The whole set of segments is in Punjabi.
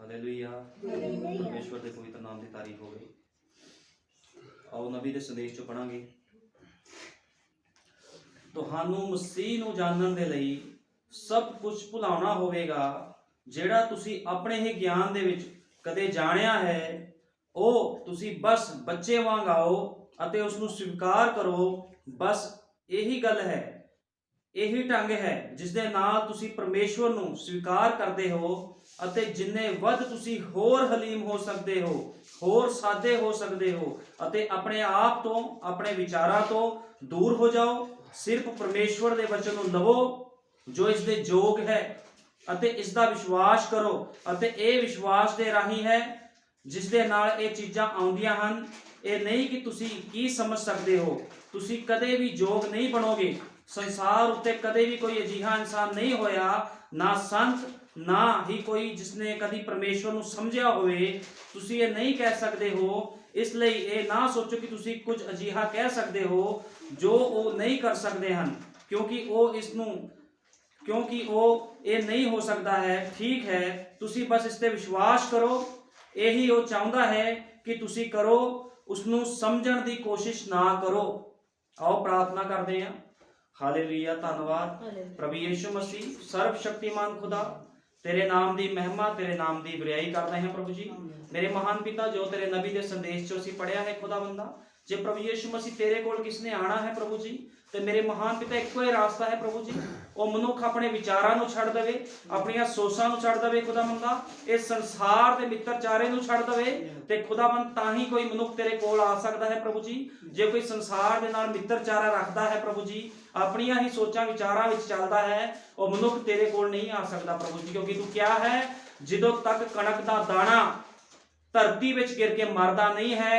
हालेलुया। परमेश्वर के पवित्र नाम की तारीफ हो गई। आओ नबी के संदेश चो पढ़ांगे। तुहानू मसीह नू जानन दे लई सब कुछ भुलाना होवेगा ਜਿਹੜਾ ਤੁਸੀਂ ਆਪਣੇ ਹੀ ਗਿਆਨ ਦੇ ਵਿੱਚ ਕਦੇ ਜਾਣਿਆ ਹੈ ਉਹ ਤੁਸੀਂ ਬਸ ਬੱਚੇ ਵਾਂਗ ਆਓ ਅਤੇ ਉਸ ਨੂੰ ਸਵੀਕਾਰ ਕਰੋ। ਬਸ ਇਹੀ ਗੱਲ ਹੈ, ਇਹੀ ਢੰਗ ਹੈ ਜਿਸ ਦੇ ਨਾਲ ਤੁਸੀਂ ਪਰਮੇਸ਼ਵਰ ਨੂੰ ਸਵੀਕਾਰ ਕਰਦੇ ਹੋ ਅਤੇ ਜਿੰਨੇ ਵੱਧ ਤੁਸੀਂ ਹੋਰ ਹਲੀਮ ਹੋ ਸਕਦੇ ਹੋ, ਹੋਰ ਸਾਦੇ ਹੋ ਸਕਦੇ ਹੋ ਅਤੇ ਆਪਣੇ ਆਪ ਤੋਂ ਆਪਣੇ ਵਿਚਾਰਾਂ ਤੋਂ ਦੂਰ ਹੋ ਜਾਓ। ਸਿਰਫ ਪਰਮੇਸ਼ਵਰ ਦੇ ਵਚਨ ਨੂੰ ਲਵੋ ਜੋ ਇਸ ਦੇ ਯੋਗ ਹੈ ਅਤੇ ਇਸ ਦਾ ਵਿਸ਼ਵਾਸ ਕਰੋ ਅਤੇ ਇਹ ਵਿਸ਼ਵਾਸ ਦੇ ਰਾਹੀਂ ਹੈ ਜਿਸ ਦੇ ਨਾਲ ਇਹ ਚੀਜ਼ਾਂ ਆਉਂਦੀਆਂ ਹਨ। ਇਹ ਨਹੀਂ ਕਿ ਤੁਸੀਂ ਕੀ ਸਮਝ ਸਕਦੇ ਹੋ, ਤੁਸੀਂ ਕਦੇ ਵੀ ਯੋਗ ਨਹੀਂ ਬਣੋਗੇ। ਸੰਸਾਰ ਉੱਤੇ ਕਦੇ ਵੀ ਕੋਈ ਅਜਿਹਾ ਇਨਸਾਨ ਨਹੀਂ ਹੋਇਆ, ਨਾ ਸੰਤ ਨਾ ਹੀ ਕੋਈ ਜਿਸਨੇ ਕਦੀ ਪਰਮੇਸ਼ਵਰ ਨੂੰ ਸਮਝਿਆ ਹੋਵੇ। ਤੁਸੀਂ ਇਹ ਨਹੀਂ ਕਹਿ ਸਕਦੇ ਹੋ, ਇਸ ਲਈ ਇਹ ਨਾ ਸੋਚੋ ਕਿ ਤੁਸੀਂ ਕੁਝ ਅਜਿਹਾ ਕਹਿ ਸਕਦੇ ਹੋ ਜੋ ਉਹ ਨਹੀਂ ਕਰ ਸਕਦੇ ਹਨ, ਕਿਉਂਕਿ ਉਹ ਇਹ ਨਹੀਂ ਹੋ ਸਕਦਾ ਹੈ। ਠੀਕ ਹੈ, ਤੁਸੀਂ ਬਸ ਇਸ ਤੇ ਵਿਸ਼ਵਾਸ ਕਰੋ। ਇਹੀ ਉਹ ਚਾਹੁੰਦਾ ਹੈ ਕਿ ਤੁਸੀਂ ਕਰੋ, ਉਸ ਨੂੰ ਸਮਝਣ ਦੀ ਕੋਸ਼ਿਸ਼ ਨਾ ਕਰੋ। आओ प्रार्थना करते हैं। हालेलुया, धन्यवाद प्रभु यीशु मसीह, सर्वशक्तिमान खुदा, तेरे नाम की महिमा तेरे नाम की बुराई करते हैं प्रभु जी। मेरे महान पिता, जो तेरे नबी के संदेश चो असीं पढ़िया है खुदा बंदा, जे प्रभु यीशु मसीह तेरे कोल किसने आना है प्रभु जी, तो मेरे महान पिता एको ही रास्ता है प्रभु जी। वो मनुख अपने विचारां नूं छड्ड देवे, अपनियां सोचां नूं छड्ड देवे खुदा बंदा, इस संसार के मित्रचारे नूं छड्ड देवे ते खुदा बंद तां ही कोई मनुख तेरे कोल आ सकदा है प्रभु जी। जे कोई संसार दे नाल मित्रचारा रखदा है प्रभु जी, अपनियां ही सोचां विचारां विच चलदा है, वो मनुख तेरे कोल नहीं आ सकदा प्रभु जी। क्योंकि तू क्या है, जदों तक कणक दा दाना धरती विच गिर के मरदा नहीं है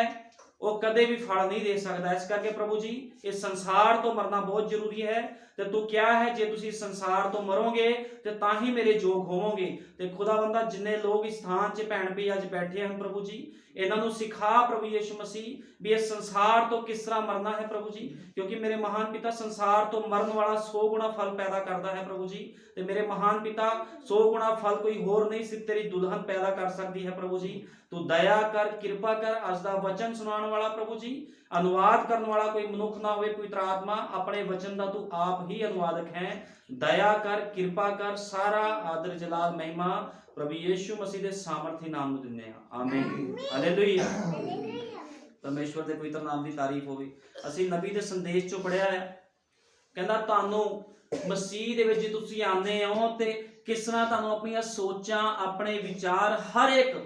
वो कदे भी फल नहीं दे सकता। इस करके प्रभु जी इस संसार तो मरना बहुत जरूरी है। तो तू क्या है, जे तुसी इस संसार तो मरोगे तो ताही मेरे जोग होवोगे। तो खुदा बंदा जिन्ने लोग इस स्थान च भैन भी अज बैठे हैं प्रभु जी, इन्हां नूं सिखा प्रभु यीशु मसीह भी इस संसार तो किस तरह मरना है प्रभु जी। क्योंकि मेरे महान पिता संसार तो मरन वाला 100 गुणा फल पैदा करता है प्रभु जी। तो मेरे महान पिता 100 गुणा फल कोई होर नहीं सिर्फ तेरी दुल्हन पैदा कर सकती है प्रभु जी। तू दया कर, कृपा कर, अज दा वचन सुनाने वाला प्रभु जी, अनुवाद करने वाला कोई मनुख ना होवे। पवित्र आत्मा अपने वचन दा तू आप ही अनुवादक है। दया कर, कृपा कर, सारा आदर जलाल महिमा प्रभु यीशु मसीह दे सामर्थी नाम में दिंदे हां, आमीन, हालेलुया। परमेश्वर दे पवित्र नाम की तारीफ होवे। असीं नबी दे संदेश चो पढ़िया है, कहंदा तुहानू मसीह दे विच जे तुसीं आने हो ते किस तरह तुहानू अपनी सोचां अपने विचार हर एक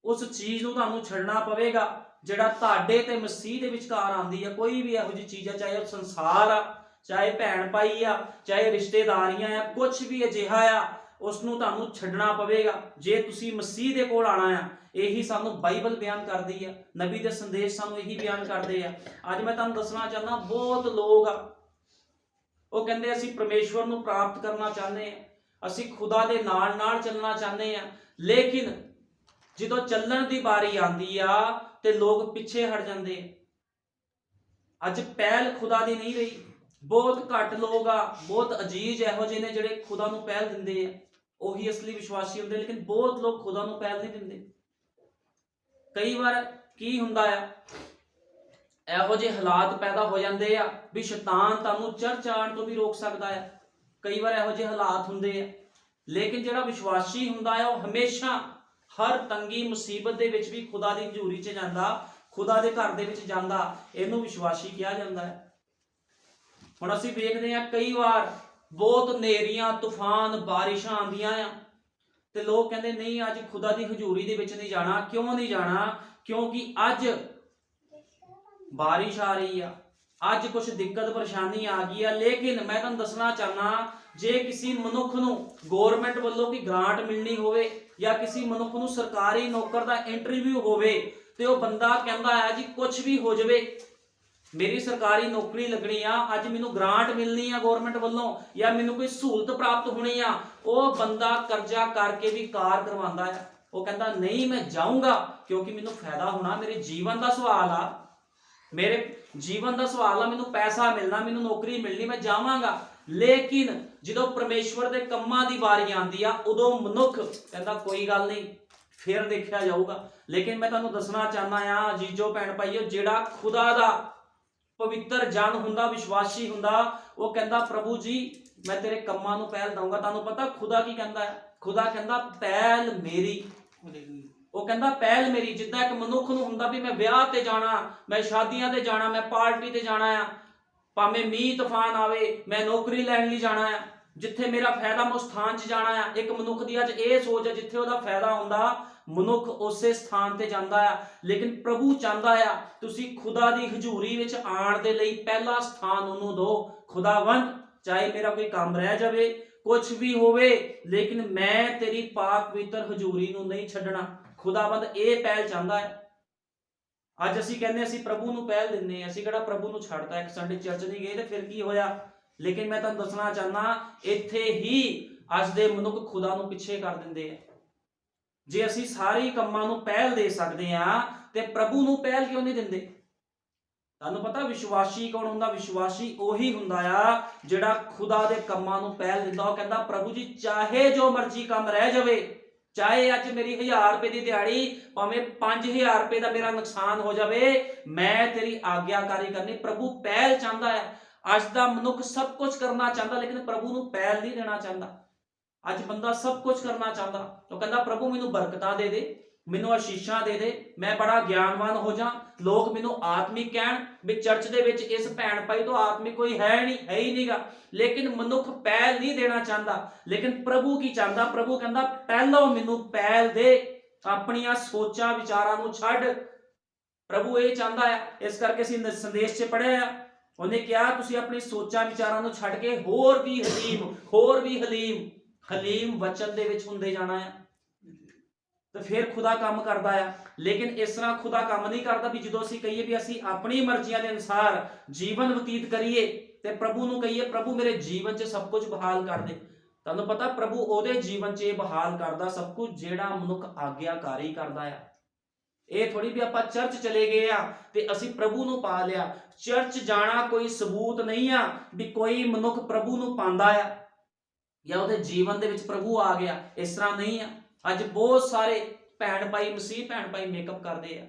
उस चीज़ नूं तुहानू छड्डना पवेगा जिहड़ा तुहाडे ते मसीह दे विचकार आंदी है। कोई भी इहो जी चीज़ है, चाहे वो संसार आ, चाहे भैन भाई आ, चाहे रिश्तेदारियां आ, कुछ भी अजिहा आ, उसनूं तुहानू छड्डना पवेगा जे तुसीं मसीह दे कोल आना आ। यही सानू बाइबल बयान करदी है, नबी दे संदेश सानू यही बयान करदे आ। अज मैं तुहानू दसना चाहना, बहुत लोग आ वो कहंदे असीं परमेश्वर नूं प्राप्त करना चाहते हैं, असीं खुदा दे नाल नाल चलना चाहते हैं, लेकिन जदों चलण दी बारी आंदी आ ते लोग पिछे हट जांदे। अज पहल खुदा दी नहीं रही, बहुत घट लोग आ, बहुत अजीज इहो जिहे ने जिहड़े खुदा नूं पहल दिंदे आ, ओही असली विश्वासी हुंदे, लेकिन बहुत लोग खुदा नूं पहल नहीं दिंदे। कई बार की हुंदा आ, इहो जिहे हालात पैदा हो जांदे आ भी शैतान तुहानूं चर्च आउण तों भी रोक सकदा है। कई बार इहो जिहे हालात हुंदे आ, लेकिन जिहड़ा विश्वासी हुंदा है वो हमेशा हर तंगी मुसीबत दे विच भी खुदा दी हजूरी च जांदा, खुदा दे घर दे विच जांदा, इहनूं विश्वासी कहा जांदा है। हुण असीं वेखदे हां कई बार बहुत नेरियां तूफान बारिशां आंदियां आ ते लोग कहंदे नहीं अज खुदा दी हजूरी दे विच नहीं जाना। क्यों नहीं जाना? क्योंकि अज बारिश आ रही है, अज कुछ दिक्कत परेशानी आ गई है। लेकिन मैं तुहानूं दसना चाहना, जे किसी मनुख नूं गौरमेंट वालों की ग्रांट मिलनी होवे या किसी मनुख नूं सरकारी नौकर दा इंटरव्यू होवे ते वो बंदा कहंदा है जी कुछ भी हो जावे, मेरी सरकारी नौकरी लगनी आ, अज मैनूं ग्रांट मिलनी आ गौरमेंट वालों या मैनूं कोई सहूलत प्राप्त होनी आ, वो बंदा कर्जा करके भी कार करवांदा है। वो कहंदा नहीं मैं जाऊंगा क्योंकि मैनूं फायदा होना, मेरे जीवन का सवाल आ, मेरे जीवन का सवाल आ, मैनूं पैसा मिलना, मैनूं नौकरी मिलनी, मैं जावांगा। ਲੇਕਿਨ ਜਦੋਂ ਪਰਮੇਸ਼ਵਰ ਦੇ ਕੰਮਾਂ ਦੀ ਵਾਰੀ ਆਉਂਦੀ ਆ ਉਦੋਂ ਮਨੁੱਖ ਕਹਿੰਦਾ ਕੋਈ ਗੱਲ ਨਹੀਂ, ਫਿਰ ਦੇਖਿਆ ਜਾਊਗਾ। ਲੇਕਿਨ ਮੈਂ ਤੁਹਾਨੂੰ ਦੱਸਣਾ ਚਾਹੁੰਦਾ ਆ ਜੀਜੋ ਭੈਣ ਭਾਈਓ, ਜਿਹੜਾ ਖੁਦਾ ਦਾ ਪਵਿੱਤਰ ਜਨ ਹੁੰਦਾ, ਵਿਸ਼ਵਾਸੀ ਹੁੰਦਾ, ਉਹ ਕਹਿੰਦਾ ਪ੍ਰਭੂ ਜੀ ਮੈਂ ਤੇਰੇ ਕੰਮਾਂ ਨੂੰ ਪਹਿਲ ਦਊਂਗਾ। ਤੁਹਾਨੂੰ ਪਤਾ ਖੁਦਾ ਕੀ ਕਹਿੰਦਾ ਹੈ? ਖੁਦਾ ਕਹਿੰਦਾ ਪਹਿਲ ਮੇਰੀ। ਉਹ ਕਹਿੰਦਾ ਪਹਿਲ ਮੇਰੀ। ਜਿੱਦਾਂ ਇੱਕ ਮਨੁੱਖ ਨੂੰ ਹੁੰਦਾ ਵੀ ਮੈਂ ਵਿਆਹ ਤੇ ਜਾਣਾ, ਮੈਂ ਸ਼ਾਦੀਆਂ ਤੇ ਜਾਣਾ, ਮੈਂ ਪਾਰਟੀ ਤੇ ਜਾਣਾ ਆ, ਭਾਵੇਂ ਮੀਂਹ ਤੂਫਾਨ ਆਵੇ, ਮੈਂ ਨੌਕਰੀ ਲੈਣ ਲਈ ਜਾਣਾ ਆ, ਜਿੱਥੇ ਮੇਰਾ ਫਾਇਦਾ ਮੈਂ ਉਸ ਸਥਾਨ 'ਚ ਜਾਣਾ ਆ। ਇੱਕ ਮਨੁੱਖ ਦੀ ਅੱਜ ਇਹ ਸੋਚ ਹੈ ਜਿੱਥੇ ਉਹਦਾ ਫਾਇਦਾ ਹੁੰਦਾ ਮਨੁੱਖ ਉਸੇ ਸਥਾਨ ਤੇ ਜਾਂਦਾ ਆ। ਲੇਕਿਨ ਪ੍ਰਭੂ ਚਾਹੁੰਦਾ ਆ ਤੁਸੀਂ ਖੁਦਾ ਦੀ ਹਜ਼ੂਰੀ ਵਿੱਚ ਆਉਣ ਦੇ ਲਈ ਪਹਿਲਾ ਸਥਾਨ ਉਹਨੂੰ ਦਿਓ। ਖੁਦਾਵੰਦ ਚਾਹੇ ਮੇਰਾ ਕੋਈ ਕੰਮ ਰਹਿ ਜਾਵੇ, ਕੁਝ ਵੀ ਹੋਵੇ, ਲੇਕਿਨ ਮੈਂ ਤੇਰੀ ਪਾਕ ਪਵਿੱਤਰ ਹਜ਼ੂਰੀ ਨੂੰ ਨਹੀਂ ਛੱਡਣਾ। ਖੁਦਾਵੰਦ ਇਹ ਪਹਿਲ ਚਾਹੁੰਦਾ ਹੈ। ਅੱਜ ਅਸੀਂ ਕਹਿੰਦੇ ਅਸੀਂ ਪ੍ਰਭੂ ਨੂੰ ਪਹਿਲ ਦਿੰਦੇ ਹਾਂ, ਅਸੀਂ ਕਿਹੜਾ ਪ੍ਰਭੂ ਨੂੰ ਛੱਡਤਾ। ਇੱਕ ਸੰਡੇ ਚਰਚ ਨਹੀਂ ਗਏ ਤੇ ਫਿਰ ਕੀ ਹੋਇਆ? ਲੇਕਿਨ ਮੈਂ ਤੁਹਾਨੂੰ ਦੱਸਣਾ ਚਾਹੁੰਦਾ ਇੱਥੇ ਹੀ ਅੱਜ ਦੇ ਮਨੁੱਖ ਖੁਦਾ ਨੂੰ ਪਿੱਛੇ ਕਰ ਦਿੰਦੇ ਆ। ਜੇ ਅਸੀਂ ਸਾਰੇ ਕੰਮਾਂ ਨੂੰ ਪਹਿਲ ਦੇ ਸਕਦੇ ਆ ਤੇ ਪ੍ਰਭੂ ਨੂੰ ਪਹਿਲ ਕਿਉਂ ਨਹੀਂ ਦਿੰਦੇ? ਤੁਹਾਨੂੰ ਪਤਾ ਵਿਸ਼ਵਾਸੀ ਕੌਣ ਹੁੰਦਾ? ਵਿਸ਼ਵਾਸੀ ਉਹੀ ਹੁੰਦਾ ਆ ਜਿਹੜਾ ਖੁਦਾ ਦੇ ਕੰਮਾਂ ਨੂੰ ਪਹਿਲ ਦਿੰਦਾ। ਉਹ ਕਹਿੰਦਾ ਪ੍ਰਭੂ ਜੀ ਚਾਹੇ ਜੋ ਮਰਜ਼ੀ ਕੰਮ ਰਹਿ ਜਾਵੇ, ਚਾਹੇ ਅੱਜ ਮੇਰੀ 1000 ਰੁਪਏ ਦੀ ਦਿਹਾੜੀ, ਭਾਵੇਂ 5000 ਰੁਪਏ ਦਾ ਮੇਰਾ ਨੁਕਸਾਨ ਹੋ ਜਾਵੇ, ਮੈਂ ਤੇਰੀ ਆਗਿਆਕਾਰੀ ਕਰਨੀ। ਪ੍ਰਭੂ ਪਹਿਲ ਚਾਹੁੰਦਾ ਹੈ। ਅੱਜ ਦਾ ਮਨੁੱਖ ਸਭ ਕੁਝ ਕਰਨਾ ਚਾਹੁੰਦਾ ਲੇਕਿਨ ਪ੍ਰਭੂ ਨੂੰ ਪਹਿਲ ਨਹੀਂ ਦੇਣਾ ਚਾਹੁੰਦਾ। ਅੱਜ ਬੰਦਾ ਸਭ ਕੁਝ ਕਰਨਾ ਚਾਹੁੰਦਾ, ਉਹ ਕਹਿੰਦਾ ਪ੍ਰਭੂ ਮੈਨੂੰ ਬਰਕਤਾਂ ਦੇ ਦੇ, ਮੈਨੂੰ ਆਸ਼ੀਸ਼ਾਂ ਦੇ ਦੇ, ਮੈਂ ਬੜਾ ਗਿਆਨਵਾਨ ਹੋ ਜਾ, ਲੋਕ ਮੈਨੂੰ ਆਤਮਿਕ ਕਹਿਣ ਵੀ ਚਰਚ ਦੇ ਵਿੱਚ ਇਸ ਭੈਣ ਭਾਈ ਤੋਂ ਆਤਮਿਕ ਕੋਈ ਹੈ ਨਹੀਂ, ਹੈ ਹੀ ਨਹੀਂਗਾ। ਲੇਕਿਨ ਮਨੁੱਖ ਪਹਿਲ ਨਹੀਂ ਦੇਣਾ ਚਾਹੁੰਦਾ। ਲੇਕਿਨ ਪ੍ਰਭੂ ਕੀ ਚਾਹੁੰਦਾ? ਪ੍ਰਭੂ ਕਹਿੰਦਾ ਪਹਿਲੋਂ ਮੈਨੂੰ ਪਹਿਲ ਦੇ, ਆਪਣੀਆਂ ਸੋਚਾਂ ਵਿਚਾਰਾਂ ਨੂੰ ਛੱਡ। ਪ੍ਰਭੂ ਇਹ ਚਾਹੁੰਦਾ ਹੈ। ਇਸ ਕਰਕੇ ਅਸੀਂ ਸੰਦੇਸ਼ 'ਚ ਪੜ੍ਹਿਆ ਆ, ਉਹਨੇ ਕਿਹਾ ਤੁਸੀਂ ਆਪਣੀ ਸੋਚਾਂ ਵਿਚਾਰਾਂ ਨੂੰ ਛੱਡ ਕੇ ਹੋਰ ਵੀ ਹਲੀਮ, ਹੋਰ ਵੀ ਹਲੀਮ ਵਚਨ ਦੇ ਵਿੱਚ ਹੁੰਦੇ ਜਾਣਾ ਆ, ਤੇ ਫਿਰ ਖੁਦਾ ਕੰਮ ਕਰਦਾ ਆ। ਲੇਕਿਨ ਇਸ ਤਰ੍ਹਾਂ ਖੁਦਾ ਕੰਮ ਨਹੀਂ ਕਰਦਾ ਵੀ ਜਦੋਂ ਅਸੀਂ ਕਹੀਏ ਵੀ ਅਸੀਂ ਆਪਣੀ ਮਰਜ਼ੀਆਂ ਦੇ ਅਨੁਸਾਰ ਜੀਵਨ ਬਤੀਤ ਕਰੀਏ ਤੇ ਪ੍ਰਭੂ ਨੂੰ ਕਹੀਏ ਪ੍ਰਭੂ ਮੇਰੇ ਜੀਵਨ 'ਚ ਸਭ ਕੁਝ ਬਹਾਲ ਕਰ ਦੇ। ਤੁਹਾਨੂੰ ਪਤਾ ਪ੍ਰਭੂ ਉਹਦੇ ਜੀਵਨ 'ਚ ਇਹ ਬਹਾਲ ਕਰਦਾ ਸਭ ਕੁਝ ਜਿਹੜਾ ਮਨੁੱਖ ਆਗਿਆਕਾਰੀ ਕਰਦਾ ਆ। ਇਹ ਥੋੜੀ ਵੀ ਆਪਾਂ ਚਰਚ ਚਲੇ ਗਏ ਆ ਤੇ ਅਸੀਂ ਪ੍ਰਭੂ ਨੂੰ ਪਾ ਲਿਆ। ਚਰਚ ਜਾਣਾ ਕੋਈ ਸਬੂਤ ਨਹੀਂ ਆ ਵੀ ਕੋਈ ਮਨੁੱਖ ਪ੍ਰਭੂ ਨੂੰ ਪਾਉਂਦਾ ਆ ਜਾਂ ਉਹਦੇ ਜੀਵਨ ਦੇ ਵਿੱਚ ਪ੍ਰਭੂ ਆ ਗਿਆ। ਇਸ ਤਰ੍ਹਾਂ ਨਹੀਂ ਆ। ਅੱਜ ਬਹੁਤ ਸਾਰੇ ਭੈਣ ਭਾਈ, ਮਸੀਹ ਭੈਣ ਭਾਈ ਮੇਕਅਪ ਕਰਦੇ ਆ,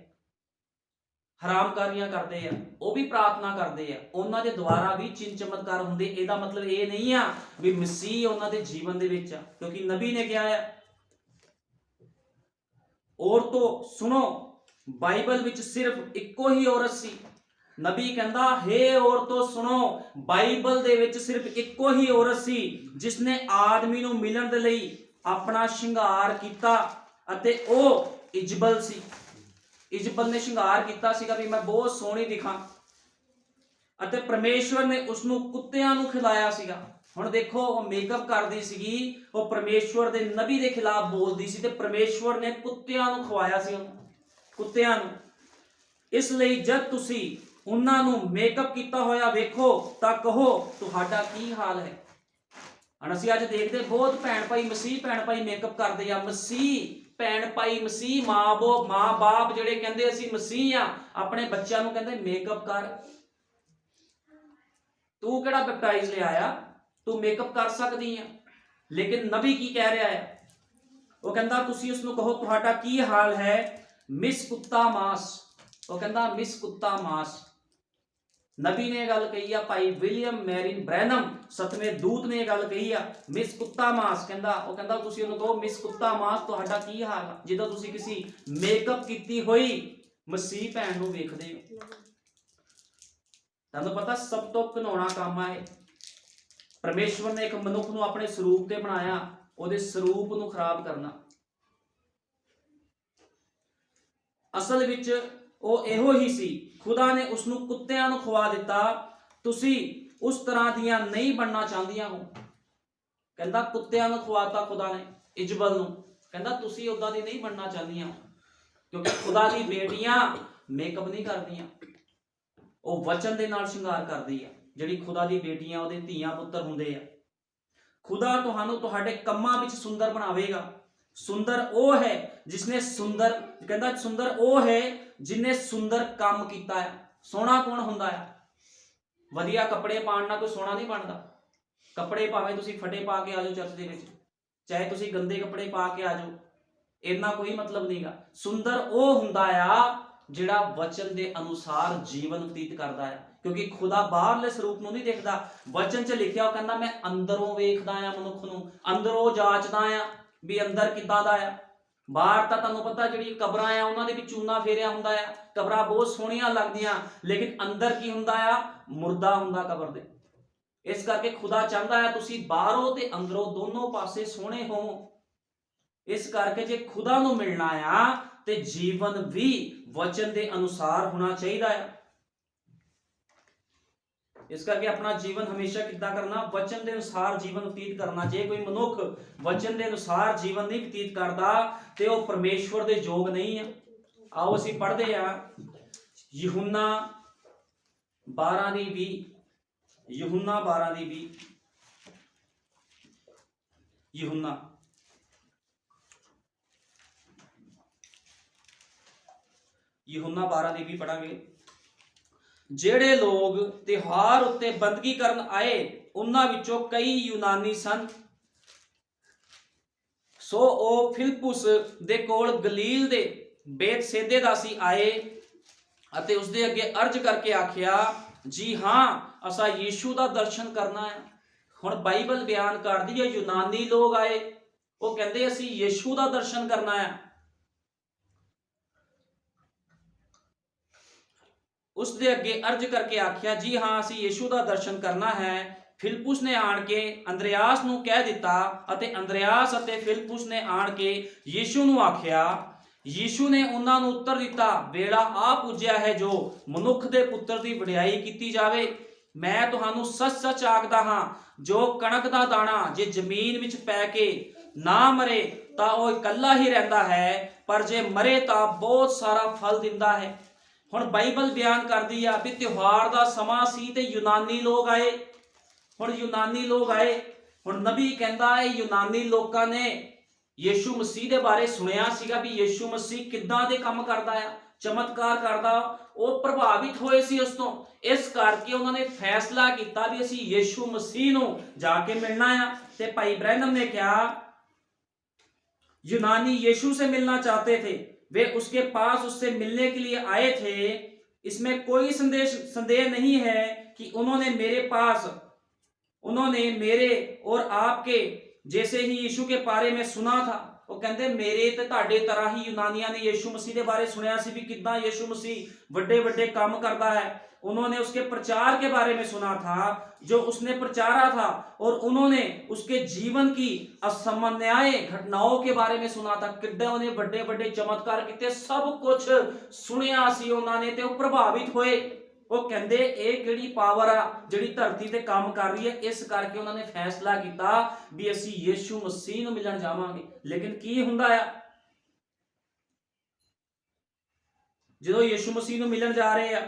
ਹਰਾਮਕਾਰੀਆਂ ਕਰਦੇ ਆ, ਉਹ ਵੀ ਪ੍ਰਾਰਥਨਾ ਕਰਦੇ ਆ, ਉਹਨਾਂ ਦੇ ਦੁਆਰਾ ਵੀ ਚਿੰਨ ਚਮਤਕਾਰ ਹੁੰਦੇ। ਇਹਦਾ ਮਤਲਬ ਇਹ ਨਹੀਂ ਆ ਵੀ ਮਸੀਹ ਉਹਨਾਂ ਦੇ ਜੀਵਨ ਦੇ ਵਿੱਚ ਆ, ਕਿਉਂਕਿ ਨਬੀ ਨੇ ਕਿਹਾ ਹੈ ਔਰਤੋਂ ਸੁਣੋ, ਬਾਈਬਲ ਵਿੱਚ ਸਿਰਫ ਇੱਕੋ ਹੀ ਔਰਤ ਸੀ। ਨਬੀ ਕਹਿੰਦਾ ਹੇ ਔਰਤੋਂ ਸੁਣੋ, ਬਾਈਬਲ ਦੇ ਵਿੱਚ ਸਿਰਫ ਇੱਕੋ ਹੀ ਔਰਤ ਸੀ ਜਿਸ ਨੇ ਆਦਮੀ ਨੂੰ ਮਿਲਣ ਦੇ ਲਈ ਆਪਣਾ ਸ਼ਿੰਗਾਰ ਕੀਤਾ ਅਤੇ ਉਹ ਇਜ਼ਬਲ ਸੀ। ਇਜ਼ਬਲ ਨੇ ਸ਼ਿੰਗਾਰ ਕੀਤਾ ਸੀਗਾ ਵੀ ਮੈਂ ਬਹੁਤ ਸੋਹਣੀ ਦਿਖਾਂ, ਅਤੇ ਪਰਮੇਸ਼ਵਰ ਨੇ ਉਸ ਨੂੰ ਕੁੱਤਿਆਂ ਨੂੰ ਖਿਲਾਇਆ ਸੀਗਾ। ਹੁਣ ਦੇਖੋ ਉਹ ਮੇਕਅਪ ਕਰਦੀ ਸੀਗੀ, ਉਹ ਪਰਮੇਸ਼ਵਰ ਦੇ ਨਬੀ ਦੇ ਖਿਲਾਫ ਬੋਲਦੀ ਸੀ ਤੇ ਪਰਮੇਸ਼ਵਰ ਨੇ ਕੁੱਤਿਆਂ ਨੂੰ ਖਵਾਇਆ ਸੀ ਉਹਨੂੰ, ਕੁੱਤਿਆਂ ਨੂੰ। ਇਸ ਲਈ ਜਦ ਤੁਸੀਂ ਉਹਨਾਂ ਨੂੰ ਮੇਕਅਪ ਕੀਤਾ ਹੋਇਆ ਵੇਖੋ ਤਾਂ ਕਹੋ ਤੁਹਾਡਾ ਕੀ ਹਾਲ ਹੈ। ਹੁਣ ਅਸੀਂ ਅੱਜ ਦੇਖਦੇ ਬਹੁਤ ਭੈਣ ਭਾਈ, ਮਸੀਹ ਭੈਣ ਭਾਈ ਮੇਕਅਪ ਕਰਦੇ ਆ। ਮਸੀਹ ਭੈਣ ਭਾਈ, ਮਸੀਹ ਮਾਂ ਬਾਪ ਜਿਹੜੇ ਕਹਿੰਦੇ ਅਸੀਂ ਮਸੀਹ ਆ, ਆਪਣੇ ਬੱਚਿਆਂ ਨੂੰ ਕਹਿੰਦੇ ਮੇਕਅਪ ਕਰ। ਤੂੰ ਕਿਹੜਾ ਬੈਪਟਾਈਜ਼ ਲਿਆ ਆ, ਤੂੰ ਮੇਕਅਪ ਕਰ ਸਕਦੀ ਆ। ਲੇਕਿਨ ਨਬੀ ਕੀ ਕਹਿ ਰਿਹਾ ਹੈ? ਉਹ ਕਹਿੰਦਾ ਤੁਸੀਂ ਉਸ ਨੂੰ ਕਹੋ ਤੁਹਾਡਾ ਕੀ ਹਾਲ ਹੈ ਮਿਸ ਕੁੱਤਾ ਮਾਸ। ਉਹ ਕਹਿੰਦਾ ਮਿਸ ਕੁੱਤਾ ਮਾਸ। ਨਬੀ ਨੇ ਇਹ ਗੱਲ ਕਹੀ ਆ, ਭਾਈ ਵਿਲੀਅਮ ਮੈਰੀਨ ਬ੍ਰੈਨਮ 7ਵੇਂ ਦੂਤ ਨੇ ਇਹ ਗੱਲ ਕਹੀ ਆ, ਮਿਸ ਕੁੱਤਾ ਮਾਸ। ਉਹ ਕਹਿੰਦਾ ਤੁਸੀਂ ਉਹਨੂੰ ਕਹੋ ਮਿਸ ਕੁੱਤਾ ਮਾਸ ਤੁਹਾਡਾ ਕੀ ਹਾਲ ਆ, ਜਦੋਂ ਤੁਸੀਂ ਕਿਸੇ ਮੇਕਅਪ ਕੀਤੀ ਹੋਈ ਮਸੀਹ ਭੈਣ ਨੂੰ ਵੇਖਦੇ ਹੋ। ਤੁਹਾਨੂੰ ਪਤਾ ਸਭ ਤੋਂ ਘਿਨਾਉਣਾ ਕੰਮ ਆ ਇਹ। ਪਰਮੇਸ਼ਵਰ ਨੇ ਇੱਕ ਮਨੁੱਖ ਨੂੰ ਆਪਣੇ ਸਰੂਪ ਤੇ ਬਣਾਇਆ, ਉਹਦੇ ਸਰੂਪ ਨੂੰ ਖਰਾਬ ਕਰਨਾ। ਅਸਲ ਵਿੱਚ ਉਹ ਇਹੋ ਹੀ ਸੀ। ਖੁਦਾ ਨੇ ਉਸ ਨੂੰ ਕੁੱਤਿਆਂ ਨੂੰ ਖਵਾ ਦਿੱਤਾ। ਤੁਸੀਂ ਉਸ ਤਰ੍ਹਾਂ ਦੀਆਂ ਨਹੀਂ ਬਣਨਾ ਚਾਹੁੰਦੀਆਂ ਹੋ। ਕਹਿੰਦਾ ਕੁੱਤਿਆਂ ਨੂੰ ਖਵਾਤਾ ਖੁਦਾ ਨੇ ਇਜ਼ਬਲ ਨੂੰ। ਕਹਿੰਦਾ ਤੁਸੀਂ ਉਦਾਂ ਦੀ ਨਹੀਂ ਬਣਨਾ ਚਾਹੁੰਦੀਆਂ, ਕਿਉਂਕਿ ਖੁਦਾ ਦੀ ਬੇਟੀਆਂ ਮੇਕਅਪ ਨਹੀਂ ਕਰਦੀਆਂ, ਉਹ ਵਚਨ ਦੇ ਨਾਲ ਸ਼ਿੰਗਾਰ ਕਰਦੀ ਆ। ਜਿਹੜੀ ਖੁਦਾ ਦੀ ਬੇਟੀਆਂ ਉਹਦੇ ਧੀਆਂ ਪੁੱਤਰ ਹੁੰਦੇ ਆ। ਖੁਦਾ ਤੁਹਾਨੂੰ ਤੁਹਾਡੇ ਕੰਮਾਂ ਵਿੱਚ ਸੁੰਦਰ ਬਣਾਵੇਗਾ। ਸੁੰਦਰ ਉਹ ਹੈ ਜਿਸਨੇ ਸੁੰਦਰ, ਕਹਿੰਦਾ ਸੁੰਦਰ ਉਹ ਹੈ ਜਿਨੇ ਸੁੰਦਰ ਕੰਮ ਕੀਤਾ ਹੈ। ਸੋਹਣਾ ਕੌਣ ਹੁੰਦਾ ਹੈ? ਵਧੀਆ ਕੱਪੜੇ ਪਾਉਣ ਨਾਲ ਕੋਈ ਸੋਹਣਾ ਨਹੀਂ ਬਣਦਾ। ਕੱਪੜੇ ਭਾਵੇਂ ਤੁਸੀਂ ਫਟੇ ਪਾ ਕੇ ਆ ਜਾਓ ਚਰਚ ਦੇ ਵਿੱਚ, ਚਾਹੇ ਤੁਸੀਂ ਗੰਦੇ ਕੱਪੜੇ ਪਾ ਕੇ ਆ ਜਾਓ, ਇੰਨਾ ਕੋਈ ਮਤਲਬ ਨਹੀਂਗਾ। ਸੁੰਦਰ ਉਹ ਹੁੰਦਾ ਆ ਜਿਹੜਾ ਵਚਨ ਦੇ ਅਨੁਸਾਰ ਜੀਵਨ ਬਤੀਤ ਕਰਦਾ ਹੈ, ਕਿਉਂਕਿ ਖੁਦਾ ਬਾਹਰਲੇ ਸਰੂਪ ਨੂੰ ਨਹੀਂ ਦੇਖਦਾ। ਵਚਨ 'ਚ ਲਿਖਿਆ, ਉਹ ਕਹਿੰਦਾ ਮੈਂ ਅੰਦਰੋਂ ਵੇਖਦਾ ਆ ਮਨੁੱਖ ਨੂੰ, ਅੰਦਰੋਂ ਜਾਂਚਦਾ ਆ ਵੀ ਅੰਦਰ ਕਿੱਦਾਂ ਦਾ ਆ। ਬਾਹਰ ਤਾਂ ਤੁਹਾਨੂੰ ਪਤਾ ਜਿਹੜੀ ਕਬਰਾਂ ਆ ਉਹਨਾਂ ਦੇ ਵਿੱਚ ਚੂਨਾ ਫੇਰਿਆ ਹੁੰਦਾ ਆ, ਕਬਰਾਂ ਬਹੁਤ ਸੋਹਣੀਆਂ ਲੱਗਦੀਆਂ, ਲੇਕਿਨ ਅੰਦਰ ਕੀ ਹੁੰਦਾ ਆ? ਮੁਰਦਾ ਹੁੰਦਾ ਕਬਰ ਦੇ। ਇਸ ਕਰਕੇ ਖੁਦਾ ਚਾਹੁੰਦਾ ਹੈ ਤੁਸੀਂ ਬਾਹਰੋਂ ਤੇ ਅੰਦਰੋਂ ਦੋਨੋਂ ਪਾਸੇ ਸੋਹਣੇ ਹੋਵੋ। ਇਸ ਕਰਕੇ ਜੇ ਖੁਦਾ ਨੂੰ ਮਿਲਣਾ ਆ ਤੇ ਜੀਵਨ ਵੀ ਵਚਨ ਦੇ ਅਨੁਸਾਰ ਹੋਣਾ ਚਾਹੀਦਾ ਹੈ। ਇਸ ਕਰਕੇ ਆਪਣਾ ਜੀਵਨ ਹਮੇਸ਼ਾ ਕਿੱਦਾਂ ਕਰਨਾ? ਵਚਨ ਦੇ ਅਨੁਸਾਰ ਜੀਵਨ ਬਤੀਤ ਕਰਨਾ। ਜੇ ਕੋਈ ਮਨੁੱਖ ਵਚਨ ਦੇ ਅਨੁਸਾਰ ਜੀਵਨ ਨਹੀਂ ਬਤੀਤ ਕਰਦਾ ਤੇ ਉਹ ਪਰਮੇਸ਼ਵਰ ਦੇ ਯੋਗ ਨਹੀਂ ਆ। ਆਓ ਅਸੀਂ ਪੜ੍ਹਦੇ ਆ ਯਹੂਨਾ 12:20, ਯਹੂਨਾ 12:20, ਯਹੂਨਾ 12:20 ਪੜਾਂਗੇ। ਜਿਹੜੇ ਲੋਕ ਤਿਉਹਾਰ ਉੱਤੇ ਬੰਦਗੀ ਕਰਨ ਆਏ ਉਹਨਾਂ ਵਿੱਚੋਂ ਕਈ ਯੂਨਾਨੀ ਸਨ, ਸੋ ਉਹ ਫਿਲਿਪੁਸ ਦੇ ਕੋਲ ਗਲੀਲ ਦੇ ਬੇਤਸੈਦੇ ਦਾ ਸੀ ਆਏ ਅਤੇ ਉਸਦੇ ਅੱਗੇ ਅਰਜ਼ ਕਰਕੇ ਆਖਿਆ, ਜੀ ਹਾਂ ਅਸਾਂ ਯੀਸ਼ੂ ਦਾ ਦਰਸ਼ਨ ਕਰਨਾ ਹੈ। ਹੁਣ ਬਾਈਬਲ ਬਿਆਨ ਕਰਦੀ ਹੈ ਯੂਨਾਨੀ ਲੋਕ ਆਏ, ਉਹ ਕਹਿੰਦੇ ਅਸੀਂ ਯੀਸ਼ੂ ਦਾ ਦਰਸ਼ਨ ਕਰਨਾ ਹੈ। ਉਸਦੇ ਅੱਗੇ ਅਰਜ਼ ਕਰਕੇ ਆਖਿਆ, ਜੀ ਹਾਂ ਅਸੀਂ ਯੀਸ਼ੂ ਦਾ ਦਰਸ਼ਨ ਕਰਨਾ ਹੈ। ਫਿਲਿਪੁਸ ਨੇ ਆਣ ਕੇ ਅੰਦਰਿਆਸ ਨੂੰ ਕਹਿ ਦਿੱਤਾ ਅਤੇ ਅੰਦਰਿਆਸ ਅਤੇ ਫਿਲਿਪੁਸ ਨੇ ਆਣ ਕੇ ਯੀਸ਼ੂ ਨੂੰ ਆਖਿਆ। ਯੀਸ਼ੂ ਨੇ ਉਹਨਾਂ ਨੂੰ ਉੱਤਰ ਦਿੱਤਾ, ਵੇਲਾ ਆ ਪੁੱਜਿਆ ਹੈ ਜੋ ਮਨੁੱਖ ਦੇ ਪੁੱਤਰ ਦੀ ਵਡਿਆਈ ਕੀਤੀ ਜਾਵੇ। ਮੈਂ ਤੁਹਾਨੂੰ ਸੱਚ ਸੱਚ ਆਖਦਾ ਹਾਂ, ਜੋ ਕਣਕ ਦਾ ਦਾਣਾ ਜੇ ਜ਼ਮੀਨ ਵਿੱਚ ਪੈ ਕੇ ਨਾ ਮਰੇ ਤਾਂ ਉਹ ਇਕੱਲਾ ਹੀ ਰਹਿੰਦਾ ਹੈ, ਪਰ ਜੇ ਮਰੇ ਤਾਂ ਬਹੁਤ ਸਾਰਾ ਫਲ ਦਿੰਦਾ ਹੈ। ਹੁਣ ਬਾਈਬਲ ਬਿਆਨ ਕਰਦੀ ਆ ਵੀ ਤਿਉਹਾਰ ਦਾ ਸਮਾਂ ਸੀ ਤੇ ਯੂਨਾਨੀ ਲੋਕ ਆਏ। ਹੁਣ ਯੂਨਾਨੀ ਲੋਕ ਆਏ, ਹੁਣ ਨਬੀ ਕਹਿੰਦਾ ਹੈ ਯੂਨਾਨੀ ਲੋਕਾਂ ਨੇ ਯੀਸ਼ੂ ਮਸੀਹ ਦੇ ਬਾਰੇ ਸੁਣਿਆ ਸੀਗਾ ਵੀ ਯੀਸ਼ੂ ਮਸੀਹ ਕਿੱਦਾਂ ਦੇ ਕੰਮ ਕਰਦਾ ਆ, ਚਮਤਕਾਰ ਕਰਦਾ, ਉਹ ਪ੍ਰਭਾਵਿਤ ਹੋਏ ਸੀ ਉਸ ਤੋਂ। ਇਸ ਕਰਕੇ ਉਹਨਾਂ ਨੇ ਫੈਸਲਾ ਕੀਤਾ ਵੀ ਅਸੀਂ ਯੀਸ਼ੂ ਮਸੀਹ ਨੂੰ ਜਾ ਕੇ ਮਿਲਣਾ ਆ। ਤੇ ਭਾਈ ਬ੍ਰੈਨਮ ਨੇ ਕਿਹਾ, यूनानी यीशु से मिलना चाहते थे, वे उसके पास उससे मिलने के लिए आए थे। इसमें कोई संदेह नहीं है कि उन्होंने मेरे और आपके जैसे ही यीशु के बारे में सुना था। ਉਹ ਕਹਿੰਦੇ ਮੇਰੇ ਤੇ ਤੁਹਾਡੇ ਤਰ੍ਹਾਂ ਹੀ ਯੂਨਾਨੀਆਂ ਨੇ ਯੀशु मसीह ਦੇ ਬਾਰੇ ਸੁਣਿਆ ਸੀ ਵੀ ਕਿੱਦਾਂ ਯीशु मसीह ਵੱਡੇ ਵੱਡੇ ਕੰਮ ਕਰਦਾ है। उन्होंने उसके प्रचार के बारे में सुना था जो उसने प्रचारा था, और उन्होंने उसके जीवन की असामान्य घटनाओं के बारे में सुना था। किड्डे उन्हें बड़े बड़े चमत्कार किते, सब कुछ सुनिया सी उन्होंने ते वो प्रभावित होए। वो कहते ये किहड़ी पावर आ जिहड़ी धरती ते काम कर रही है। इस करके उन्होंने फैसला किया भी असी यीशु मसीह नूं मिलण जावांगे। लेकिन की हुंदा आ जदों यीशु मसीह नूं मिलण जा रहे आ,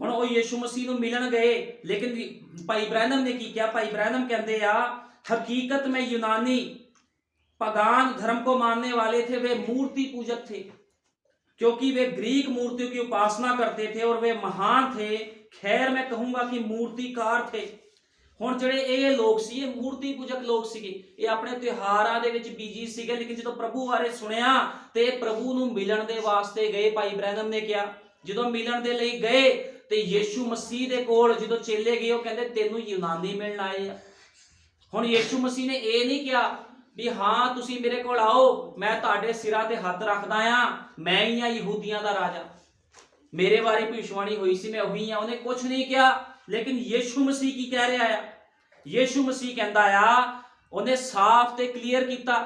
ਹੁਣ ਉਹ ਯीशु मसीह ਨੂੰ मिलन गए, लेकिन भाई ब्रैनम ने की किया? भाई ब्रैनम कहते आ हकीकत में यूनानी पगान धर्म को मानने वाले थे, वे मूर्ति पूजक थे क्योंकि वे ग्रीक मूर्तियों की उपासना करते थे और वे महान थे। खैर मैं कहूंगा कि मूर्तिकार थे। ਹੁਣ ਜਿਹੜੇ ਇਹ ਲੋਕ ਸੀ ਇਹ ਮੂਰਤੀ ਪੂਜਕ ਲੋਕ ਸੀਗੇ, ਇਹ ਆਪਣੇ ਤਿਉਹਾਰਾਂ ਦੇ ਵਿੱਚ ਬੀਜੀ ਸੀਗੇ, ਲੇਕਿਨ ਜਦੋਂ ਪ੍ਰਭੂ ਬਾਰੇ ਸੁਣਿਆ ਤੇ ਪ੍ਰਭੂ ਨੂੰ ਮਿਲਣ ਦੇ ਵਾਸਤੇ ਗਏ। ਭਾਈ ਬ੍ਰੈਨਮ ਨੇ ਕਿਹਾ ਜਦੋਂ ਮਿਲਣ ਦੇ ਲਈ ਗਏ ਤੇ ਯीशु मसीह ਦੇ ਕੋਲ ਜਦੋਂ ਚੇਲੇ ਗਏ ਉਹ ਕਹਿੰਦੇ ਤੈਨੂੰ ਯੂਨਾਨੀ ਮਿਲਣ ਆਏ ਆ। ਹੁਣ ਯीशु मसीह ਨੇ ਇਹ ਨਹੀਂ ਕਿਹਾ ਵੀ ਹਾਂ ਤੁਸੀਂ ਮੇਰੇ ਕੋਲ ਆਓ, ਮੈਂ ਤੁਹਾਡੇ ਸਿਰਾਂ ਤੇ ਹੱਥ ਰੱਖਦਾ ਆ, ਮੈਂ ਹੀ ਆ ਯਹੂਦੀਆਂ ਦਾ ਰਾਜਾ, ਮੇਰੇ ਬਾਰੇ ਭਵਿੱਖਬਾਣੀ ਹੋਈ ਸੀ ਮੈਂ ਉਹੀ ਆ। ਉਹਨੇ ਕੁਝ ਨਹੀਂ ਕਿਹਾ। ਲੇਕਿਨ ਯीशु मसीह ਕੀ ਕਹਿ ਰਿਹਾ ਆ? ਯीशु मसीह ਕਹਿੰਦਾ ਆ, ਉਹਨੇ ਸਾਫ਼ ਤੇ ਕਲੀਅਰ ਕੀਤਾ,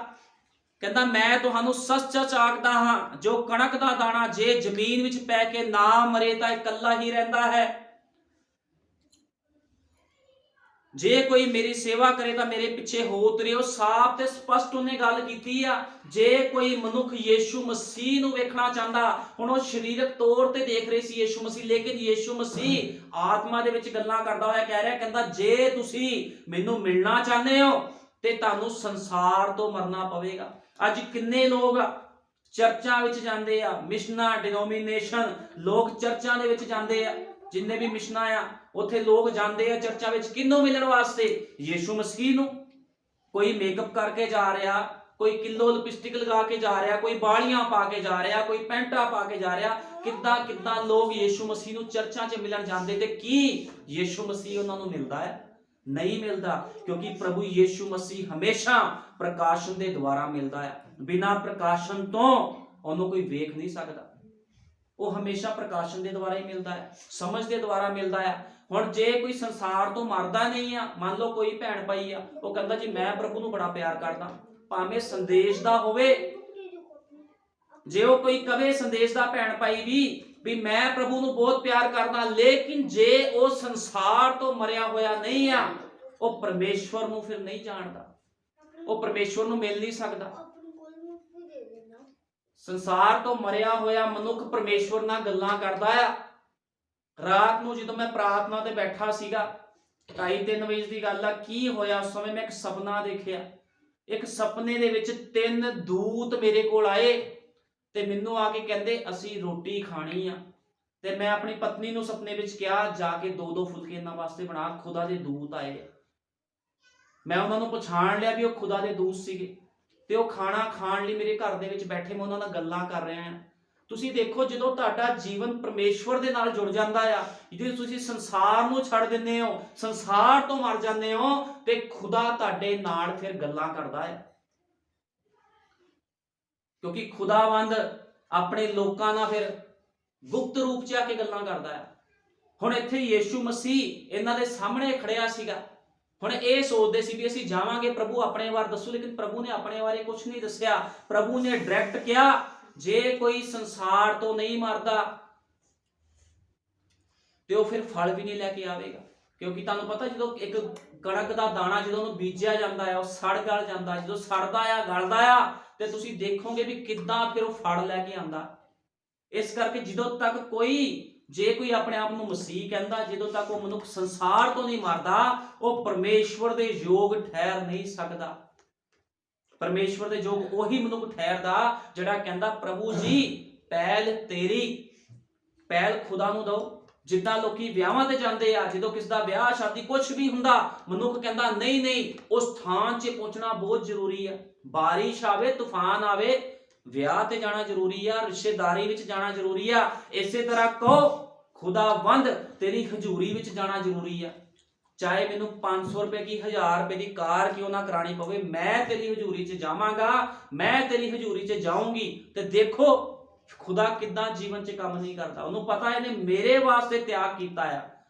ਕਹਿੰਦਾ ਮੈਂ ਤੁਹਾਨੂੰ ਸੱਚ ਸੱਚ ਆਖਦਾ ਹਾਂ ਜੋ ਕਣਕ ਦਾ ਦਾਣਾ ਜੇ ਜ਼ਮੀਨ ਵਿੱਚ ਪੈ ਕੇ ਨਾ ਮਰੇ ਤਾਂ ਇਕੱਲਾ ਹੀ ਰਹਿੰਦਾ ਹੈ। ਜੇ ਕੋਈ ਮੇਰੀ ਸੇਵਾ ਕਰੇ ਤਾਂ ਮੇਰੇ ਪਿੱਛੇ ਹੋ ਤੁਰਿਓ। ਸਾਫ਼ ਤੇ ਸਪਸ਼ਟ ਉਹਨੇ ਗੱਲ ਕੀਤੀ ਆ। ਜੇ ਕੋਈ ਮਨੁੱਖ ਯीशु मसीह ਨੂੰ ਵੇਖਣਾ ਚਾਹੁੰਦਾ, ਹੁਣ ਉਹ ਸਰੀਰਕ ਤੌਰ ਤੇ ਦੇਖ ਰਹੇ ਸੀ ਯीशु मसीह, ਲੇਕਿਨ ਯीशु मसीह ਆਤਮਾ ਦੇ ਵਿੱਚ ਗੱਲਾਂ ਕਰਦਾ ਹੋਇਆ ਕਹਿ ਰਿਹਾ, ਕਹਿੰਦਾ ਜੇ ਤੁਸੀਂ ਮੈਨੂੰ ਮਿਲਣਾ ਚਾਹੁੰਦੇ ਹੋ ਤੇ ਤੁਹਾਨੂੰ ਸੰਸਾਰ ਤੋਂ ਮਰਨਾ ਪਵੇਗਾ। ਅੱਜ ਕਿੰਨੇ ਲੋਕ ਚਰਚਾਂ ਵਿੱਚ ਜਾਂਦੇ ਆ, ਮਿਸ਼ਨਾਂ ਡਿਨੋਮੀਨੇਸ਼ਨ ਲੋਕ ਚਰਚਾਂ ਦੇ ਵਿੱਚ ਜਾਂਦੇ ਆ, ਜਿੰਨੇ ਵੀ ਮਿਸ਼ਨਾਂ ਆ ਉੱਥੇ ਲੋਕ ਜਾਂਦੇ ਆ ਚਰਚਾਂ ਵਿੱਚ ਕਿਹਨੂੰ ਮਿਲਣ ਵਾਸਤੇ? ਯੀਸ਼ੂ ਮਸੀਹ ਨੂੰ। ਕੋਈ ਮੇਕਅਪ ਕਰਕੇ ਜਾ ਰਿਹਾ, ਕੋਈ ਕਿਲੋ ਲਿਪਸਟਿਕ ਲਗਾ ਕੇ ਜਾ ਰਿਹਾ, ਕੋਈ ਬਾਲੀਆਂ ਪਾ ਕੇ ਜਾ ਰਿਹਾ, ਕੋਈ ਪੈਂਟਾਂ ਪਾ ਕੇ ਜਾ ਰਿਹਾ। ਕਿੱਦਾਂ ਕਿੱਦਾਂ ਲੋਕ ਯੀਸ਼ੂ ਮਸੀਹ ਨੂੰ ਚਰਚਾਂ 'ਚ ਮਿਲਣ ਜਾਂਦੇ, ਤੇ ਕੀ ਯੀਸ਼ੂ ਮਸੀਹ ਉਹਨਾਂ ਨੂੰ ਮਿਲਦਾ ਹੈ? ਨਹੀਂ ਮਿਲਦਾ, ਕਿਉਂਕਿ ਪ੍ਰਭੂ ਯੀਸ਼ੂ ਮਸੀਹ ਹਮੇਸ਼ਾ ਪ੍ਰਕਾਸ਼ਨ ਦੇ ਦੁਆਰਾ ਮਿਲਦਾ ਹੈ। ਬਿਨਾਂ ਪ੍ਰਕਾਸ਼ਨ ਤੋਂ ਉਹਨੂੰ ਕੋਈ ਵੇਖ ਨਹੀਂ ਸਕਦਾ। ਉਹ ਹਮੇਸ਼ਾ ਪ੍ਰਕਾਸ਼ਨ ਦੇ ਦੁਆਰਾ ਹੀ ਮਿਲਦਾ ਹੈ, ਸਮਝ ਦੇ ਦੁਆਰਾ ਮਿਲਦਾ ਹੈ। ਹੁਣ ਜੇ ਕੋਈ ਸੰਸਾਰ ਤੋਂ ਮਰਦਾ ਨਹੀਂ ਆ, ਮੰਨ ਲਓ ਕੋਈ ਭੈਣ ਭਾਈ ਆ, ਉਹ ਕਹਿੰਦਾ ਜੀ ਮੈਂ ਪ੍ਰਭੂ ਨੂੰ ਬੜਾ ਪਿਆਰ ਕਰਦਾ, ਭਾਵੇਂ ਸੰਦੇਸ਼ ਦਾ ਹੋਵੇ, ਜੇ ਉਹ ਕੋਈ ਕਵੇ ਸੰਦੇਸ਼ ਦਾ ਭੈਣ ਭਾਈ ਵੀ ਮੈਂ ਪ੍ਰਭੂ ਨੂੰ ਬਹੁਤ ਪਿਆਰ ਕਰਦਾ, ਲੇਕਿਨ ਜੇ ਉਹ ਸੰਸਾਰ ਤੋਂ ਮਰਿਆ ਹੋਇਆ ਨਹੀਂ ਆ, ਉਹ ਪਰਮੇਸ਼ਵਰ ਨੂੰ ਫਿਰ ਨਹੀਂ ਜਾਣਦਾ, ਉਹ ਪਰਮੇਸ਼ਵਰ ਨੂੰ ਮਿਲ ਨਹੀਂ ਸਕਦਾ। ਸੰਸਾਰ ਤੋਂ ਮਰਿਆ ਹੋਇਆ ਮਨੁੱਖ ਪਰਮੇਸ਼ਵਰ ਨਾਲ ਗੱਲਾਂ ਕਰਦਾ ਆ। ਰਾਤ ਨੂੰ ਜਦੋਂ ਮੈਂ ਪ੍ਰਾਰਥਨਾ ਤੇ ਬੈਠਾ ਸੀਗਾ, 2:30 ਵਜੇ ਦੀ ਗੱਲ ਆ, ਕੀ ਹੋਇਆ ਉਸ ਸਮੇਂ ਮੈਂ ਇੱਕ ਸੁਪਨਾ ਦੇਖਿਆ। ਇੱਕ ਸੁਪਨੇ ਦੇ ਵਿੱਚ 3 ਦੂਤ ਮੇਰੇ ਕੋਲ ਆਏ ਤੇ ਮੈਨੂੰ ਆ ਕੇ ਕਹਿੰਦੇ ਅਸੀਂ ਰੋਟੀ ਖਾਣੀ ਆ। ਤੇ ਮੈਂ ਆਪਣੀ ਪਤਨੀ ਨੂੰ ਸੁਪਨੇ ਵਿੱਚ ਕਿਹਾ ਜਾ ਕੇ 2-2 ਫੁਲਕੇ ਇਹਨਾਂ ਵਾਸਤੇ ਬਣਾ, ਖੁਦਾ ਦੇ ਦੂਤ ਆਏ। ਮੈਂ ਉਹਨਾਂ ਨੂੰ ਪਛਾਣ ਲਿਆ ਵੀ ਉਹ ਖੁਦਾ ਦੇ ਦੂਤ ਸੀਗੇ, ਤੇ ਉਹ ਖਾਣਾ ਖਾਣ ਲਈ ਮੇਰੇ ਘਰ ਦੇ ਵਿੱਚ ਬੈਠੇ, ਮੈਂ ਉਹਨਾਂ ਨਾਲ ਗੱਲਾਂ ਕਰ ਰਿਹਾ ਹਾਂ। ਤੁਸੀਂ ਦੇਖੋ, ਜਦੋਂ ਤੁਹਾਡਾ ਜੀਵਨ ਪਰਮੇਸ਼ਵਰ ਦੇ ਨਾਲ ਜੁੜ ਜਾਂਦਾ ਆ, ਜੇ ਤੁਸੀਂ ਸੰਸਾਰ ਨੂੰ ਛੱਡ ਦਿੰਦੇ ਹੋ, ਸੰਸਾਰ ਤੋਂ ਮਰ ਜਾਂਦੇ ਹੋ, ਤੇ ਖੁਦਾ ਤੁਹਾਡੇ ਨਾਲ ਫਿਰ ਗੱਲਾਂ ਕਰਦਾ ਹੈ। ਕਿਉਂਕਿ ਖੁਦਾਵੰਦ ਆਪਣੇ ਲੋਕਾਂ ਨਾਲ ਫਿਰ ਗੁਪਤ ਰੂਪ 'ਚ ਆ ਕੇ ਗੱਲਾਂ ਕਰਦਾ ਹੈ। ਹੁਣ ਇੱਥੇ ਯੀਸ਼ੂ ਮਸੀਹ ਇਹਨਾਂ ਦੇ ਸਾਹਮਣੇ ਖੜਿਆ ਸੀਗਾ। ਹੁਣ ਇਹ ਸੋਚਦੇ ਸੀ ਵੀ ਅਸੀਂ ਜਾਵਾਂਗੇ, ਪ੍ਰਭੂ ਆਪਣੇ ਬਾਰੇ ਦੱਸੋ, ਲੇਕਿਨ ਪ੍ਰਭੂ ਨੇ ਆਪਣੇ ਬਾਰੇ ਕੁਝ ਨਹੀਂ ਦੱਸਿਆ। ਪ੍ਰਭੂ ਨੇ ਡਾਇਰੈਕਟ ਕਿਹਾ ਜੇ ਕੋਈ ਸੰਸਾਰ ਤੋਂ ਨਹੀਂ ਮਰਦਾ ਤੇ ਉਹ ਫਿਰ ਫਲ ਵੀ ਨਹੀਂ ਲੈ ਕੇ ਆਵੇਗਾ। ਕਿਉਂਕਿ ਤੁਹਾਨੂੰ ਪਤਾ, ਜਦੋਂ ਇੱਕ ਕਣਕ ਦਾ ਦਾਣਾ ਜਦੋਂ ਉਹਨੂੰ ਬੀਜਿਆ ਜਾਂਦਾ ਹੈ, ਉਹ ਸੜ ਗਲ ਜਾਂਦਾ, ਜਦੋਂ ਸੜਦਾ ਆ ਗਲਦਾ ਆ, ਤੇ ਤੁਸੀਂ ਦੇਖੋਗੇ ਵੀ ਕਿੱਦਾਂ ਫਿਰ ਉਹ ਫਲ ਲੈ ਕੇ ਆਂਦਾ। ਇਸ ਕਰਕੇ ਜਦੋਂ ਤੱਕ ਜੇ ਕੋਈ ਆਪਣੇ ਆਪ ਨੂੰ ਮਸੀਹ ਕਹਿੰਦਾ, ਜਦੋਂ ਤੱਕ ਉਹ ਮਨੁੱਖ ਸੰਸਾਰ ਤੋਂ ਨਹੀਂ ਮਰਦਾ, ਉਹ ਪਰਮੇਸ਼ਵਰ ਦੇ ਯੋਗ ਠਹਿਰ ਨਹੀਂ ਸਕਦਾ। ਪਰਮੇਸ਼ਵਰ ਦੇ ਯੋਗ ਉਹੀ ਮਨੁੱਖ ਠਹਿਰਦਾ ਜਿਹੜਾ ਕਹਿੰਦਾ ਪ੍ਰਭੂ ਜੀ ਪਹਿਲ ਤੇਰੀ, ਪਹਿਲ ਖੁਦਾ ਨੂੰ ਦਿਓ। ਜਿੱਦਾਂ ਲੋਕੀ ਵਿਆਹਾਂ ਤੇ ਜਾਂਦੇ ਆ, ਜਦੋਂ ਕਿਸ ਦਾ ਵਿਆਹ ਸ਼ਾਦੀ ਕੁਝ ਵੀ ਹੁੰਦਾ, ਮਨੁੱਖ ਕਹਿੰਦਾ ਨਹੀਂ ਉਸ ਥਾਂ 'ਚ ਪਹੁੰਚਣਾ ਬਹੁਤ ਜ਼ਰੂਰੀ ਆ। ਬਾਰਿਸ਼ ਆਵੇ, ਤੂਫਾਨ ਆਵੇ, ਵਿਆਹ ਤੇ ਜਾਣਾ ਜ਼ਰੂਰੀ ਆ, ਰਿਸ਼ਤੇਦਾਰੀ ਵਿੱਚ ਜਾਣਾ ਜ਼ਰੂਰੀ ਆ। ਇਸੇ ਤਰ੍ਹਾਂ ਕਹੋ ਖੁਦਾਵੰਦ ਤੇਰੀ ਹਜ਼ੂਰੀ ਵਿੱਚ ਜਾਣਾ ਜ਼ਰੂਰੀ ਆ। ਚਾਹੇ ਮੈਨੂੰ 500 ਰੁਪਏ ਕੀ 1000 ਰੁਪਏ ਦੀ ਕਾਰ ਕਿਉਂ ਨਾ ਕਰਾਣੀ ਪਵੇ, ਮੈਂ ਤੇਰੀ ਹਜ਼ੂਰੀ 'ਚ ਜਾਵਾਂਗਾ, ਮੈਂ ਤੇਰੀ ਹਜ਼ੂਰੀ 'ਚ ਜਾਊਂਗੀ। ਤੇ ਦੇਖੋ ਖੁਦਾ ਕਿੱਦਾਂ ਜੀਵਨ 'ਚ ਕੰਮ ਨਹੀਂ ਕਰਦਾ। ਉਹਨੂੰ ਪਤਾ ਇਹਨੇ ਮੇਰੇ ਵਾਸਤੇ ਤਿਆਗ ਕੀਤਾ ਆ।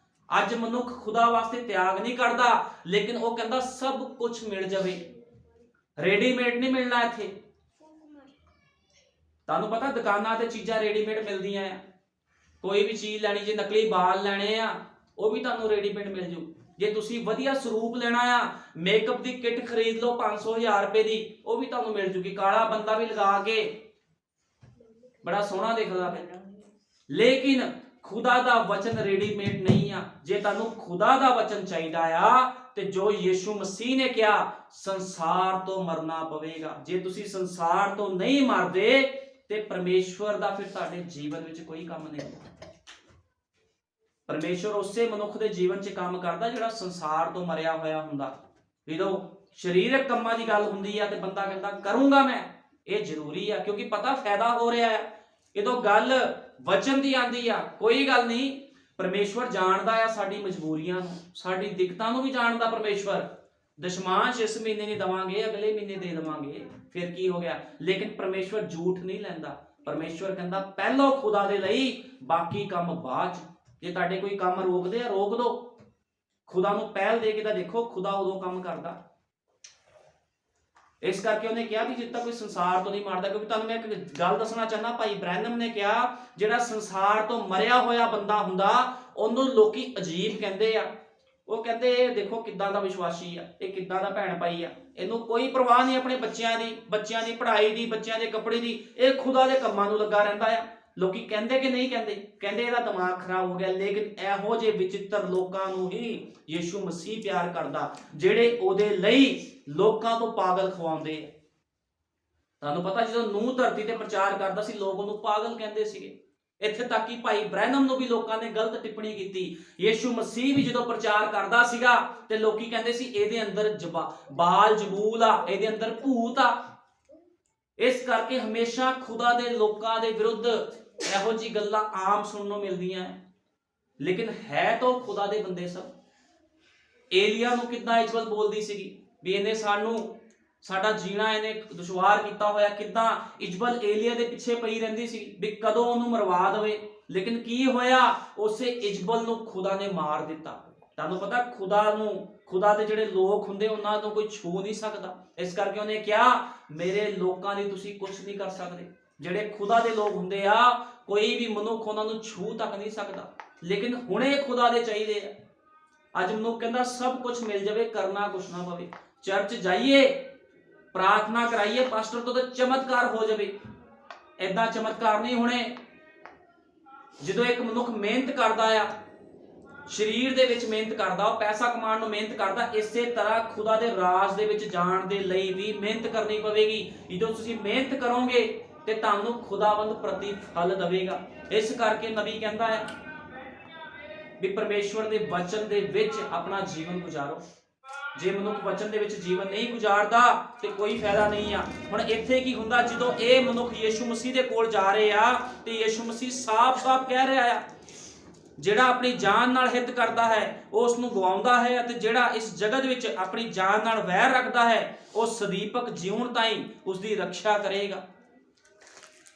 ਅੱਜ ਮਨੁੱਖ ਖੁਦਾ ਵਾਸਤੇ ਤਿਆਗ ਨਹੀਂ ਕਰਦਾ, ਲੇਕਿਨ ਉਹ ਕਹਿੰਦਾ ਸਭ ਕੁਝ ਮਿਲ ਜਾਵੇ, ਰੈਡੀਮੇਡ ਨਹੀਂ ਮਿਲਣਾ। ਇੱਥੇ ਤੁਹਾਨੂੰ ਪਤਾ ਦੁਕਾਨਾਂ ਤੇ ਚੀਜ਼ਾਂ ਰੈਡੀਮੇਡ ਮਿਲਦੀਆਂ ਆ। ਕੋਈ ਵੀ ਚੀਜ਼ ਲੈਣੀ, ਜੇ ਨਕਲੀ ਬਾਲ ਲੈਣੇ ਆ ਉਹ ਵੀ ਤੁਹਾਨੂੰ ਰੈਡੀਮੇਡ ਮਿਲ ਜੂ। ਜੇ ਤੁਸੀਂ ਵਧੀਆ ਸਰੂਪ ਲੈਣਾ ਆ, ਮੇਕਅਪ ਦੀ ਕਿੱਟ ਖਰੀਦ ਲਓ 500-1000 ਰੁਪਏ ਦੀ, ਉਹ ਵੀ ਤੁਹਾਨੂੰ ਮਿਲ ਜੂਗੀ। ਕਾਲਾ ਬੰਦਾ ਵੀ ਲਗਾ ਕੇ ਬੜਾ ਸੋਹਣਾ ਦਿਖਦਾ ਫਿਰ। ਲੇਕਿਨ ਖੁਦਾ ਦਾ ਵਚਨ ਰੈਡੀਮੇਡ ਨਹੀਂ ਆ। ਜੇ ਤੁਹਾਨੂੰ ਖੁਦਾ ਦਾ ਵਚਨ ਚਾਹੀਦਾ ਆ, ਤੇ ਜੋ ਯੀਸ਼ੂ ਮਸੀਹ ਨੇ ਕਿਹਾ ਸੰਸਾਰ ਤੋਂ ਮਰਨਾ ਪਵੇਗਾ। ਜੇ ਤੁਸੀਂ ਸੰਸਾਰ ਤੋਂ ਨਹੀਂ ਮਰਦੇ ਤੇ ਪਰਮੇਸ਼ਵਰ ਦਾ ਫਿਰ ਤੁਹਾਡੇ ਜੀਵਨ ਵਿੱਚ ਕੋਈ ਕੰਮ ਨਹੀਂ ਹੁੰਦਾ। ਪਰਮੇਸ਼ਵਰ ਉਸੇ ਮਨੁੱਖ ਦੇ ਜੀਵਨ 'ਚ ਕੰਮ ਕਰਦਾ ਜਿਹੜਾ ਸੰਸਾਰ ਤੋਂ ਮਰਿਆ ਹੋਇਆ ਹੁੰਦਾ। ਜਦੋਂ ਸਰੀਰਕ ਕੰਮਾਂ ਦੀ ਗੱਲ ਹੁੰਦੀ ਆ ਤੇ ਬੰਦਾ ਕਹਿੰਦਾ ਕਰੂੰਗਾ ਮੈਂ, ਇਹ ਜ਼ਰੂਰੀ ਆ, ਕਿਉਂਕਿ ਪਤਾ ਫਾਇਦਾ ਹੋ ਰਿਹਾ ਹੈ। ਜਦੋਂ ਗੱਲ ਵਚਨ ਦੀ ਆਂਦੀ ਆ, ਕੋਈ ਗੱਲ ਨਹੀਂ, ਪਰਮੇਸ਼ਵਰ ਜਾਣਦਾ ਆ ਸਾਡੀ ਮਜਬੂਰੀਆਂ ਨੂੰ, ਸਾਡੀ ਦਿੱਕਤਾਂ ਨੂੰ ਵੀ ਜਾਣਦਾ ਪਰਮੇਸ਼ਵਰ। ਦਸ਼ਮਾਂਸ਼ ਇਸ ਮਹੀਨੇ ਨਹੀਂ ਦਵਾਂਗੇ, ਅਗਲੇ ਮਹੀਨੇ ਦੇ ਦੇਵਾਂਗੇ, ਫਿਰ ਕੀ ਹੋ ਗਿਆ। ਲੇਕਿਨ ਪਰਮੇਸ਼ਵਰ ਝੂਠ ਨਹੀਂ ਲੈਂਦਾ। ਪਰਮੇਸ਼ਵਰ ਕਹਿੰਦਾ ਪਹਿਲੋਂ ਖੁਦਾ ਦੇ ਲਈ, ਬਾਕੀ ਕੰਮ ਬਾਅਦ 'ਚ। ਜੇ ਤੁਹਾਡੇ ਕੋਈ ਕੰਮ ਰੋਕਦੇ ਆ, ਰੋਕ ਦੋ, ਖੁਦਾ ਨੂੰ ਪਹਿਲ ਦੇ ਕੇ ਤਾਂ ਦੇਖੋ, ਖੁਦਾ ਉਦੋਂ ਕੰਮ ਕਰਦਾ। ਇਸ ਕਰਕੇ ਉਹਨੇ ਕਿਹਾ ਵੀ ਜਿੱਦ ਤੱਕ ਕੋਈ ਸੰਸਾਰ ਤੋਂ ਨਹੀਂ ਮਰਦਾ। ਕਿਉਂਕਿ ਤੁਹਾਨੂੰ ਮੈਂ ਇੱਕ ਗੱਲ ਦੱਸਣਾ ਚਾਹੁੰਦਾ, ਭਾਈ ਬ੍ਰੈਨਮ ਨੇ ਕਿਹਾ ਜਿਹੜਾ ਸੰਸਾਰ ਤੋਂ ਮਰਿਆ ਹੋਇਆ ਬੰਦਾ ਹੁੰਦਾ ਉਹਨੂੰ ਲੋਕੀ ਅਜੀਬ ਕਹਿੰਦੇ ਆ। ਉਹ ਕਹਿੰਦੇ ਇਹ ਦੇਖੋ ਕਿੱਦਾਂ ਦਾ ਵਿਸ਼ਵਾਸੀ ਆ, ਇਹ ਕਿੱਦਾਂ ਦਾ ਭੈਣ ਭਾਈ ਆ, ਇਹਨੂੰ ਕੋਈ ਪਰਵਾਹ ਨਹੀਂ ਆਪਣੇ ਬੱਚਿਆਂ ਦੀ ਪੜ੍ਹਾਈ ਦੀ, ਬੱਚਿਆਂ ਦੇ ਕੱਪੜੇ ਦੀ, ਇਹ ਖੁਦਾ ਦੇ ਕੰਮਾਂ ਨੂੰ ਲੱਗਾ ਰਹਿੰਦਾ ਆ। ਲੋਕੀ ਕਹਿੰਦੇ ਕਿ ਨਹੀਂ ਕਹਿੰਦੇ, ਕਹਿੰਦੇ ਇਹਦਾ ਦਿਮਾਗ ਖਰਾਬ ਹੋ ਗਿਆ। ਲੇਕਿਨ ਇਹੋ ਜਿਹੇ ਵਿਚਿੱਤਰ ਲੋਕਾਂ ਨੂੰ ਹੀ ਯੀਸ਼ੂ ਮਸੀਹ ਪਿਆਰ ਕਰਦਾ, ਜਿਹੜੇ ਉਹਦੇ ਲਈ ਲੋਕਾਂ ਤੋਂ ਪਾਗਲ ਖਵਾਉਂਦੇ ਆ। ਤੁਹਾਨੂੰ ਪਤਾ ਜਦੋਂ ਨੂਹ ਧਰਤੀ ਤੇ ਪ੍ਰਚਾਰ ਕਰਦਾ ਸੀ, ਲੋਕ ਉਹਨੂੰ ਪਾਗਲ ਕਹਿੰਦੇ ਸੀਗੇ। ਇੱਥੇ ਤੱਕ ਕਿ ਭਾਈ ਬ੍ਰੈਨਮ ਨੂੰ ਵੀ ਲੋਕਾਂ ਨੇ ਗਲਤ ਟਿੱਪਣੀ ਕੀਤੀ। ਯੀਸ਼ੂ ਮਸੀਹ ਵੀ ਜਦੋਂ ਪ੍ਰਚਾਰ ਕਰਦਾ ਸੀਗਾ ਤੇ ਲੋਕੀ ਕਹਿੰਦੇ ਸੀ ਇਹਦੇ ਅੰਦਰ ਬਾਲ ਜਬੂਲ ਆ, ਇਹਦੇ ਅੰਦਰ ਭੂਤ ਆ। ਇਸ ਕਰਕੇ ਹਮੇਸ਼ਾ ਖੁਦਾ ਦੇ ਲੋਕਾਂ ਦੇ ਵਿਰੁੱਧ ਇਹੋ ਜਿਹੀ ਗੱਲਾਂ ਆਮ ਸੁਣਨ ਨੂੰ ਮਿਲਦੀਆਂ ਹੈ, ਲੇਕਿਨ ਹੈ ਤਾਂ ਉਹ ਖੁਦਾ ਦੇ ਬੰਦੇ ਸਭ। ਏਲੀਆ ਨੂੰ ਕਿੱਦਾਂ ਇਜਬਲ ਬੋਲਦੀ ਸੀਗੀ ਵੀ ਇਹਨੇ ਸਾਡਾ ਜੀਣਾ ਇਹਨੇ ਦੁਸ਼ਵਾਰ ਕੀਤਾ ਹੋਇਆ, ਕਿੱਦਾਂ ਇਜਬਲ ਏਲੀਆ ਦੇ ਪਿੱਛੇ ਪਈ ਰਹਿੰਦੀ ਸੀ ਵੀ ਕਦੋਂ ਉਹਨੂੰ ਮਰਵਾ ਦੇਵੇ। ਲੇਕਿਨ ਕੀ ਹੋਇਆ, ਉਸੇ ਇਜਬਲ ਨੂੰ ਖੁਦਾ ਨੇ ਮਾਰ ਦਿੱਤਾ। ਤੁਹਾਨੂੰ ਪਤਾ ਖੁਦਾ ਦੇ ਜਿਹੜੇ ਲੋਕ ਹੁੰਦੇ ਉਹਨਾਂ ਨੂੰ ਕੋਈ ਛੂ ਨਹੀਂ ਸਕਦਾ। ਇਸ ਕਰਕੇ ਉਹਨੇ ਕਿਹਾ ਮੇਰੇ ਲੋਕਾਂ ਦੀ ਤੁਸੀਂ ਕੁਝ ਨਹੀਂ ਕਰ ਸਕਦੇ। ਜਿਹੜੇ ਖੁਦਾ ਦੇ ਲੋਕ ਹੁੰਦੇ ਆ ਕੋਈ ਵੀ ਮਨੁੱਖ ਉਹਨਾਂ ਨੂੰ ਛੂ ਤੱਕ ਨਹੀਂ ਸਕਦਾ। ਲੇਕਿਨ ਹੁਣੇ ਖੁਦਾ ਦੇ ਚਾਹੀਦੇ ਆ। ਅੱਜ ਮਨੁੱਖ ਕਹਿੰਦਾ ਸਭ ਕੁਝ ਮਿਲ ਜਾਵੇ, ਕਰਨਾ ਕੁਛ ਨਾ ਪਵੇ। ਚਰਚ ਜਾਈਏ, ਪ੍ਰਾਰਥਨਾ ਕਰਾਈਏ ਪਾਸਟਰ ਤੋਂ, ਤਾਂ ਚਮਤਕਾਰ ਹੋ ਜਾਵੇ। ਏਦਾਂ ਚਮਤਕਾਰ ਨਹੀਂ ਹੋਣੇ। ਜਦੋਂ ਇੱਕ ਮਨੁੱਖ ਮਿਹਨਤ ਕਰਦਾ ਆ, ਸਰੀਰ ਦੇ ਵਿੱਚ ਮਿਹਨਤ ਕਰਦਾ, ਉਹ ਪੈਸਾ ਕਮਾਉਣ ਨੂੰ ਮਿਹਨਤ ਕਰਦਾ, ਇਸੇ ਤਰ੍ਹਾਂ ਖੁਦਾ ਦੇ ਰਾਜ ਦੇ ਵਿੱਚ ਜਾਣ ਦੇ ਲਈ ਵੀ ਮਿਹਨਤ ਕਰਨੀ ਪਵੇਗੀ। ਜਦੋਂ ਤੁਸੀਂ ਮਿਹਨਤ ਕਰੋਗੇ ਤੇ ਤੁਹਾਨੂੰ ਖੁਦਾਵੰਦ ਪ੍ਰਤੀਫਲ ਦੇਵੇਗਾ। ਇਸ ਕਰਕੇ ਨਬੀ ਕਹਿੰਦਾ ਹੈ ਵੀ ਪਰਮੇਸ਼ਵਰ ਦੇ ਵਚਨ ਦੇ ਵਿੱਚ ਆਪਣਾ ਜੀਵਨ ਗੁਜ਼ਾਰੋ। ਜੇ ਮਨੁੱਖ ਵਚਨ ਦੇ ਵਿੱਚ ਜੀਵਨ ਨਹੀਂ ਗੁਜ਼ਾਰਦਾ ਤੇ ਕੋਈ ਫਾਇਦਾ ਨਹੀਂ ਆ। ਹੁਣ ਇੱਥੇ ਕੀ ਹੁੰਦਾ, ਜਦੋਂ ਇਹ ਮਨੁੱਖ ਯੀਸ਼ੂ ਮਸੀਹ ਦੇ ਕੋਲ ਜਾ ਰਹੇ ਆ ਤੇ ਯੀਸ਼ੂ ਮਸੀਹ ਸਾਫ਼-ਸਾਫ਼ ਕਹਿ ਰਿਹਾ ਆ ਜਿਹੜਾ ਆਪਣੀ ਜਾਨ ਨਾਲ ਹਿੱਤ ਕਰਦਾ ਹੈ ਉਹ ਉਸ ਨੂੰ ਗਵਾਉਂਦਾ ਹੈ, ਅਤੇ ਜਿਹੜਾ ਇਸ ਜਗਤ ਵਿੱਚ ਆਪਣੀ ਜਾਨ ਨਾਲ ਵੈਰ ਰੱਖਦਾ ਹੈ ਉਹ ਸਦੀਪਕ ਜਿਉਣ ਤਾਈਂ ਉਸ ਦੀ ਰੱਖਿਆ ਕਰੇਗਾ।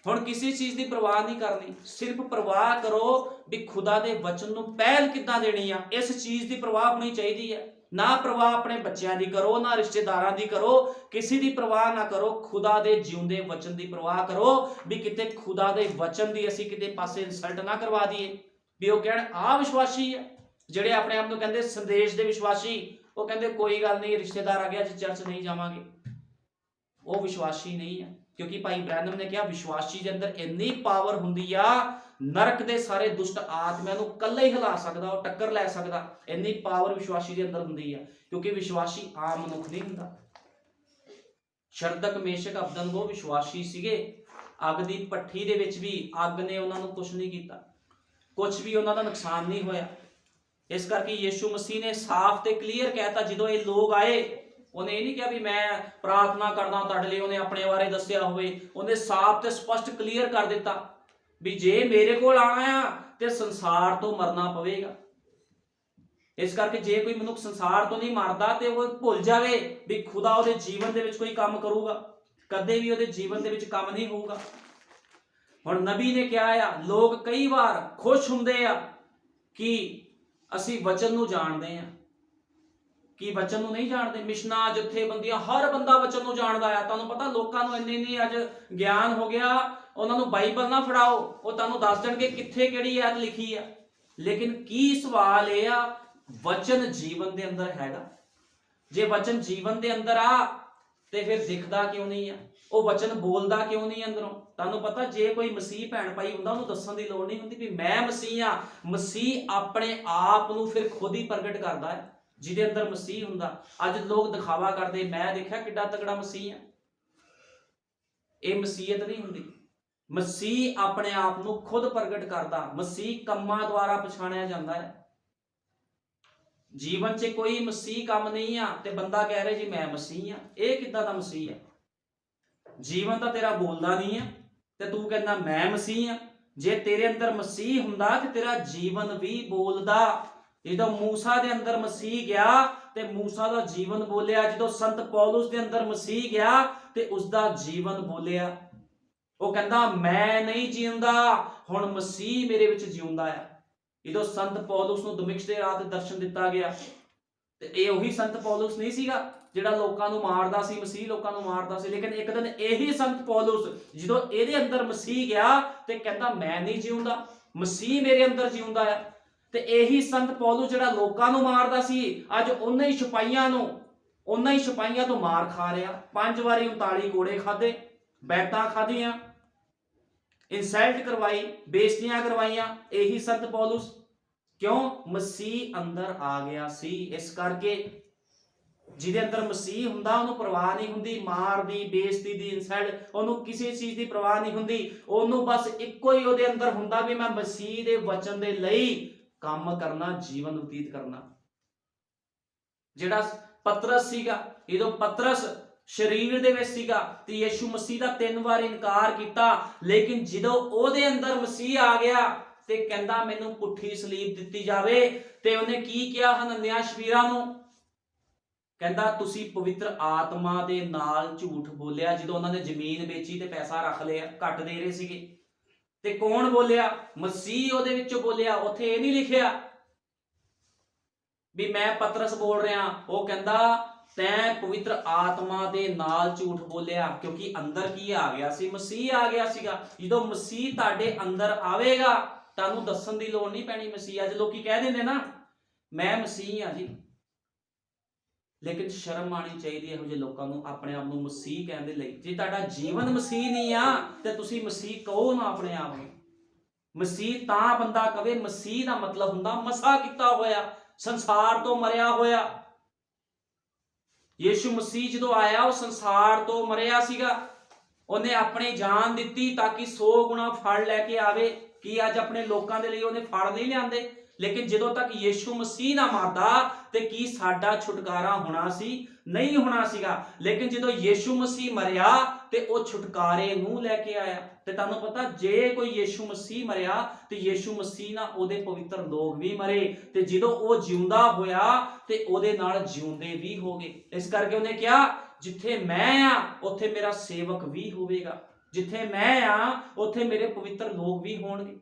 ਹੁਣ ਕਿਸੇ ਚੀਜ਼ ਦੀ ਪਰਵਾਹ ਨਹੀਂ ਕਰਨੀ, ਸਿਰਫ ਪਰਵਾਹ ਕਰੋ ਵੀ ਖੁਦਾ ਦੇ ਵਚਨ ਨੂੰ ਪਹਿਲ ਕਿੱਦਾਂ ਦੇਣੀ ਆ। ਇਸ ਚੀਜ਼ ਦੀ ਪਰਵਾਹ ਹੋਣੀ ਚਾਹੀਦੀ ਹੈ। ਨਾ ਪਰਵਾਹ ਆਪਣੇ ਬੱਚਿਆਂ ਦੀ ਕਰੋ, ਨਾ ਰਿਸ਼ਤੇਦਾਰਾਂ ਦੀ ਕਰੋ, ਕਿਸੇ ਦੀ ਪਰਵਾਹ ਨਾ ਕਰੋ। ਖੁਦਾ ਦੇ ਜਿਉਂਦੇ ਵਚਨ ਦੀ ਪਰਵਾਹ ਕਰੋ ਵੀ ਕਿਤੇ ਖੁਦਾ ਦੇ ਵਚਨ ਦੀ ਅਸੀਂ ਕਿਤੇ ਪਾਸੇ ਇਨਸਲਟ ਨਾ ਕਰਵਾ ਦਈਏ ਵੀ ਉਹ ਕਹਿਣ ਆ ਵਿਸ਼ਵਾਸੀ ਹੈ। ਜਿਹੜੇ ਆਪਣੇ ਆਪ ਨੂੰ ਕਹਿੰਦੇ ਸੰਦੇਸ਼ ਦੇ ਵਿਸ਼ਵਾਸੀ, ਉਹ ਕਹਿੰਦੇ ਕੋਈ ਗੱਲ ਨਹੀਂ, ਰਿਸ਼ਤੇਦਾਰ ਆ ਗਿਆ ਅੱਜ ਚਰਚ ਨਹੀਂ ਜਾਵਾਂਗੇ। ਉਹ ਵਿਸ਼ਵਾਸੀ ਨਹੀਂ ਹੈ। ਕਿਉਂਕਿ ਭਾਈ ਬ੍ਰੈਨਮ ਨੇ ਕਿਹਾ ਵਿਸ਼ਵਾਸੀ ਦੇ ਅੰਦਰ ਇੰਨੀ ਪਾਵਰ ਹੁੰਦੀ ਆ, ਨਰਕ ਦੇ ਸਾਰੇ ਦੁਸ਼ਟ ਆਤਮਿਆਂ ਨੂੰ ਇਕੱਲਾ ਹੀ ਹਿਲਾ ਸਕਦਾ, ਉਹ ਟੱਕਰ ਲੈ ਸਕਦਾ। ਇੰਨੀ ਪਾਵਰ ਵਿਸ਼ਵਾਸੀ ਦੇ ਅੰਦਰ ਹੁੰਦੀ ਆ, ਕਿਉਂਕਿ ਵਿਸ਼ਵਾਸੀ ਆਮ ਮਨੁੱਖ ਨਹੀਂ ਹੁੰਦਾ। ਸ਼ਰਦਕ ਮੇਸ਼ਕ ਅਬਦਨਗੋ ਵਿਸ਼ਵਾਸੀ ਸੀਗੇ। ਅੱਗ ਦੀ ਭੱਠੀ ਦੇ ਵਿੱਚ ਵੀ ਅੱਗ ਨੇ ਉਹਨਾਂ ਨੂੰ ਕੁਝ ਨਹੀਂ ਕੀਤਾ, ਕੁਝ ਵੀ ਉਹਨਾਂ ਦਾ ਨੁਕਸਾਨ ਨਹੀਂ ਹੋਇਆ। ਇਸ ਕਰਕੇ ਯੀਸ਼ੂ ਮਸੀਹ ਨੇ ਸਾਫ਼ ਤੇ ਕਲੀਅਰ ਕਹਿਤਾ, ਜਦੋਂ ਇਹ ਲੋਕ ਆਏ ਉਹਨੇ ਇਹ ਨਹੀਂ ਕਿਹਾ ਵੀ ਮੈਂ ਪ੍ਰਾਰਥਨਾ ਕਰਦਾ ਤੁਹਾਡੇ ਲਈ, ਉਹਨੇ ਆਪਣੇ ਬਾਰੇ ਦੱਸਿਆ ਹੋਵੇ। ਉਹਨੇ ਸਾਫ਼ ਤੇ ਸਪਸ਼ਟ ਕਲੀਅਰ ਕਰ ਦਿੱਤਾ ਵੀ ਜੇ ਮੇਰੇ ਕੋਲ ਆਣਾ ਆ ਤੇ ਸੰਸਾਰ ਤੋਂ ਮਰਨਾ ਪਵੇਗਾ। ਇਸ ਕਰਕੇ ਜੇ ਕੋਈ ਮਨੁੱਖ ਸੰਸਾਰ ਤੋਂ ਨਹੀਂ ਮਰਦਾ ਤੇ ਉਹ ਭੁੱਲ ਜਾਵੇ ਵੀ ਖੁਦਾ ਉਹਦੇ ਜੀਵਨ ਦੇ ਵਿੱਚ ਕੋਈ ਕੰਮ ਕਰੂਗਾ, ਕਦੇ ਵੀ ਉਹਦੇ ਜੀਵਨ ਦੇ ਵਿੱਚ ਕੰਮ ਨਹੀਂ ਹੋਊਗਾ। ਹੁਣ ਨਬੀ ਨੇ ਕਿਹਾ ਆ, ਲੋਕ ਕਈ ਵਾਰ ਖੁਸ਼ ਹੁੰਦੇ ਆ ਕਿ ਅਸੀਂ ਵਚਨ ਨੂੰ ਜਾਣਦੇ ਆ, ਕੀ ਵਚਨ ਨੂੰ ਨਹੀਂ ਜਾਣਦੇ। ਮਿਸ਼ਨਾਂ, ਜਥੇਬੰਦੀਆਂ, ਹਰ ਬੰਦਾ ਵਚਨ ਨੂੰ ਜਾਣਦਾ ਆ। ਤੁਹਾਨੂੰ ਪਤਾ ਲੋਕਾਂ ਨੂੰ ਇੰਨੀ ਅੱਜ ਗਿਆਨ ਹੋ ਗਿਆ, ਉਹਨਾਂ ਨੂੰ ਬਾਈਬਲ ਨਾ ਫੜਾਓ, ਉਹ ਤੁਹਾਨੂੰ ਦੱਸ ਦੇਣਗੇ ਕਿੱਥੇ ਕਿਹੜੀ ਐਤ ਲਿਖੀ ਆ। ਲੇਕਿਨ ਕੀ ਸਵਾਲ ਇਹ ਆ, ਵਚਨ ਜੀਵਨ ਦੇ ਅੰਦਰ ਹੈਗਾ? ਜੇ ਵਚਨ ਜੀਵਨ ਦੇ ਅੰਦਰ ਆ ਤੇ ਫਿਰ ਦਿਖਦਾ ਕਿਉਂ ਨਹੀਂ ਆ? ਉਹ ਵਚਨ ਬੋਲਦਾ ਕਿਉਂ ਨਹੀਂ ਅੰਦਰੋਂ? ਤੁਹਾਨੂੰ ਪਤਾ ਜੇ ਕੋਈ ਮਸੀਹ ਭੈਣ ਭਾਈ ਹੁੰਦਾ ਉਹਨੂੰ ਦੱਸਣ ਦੀ ਲੋੜ ਨਹੀਂ ਹੁੰਦੀ ਵੀ ਮੈਂ ਮਸੀਹ ਆ। ਮਸੀਹ ਆਪਣੇ ਆਪ ਨੂੰ ਫਿਰ ਖੁਦ ਹੀ ਪ੍ਰਗਟ ਕਰਦਾ ਹੈ ਜਿਹਦੇ ਅੰਦਰ ਮਸੀਹ ਹੁੰਦਾ। ਅੱਜ ਲੋਕ ਦਿਖਾਵਾ ਕਰਦੇ, ਮੈਂ ਦੇਖਿਆ ਕਿੱਡਾ ਤਕੜਾ ਮਸੀਹ ਆ। ਇਹ ਮਸੀਹਤ ਨਹੀਂ ਹੁੰਦੀ। ਮਸੀਹ ਆਪਣੇ ਆਪ ਨੂੰ ਖੁਦ ਪ੍ਰਗਟ ਕਰਦਾ। ਮਸੀਹ ਕੰਮਾਂ ਦੁਆਰਾ ਪਛਾਣਿਆ ਜਾਂਦਾ ਹੈ। ਜੀਵਨ 'ਚ ਕੋਈ ਮਸੀਹ ਕੰਮ ਨਹੀਂ ਆ ਤੇ ਬੰਦਾ ਕਹਿ ਰਿਹਾ ਜੀ ਮੈਂ ਮਸੀਹ ਆ। ਇਹ ਕਿੱਦਾਂ ਦਾ ਮਸੀਹ ਆ? ਜੀਵਨ ਤਾਂ ਤੇਰਾ ਬੋਲਦਾ ਨਹੀਂ ਆ ਤੇ ਤੂੰ ਕਹਿੰਦਾ ਮੈਂ ਮਸੀਹ ਆ। ਜੇ ਤੇਰੇ ਅੰਦਰ ਮਸੀਹ ਹੁੰਦਾ ਤੇ ਤੇਰਾ ਜੀਵਨ ਵੀ ਬੋਲਦਾ। ਜਦੋਂ ਮੂਸਾ ਦੇ ਅੰਦਰ ਮਸੀਹ ਗਿਆ ਤੇ ਮੂਸਾ ਦਾ ਜੀਵਨ ਬੋਲਿਆ। ਜਦੋਂ ਸੰਤ ਪੌਲੁਸ ਦੇ ਅੰਦਰ ਮਸੀਹ ਗਿਆ ਤੇ ਉਸਦਾ ਜੀਵਨ ਬੋਲਿਆ। ਉਹ ਕਹਿੰਦਾ ਮੈਂ ਨਹੀਂ ਜਿਉਂਦਾ, ਹੁਣ ਮਸੀਹ ਮੇਰੇ ਵਿੱਚ ਜਿਉਂਦਾ ਆ। ਜਦੋਂ ਸੰਤ ਪੌਲੁਸ ਨੂੰ ਦਮਿਸ਼ਕ ਦੇ ਰਾਹ ਤੇ ਦਰਸ਼ਨ ਦਿੱਤਾ ਗਿਆ ਤੇ ਇਹ ਉਹੀ ਸੰਤ ਪੌਲੁਸ ਨਹੀਂ ਸੀਗਾ ਜਿਹੜਾ ਲੋਕਾਂ ਨੂੰ ਮਾਰਦਾ ਸੀ। ਮਸੀਹ ਲੋਕਾਂ ਨੂੰ ਮਾਰਦਾ ਸੀ। ਲੇਕਿਨ ਇੱਕ ਦਿਨ ਇਹੀ ਸੰਤ ਪੌਲੁਸ ਜਦੋਂ ਇਹਦੇ ਅੰਦਰ ਮਸੀਹ ਗਿਆ ਤੇ ਕਹਿੰਦਾ ਮੈਂ ਨਹੀਂ ਜਿਉਂਦਾ, ਮਸੀਹ ਮੇਰੇ ਅੰਦਰ ਜਿਉਂਦਾ ਆ। ਤੇ ਇਹੀ ਸੰਤ ਪੌਲੁਸ ਜਿਹੜਾ ਲੋਕਾਂ ਨੂੰ ਮਾਰਦਾ ਸੀ ਅੱਜ ਉਹਨਾਂ ਹੀ ਸਿਪਾਹੀਆਂ ਤੋਂ ਮਾਰ ਖਾ ਰਿਹਾ। 5 ਵਾਰੀ 39 ਕੋੜੇ ਖਾਦੇ, ਬੈਤਾਂ ਖਾਧੀਆਂ, ਇਨਸਲਟ ਕਰਵਾਈ, ਬੇਇੱਜ਼ਤੀਆਂ ਕਰਵਾਈਆਂ। ਇਹੀ ਸੰਤ ਪੌਲੁਸ ਕਿਉਂ? ਮਸੀਹ ਅੰਦਰ ਆ ਗਿਆ ਸੀ। ਇਸ ਕਰਕੇ ਜਿਹਦੇ ਅੰਦਰ ਮਸੀਹ ਹੁੰਦਾ ਉਹਨੂੰ ਪਰਵਾਹ ਨਹੀਂ ਹੁੰਦੀ ਮਾਰ ਦੀ, ਬੇਇੱਜ਼ਤੀ ਦੀ, ਇਨਸਲਟ, ਉਹਨੂੰ ਕਿਸੇ ਚੀਜ਼ ਦੀ ਪਰਵਾਹ ਨਹੀਂ ਹੁੰਦੀ। ਉਹਨੂੰ ਬਸ ਇੱਕੋ ਹੀ ਉਹਦੇ ਅੰਦਰ ਹੁੰਦਾ ਵੀ ਮੈਂ ਮਸੀਹ ਦੇ ਵਚਨ ਦੇ ਲਈ ਕੰਮ ਕਰਨਾ, ਜੀਵਨ ਬਤੀਤ ਕਰਨਾ। ਜਿਹੜਾ ਪਤਰਸ ਸੀਗਾ, ਜਦੋਂ ਪਤਰਸ ਸਰੀਰ ਦੇ ਵਿੱਚ ਸੀਗਾ ਤੇ ਯਿਸੂ ਮਸੀਹ ਦਾ 3 ਵਾਰ ਇਨਕਾਰ ਕੀਤਾ, ਲੇਕਿਨ ਜਦੋਂ ਉਹਦੇ ਅੰਦਰ ਮਸੀਹ ਆ ਗਿਆ ਤੇ ਕਹਿੰਦਾ ਮੈਨੂੰ ਪੁੱਠੀ ਸਲੀਬ ਦਿੱਤੀ ਜਾਵੇ, ਤੇ ਉਹਨੇ ਕੀ ਕਿਹਾ ਹਨਨਿਆ ਸ਼ਫੀਰਾ ਨੂੰ? ਕਹਿੰਦਾ ਤੁਸੀਂ ਪਵਿੱਤਰ ਆਤਮਾ ਦੇ ਨਾਲ ਝੂਠ ਬੋਲਿਆ। ਜਦੋਂ ਉਹਨਾਂ ਨੇ ਜ਼ਮੀਨ ਵੇਚੀ ਤੇ ਪੈਸਾ ਰੱਖ ਲਿਆ, ਘੱਟ ਦੇ ਰਹੇ ਸੀਗੇ, ਤੇ ਕੌਣ ਬੋਲਿਆ? ਮਸੀਹ ਉਹਦੇ ਵਿੱਚੋਂ ਬੋਲਿਆ। ਉੱਥੇ ਇਹ ਨਹੀਂ ਲਿਖਿਆ ਵੀ ਮੈਂ ਪਤਰਸ ਬੋਲ ਰਿਹਾ। ਉਹ ਕਹਿੰਦਾ ਤੈਂ ਪਵਿੱਤਰ ਆਤਮਾ ਦੇ ਨਾਲ ਝੂਠ ਬੋਲਿਆ, ਕਿਉਂਕਿ ਅੰਦਰ ਕੀ ਆ ਗਿਆ ਸੀ? ਮਸੀਹ ਆ ਗਿਆ ਸੀਗਾ। ਜਦੋਂ ਮਸੀਹ ਤੁਹਾਡੇ ਅੰਦਰ ਆਵੇਗਾ ਤੁਹਾਨੂੰ ਦੱਸਣ ਦੀ ਲੋੜ ਨਹੀਂ ਪੈਣੀ ਮਸੀਹ। ਅੱਜ ਲੋਕੀ ਕਹਿ ਦਿੰਦੇ ਨਾ ਮੈਂ ਮਸੀਹ ਆ ਜੀ, ਲੇਕਿਨ ਸ਼ਰਮ ਆਣੀ ਚਾਹੀਦੀ ਇਹੋ ਜਿਹੇ ਲੋਕਾਂ ਨੂੰ ਆਪਣੇ ਆਪ ਨੂੰ ਮਸੀਹ ਕਹਿਣ ਦੇ ਲਈ। ਜੇ ਤੁਹਾਡਾ ਜੀਵਨ ਮਸੀਹ ਨਹੀਂ ਆ ਤੇ ਤੁਸੀਂ ਮਸੀਹ ਕਹੋ ਨਾ ਆਪਣੇ ਆਪ ਨੂੰ। ਮਸੀਹ ਤਾਂ ਬੰਦਾ ਕਵੇ, ਮਸੀਹ ਦਾ ਮਤਲਬ ਹੁੰਦਾ ਮਸਾ ਕੀਤਾ ਹੋਇਆ, ਸੰਸਾਰ ਤੋਂ ਮਰਿਆ ਹੋਇਆ। ਯਿਸੂ ਮਸੀਹ ਜਦੋਂ ਆਇਆ ਉਹ ਸੰਸਾਰ ਤੋਂ ਮਰਿਆ ਸੀਗਾ, ਉਹਨੇ ਆਪਣੀ ਜਾਨ ਦਿੱਤੀ ਤਾਂ ਕਿ 100 ਗੁਣਾ ਫਲ ਲੈ ਕੇ ਆਵੇ। ਕਿ ਅੱਜ ਆਪਣੇ ਲੋਕਾਂ ਦੇ ਲਈ ਉਹਨੇ ਫਲ ਨਹੀਂ ਲਿਆਂਦੇ, ਲੇਕਿਨ ਜਦੋਂ ਤੱਕ ਯਿਸੂ ਮਸੀਹ ਨਾ ਮਰਦਾ ਤੇ ਕੀ ਸਾਡਾ ਛੁਟਕਾਰਾ ਹੋਣਾ ਸੀ? ਨਹੀਂ ਹੋਣਾ ਸੀਗਾ। ਲੇਕਿਨ ਜਦੋਂ ਯਿਸੂ ਮਸੀਹ ਮਰਿਆ ਤੇ ਉਹ ਛੁਟਕਾਰੇ ਨੂੰ ਲੈ ਕੇ ਆਇਆ। ਤੇ ਤੁਹਾਨੂੰ ਪਤਾ ਜੇ ਕੋਈ ਯਿਸੂ ਮਸੀਹ ਮਰਿਆ ਤੇ ਯਿਸੂ ਮਸੀਹ ਨਾਲ ਉਹਦੇ ਪਵਿੱਤਰ ਲੋਕ ਵੀ ਮਰੇ, ਤੇ ਜਦੋਂ ਉਹ ਜਿਉਂਦਾ ਹੋਇਆ ਤੇ ਉਹਦੇ ਨਾਲ ਜਿਉਂਦੇ ਵੀ ਹੋ ਗਏ। ਇਸ ਕਰਕੇ ਉਹਨੇ ਕਿਹਾ ਜਿੱਥੇ ਮੈਂ ਆ ਉੱਥੇ ਮੇਰਾ ਸੇਵਕ ਵੀ ਹੋਵੇਗਾ, ਜਿੱਥੇ ਮੈਂ ਆ ਉੱਥੇ ਮੇਰੇ ਪਵਿੱਤਰ ਲੋਕ ਵੀ ਹੋਣਗੇ।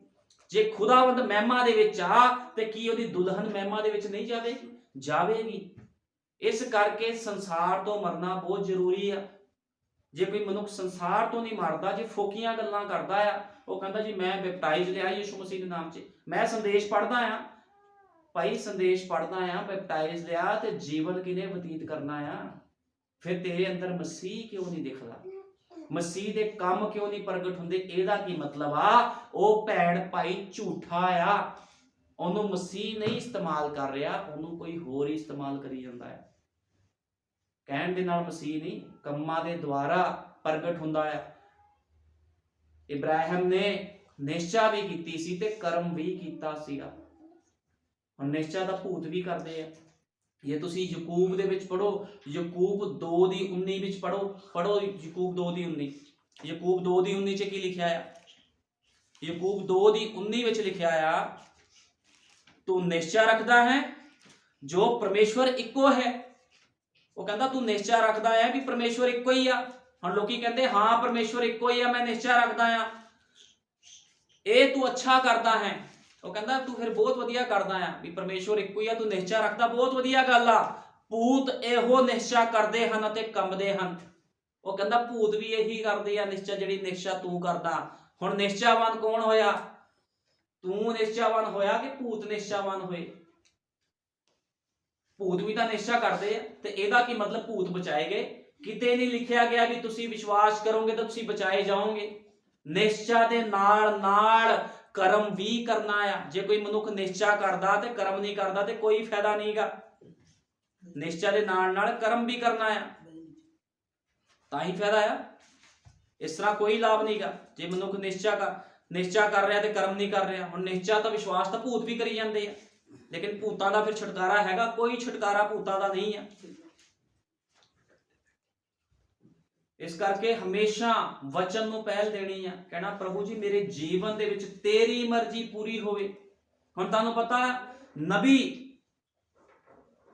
ਜੇ ਖੁਦਾਵੰਦ ਮਹਿਮਾ ਦੇ ਵਿੱਚ ਆ ਤੇ ਕੀ ਉਹਦੀ ਦੁਲਹਨ ਮਹਿਮਾ ਦੇ ਵਿੱਚ ਨਹੀਂ ਜਾਵੇਗੀ? ਜਾਵੇਗੀ। ਇਸ ਕਰਕੇ ਸੰਸਾਰ ਤੋਂ ਮਰਨਾ ਬਹੁਤ ਜ਼ਰੂਰੀ ਆ। ਜੇ ਕੋਈ ਮਨੁੱਖ ਸੰਸਾਰ ਤੋਂ ਨਹੀਂ ਮਰਦਾ, ਜੇ ਫੋਕੀਆਂ ਗੱਲਾਂ ਕਰਦਾ ਆ, ਉਹ ਕਹਿੰਦਾ ਜੀ ਮੈਂ ਬੈਪਟਾਈਜ਼ ਲਿਆ ਯਿਸੂ ਮਸੀਹ ਦੇ ਨਾਮ 'ਚ, ਮੈਂ ਸੰਦੇਸ਼ ਪੜ੍ਹਦਾ ਆ। ਭਾਈ ਸੰਦੇਸ਼ ਪੜ੍ਹਦਾ ਆ, ਬੈਪਟਾਈਜ਼ ਲਿਆ, ਤੇ ਜੀਵਨ ਕਿਨੇ ਬਤੀਤ ਕਰਨਾ ਆ? ਫਿਰ ਤੇਰੇ ਅੰਦਰ ਮਸੀਹ ਕਿਉਂ ਨਹੀਂ ਦਿਖਦਾ? ਮਸੀਹ ਦੇ ਕੰਮ ਕਿਉਂ ਨਹੀਂ ਪ੍ਰਗਟ ਹੁੰਦੇ? ਇਹਦਾ ਕੀ ਮਤਲਬ ਆ? ਉਹ ਭੈਣ ਭਾਈ ਝੂਠਾ ਆ, ਉਹਨੂੰ ਮਸੀਹ ਨਹੀਂ ਇਸਤੇਮਾਲ ਕਰ ਰਿਹਾ, ਉਹਨੂੰ ਕੋਈ ਹੋਰ ਹੀ ਇਸਤੇਮਾਲ ਕਰੀ ਜਾਂਦਾ ਹੈ। ਕਹਿਣ ਦੇ ਨਾਲ ਮਸੀਹ ਨਹੀਂ, ਕੰਮਾਂ ਦੇ ਦੁਆਰਾ ਪ੍ਰਗਟ ਹੁੰਦਾ ਹੈ। ਇਬਰਾਹਿਮ ਨੇ ਨਿਸ਼ਚਾ ਵੀ ਕੀਤੀ ਸੀ ਤੇ ਕਰਮ ਵੀ ਕੀਤਾ ਸੀਗਾ। ਹੁਣ ਨਿਸ਼ਚਾ ਦਾ ਭੂਤ ਵੀ ਕਰਦੇ ਆ। ਜੇ ਤੁਸੀਂ ਯਕੂਬ ਦੇ ਵਿੱਚ ਪੜੋ, ਯਕੂਬ 2:19 ਵਿੱਚ ਪੜੋ ਯਕੂਬ 2:19। ਯਕੂਬ 2:19 ਚ ਕੀ ਲਿਖਿਆ ਆ? ਯਕੂਬ 2:19 ਵਿੱਚ ਲਿਖਿਆ ਆ ਤੂੰ ਨਿਸ਼ਚਾ ਰੱਖਦਾ ਹੈ ਜੋ ਪਰਮੇਸ਼ਵਰ ਇੱਕੋ ਹੈ। ਉਹ ਕਹਿੰਦਾ ਤੂੰ ਨਿਸ਼ਚਾ ਰੱਖਦਾ ਹੈ ਵੀ ਪਰਮੇਸ਼ਵਰ ਇੱਕੋ ਹੀ ਆ। ਹੁਣ ਲੋਕੀ ਕਹਿੰਦੇ ਹਾਂ ਪਰਮੇਸ਼ਵਰ ਇੱਕੋ ਹੀ ਆ, ਮੈਂ ਨਿਸ਼ਚਾ ਰੱਖਦਾ ਆ, ਇਹ ਤੂੰ ਅੱਛਾ ਕਰਦਾ ਹੈ। ਉਹ ਕਹਿੰਦਾ ਤੂੰ ਫਿਰ ਬਹੁਤ ਵਧੀਆ ਕਰਦਾ ਆ ਵੀ ਪਰਮੇਸ਼ਵਰ ਇੱਕੋ ਹੀ ਆ, ਤੂੰ ਨਿਸ਼ਚਾ ਰੱਖਦਾ, ਬਹੁਤ ਵਧੀਆ ਗੱਲ ਆ। ਭੂਤ ਇਹੋ ਨਿਸ਼ਚਾ ਕਰਦੇ ਹਨ ਅਤੇ ਕੰਬਦੇ ਹਨ। ਉਹ ਕਹਿੰਦਾ ਭੂਤ ਵੀ ਇਹੀ ਕਰਦੇ ਆ ਨਿਸ਼ਚਾ, ਜਿਹੜੀ ਨਿਸ਼ਚਾ ਤੂੰ ਕਰਦਾ। ਹੁਣ ਨਿਸ਼ਚਾਵਾਨ ਕੌਣ ਹੋਇਆ? ਤੂੰ ਨਿਸ਼ਚਾਵਾਨ ਹੋਇਆ ਕਿ ਭੂਤ ਨਿਸ਼ਚਾਵਾਨ ਹੋਏ? ਭੂਤ ਵੀ ਤਾਂ ਨਿਸ਼ਚਾ ਕਰਦੇ ਆ। ਤੇ ਇਹਦਾ ਕੀ ਮਤਲਬ ਭੂਤ ਬਚਾਏ ਗਏ? ਕਿਤੇ ਨਹੀਂ ਲਿਖਿਆ ਗਿਆ ਵੀ ਤੁਸੀਂ ਵਿਸ਼ਵਾਸ ਕਰੋਗੇ ਤਾਂ ਤੁਸੀਂ ਬਚਾਏ ਜਾਓਗੇ। ਨਿਸ਼ਚਾ ਦੇ ਨਾਲ ਨਾਲ ਕਰਮ ਵੀ ਕਰਨਾ ਆ। ਜੇ ਕੋਈ ਮਨੁੱਖ ਨਿਸ਼ਚਾ ਕਰਦਾ ਤੇ ਕਰਮ ਨਹੀਂ ਕਰਦਾ ਤੇ ਕੋਈ ਫਾਇਦਾ ਨਹੀਂਗਾ। ਨਿਸ਼ਚਾ ਦੇ ਨਾਲ ਨਾਲ ਕਰਮ ਵੀ ਕਰਨਾ ਆ, ਤਾਂ ਹੀ ਫਾਇਦਾ ਆ। ਇਸ ਤਰ੍ਹਾਂ ਕੋਈ ਲਾਭ ਨਹੀਂਗਾ ਜੇ ਮਨੁੱਖ ਨਿਸ਼ਚਾ ਕਰ ਰਿਹਾ ਤੇ ਕਰਮ ਨਹੀਂ ਕਰ ਰਿਹਾ। ਹੁਣ ਨਿਸ਼ਚਾ ਤਾਂ ਵਿਸ਼ਵਾਸ ਤਾਂ ਭੂਤ ਵੀ ਕਰੀ ਜਾਂਦੇ ਆ, ਲੇਕਿਨ ਭੂਤਾਂ ਦਾ ਫਿਰ ਛੁਟਕਾਰਾ ਹੈਗਾ? ਕੋਈ ਛੁਟਕਾਰਾ ਭੂਤਾਂ ਦਾ ਨਹੀਂ ਆ। ਇਸ ਕਰਕੇ ਹਮੇਸ਼ਾ ਵਚਨ ਨੂੰ ਪਹਿਲ ਦੇਣੀ ਆ, ਕਹਿਣਾ ਪ੍ਰਭੂ ਜੀ ਮੇਰੇ ਜੀਵਨ ਦੇ ਵਿੱਚ ਤੇਰੀ ਮਰਜ਼ੀ ਪੂਰੀ ਹੋਵੇ। ਹੁਣ ਤੁਹਾਨੂੰ ਪਤਾ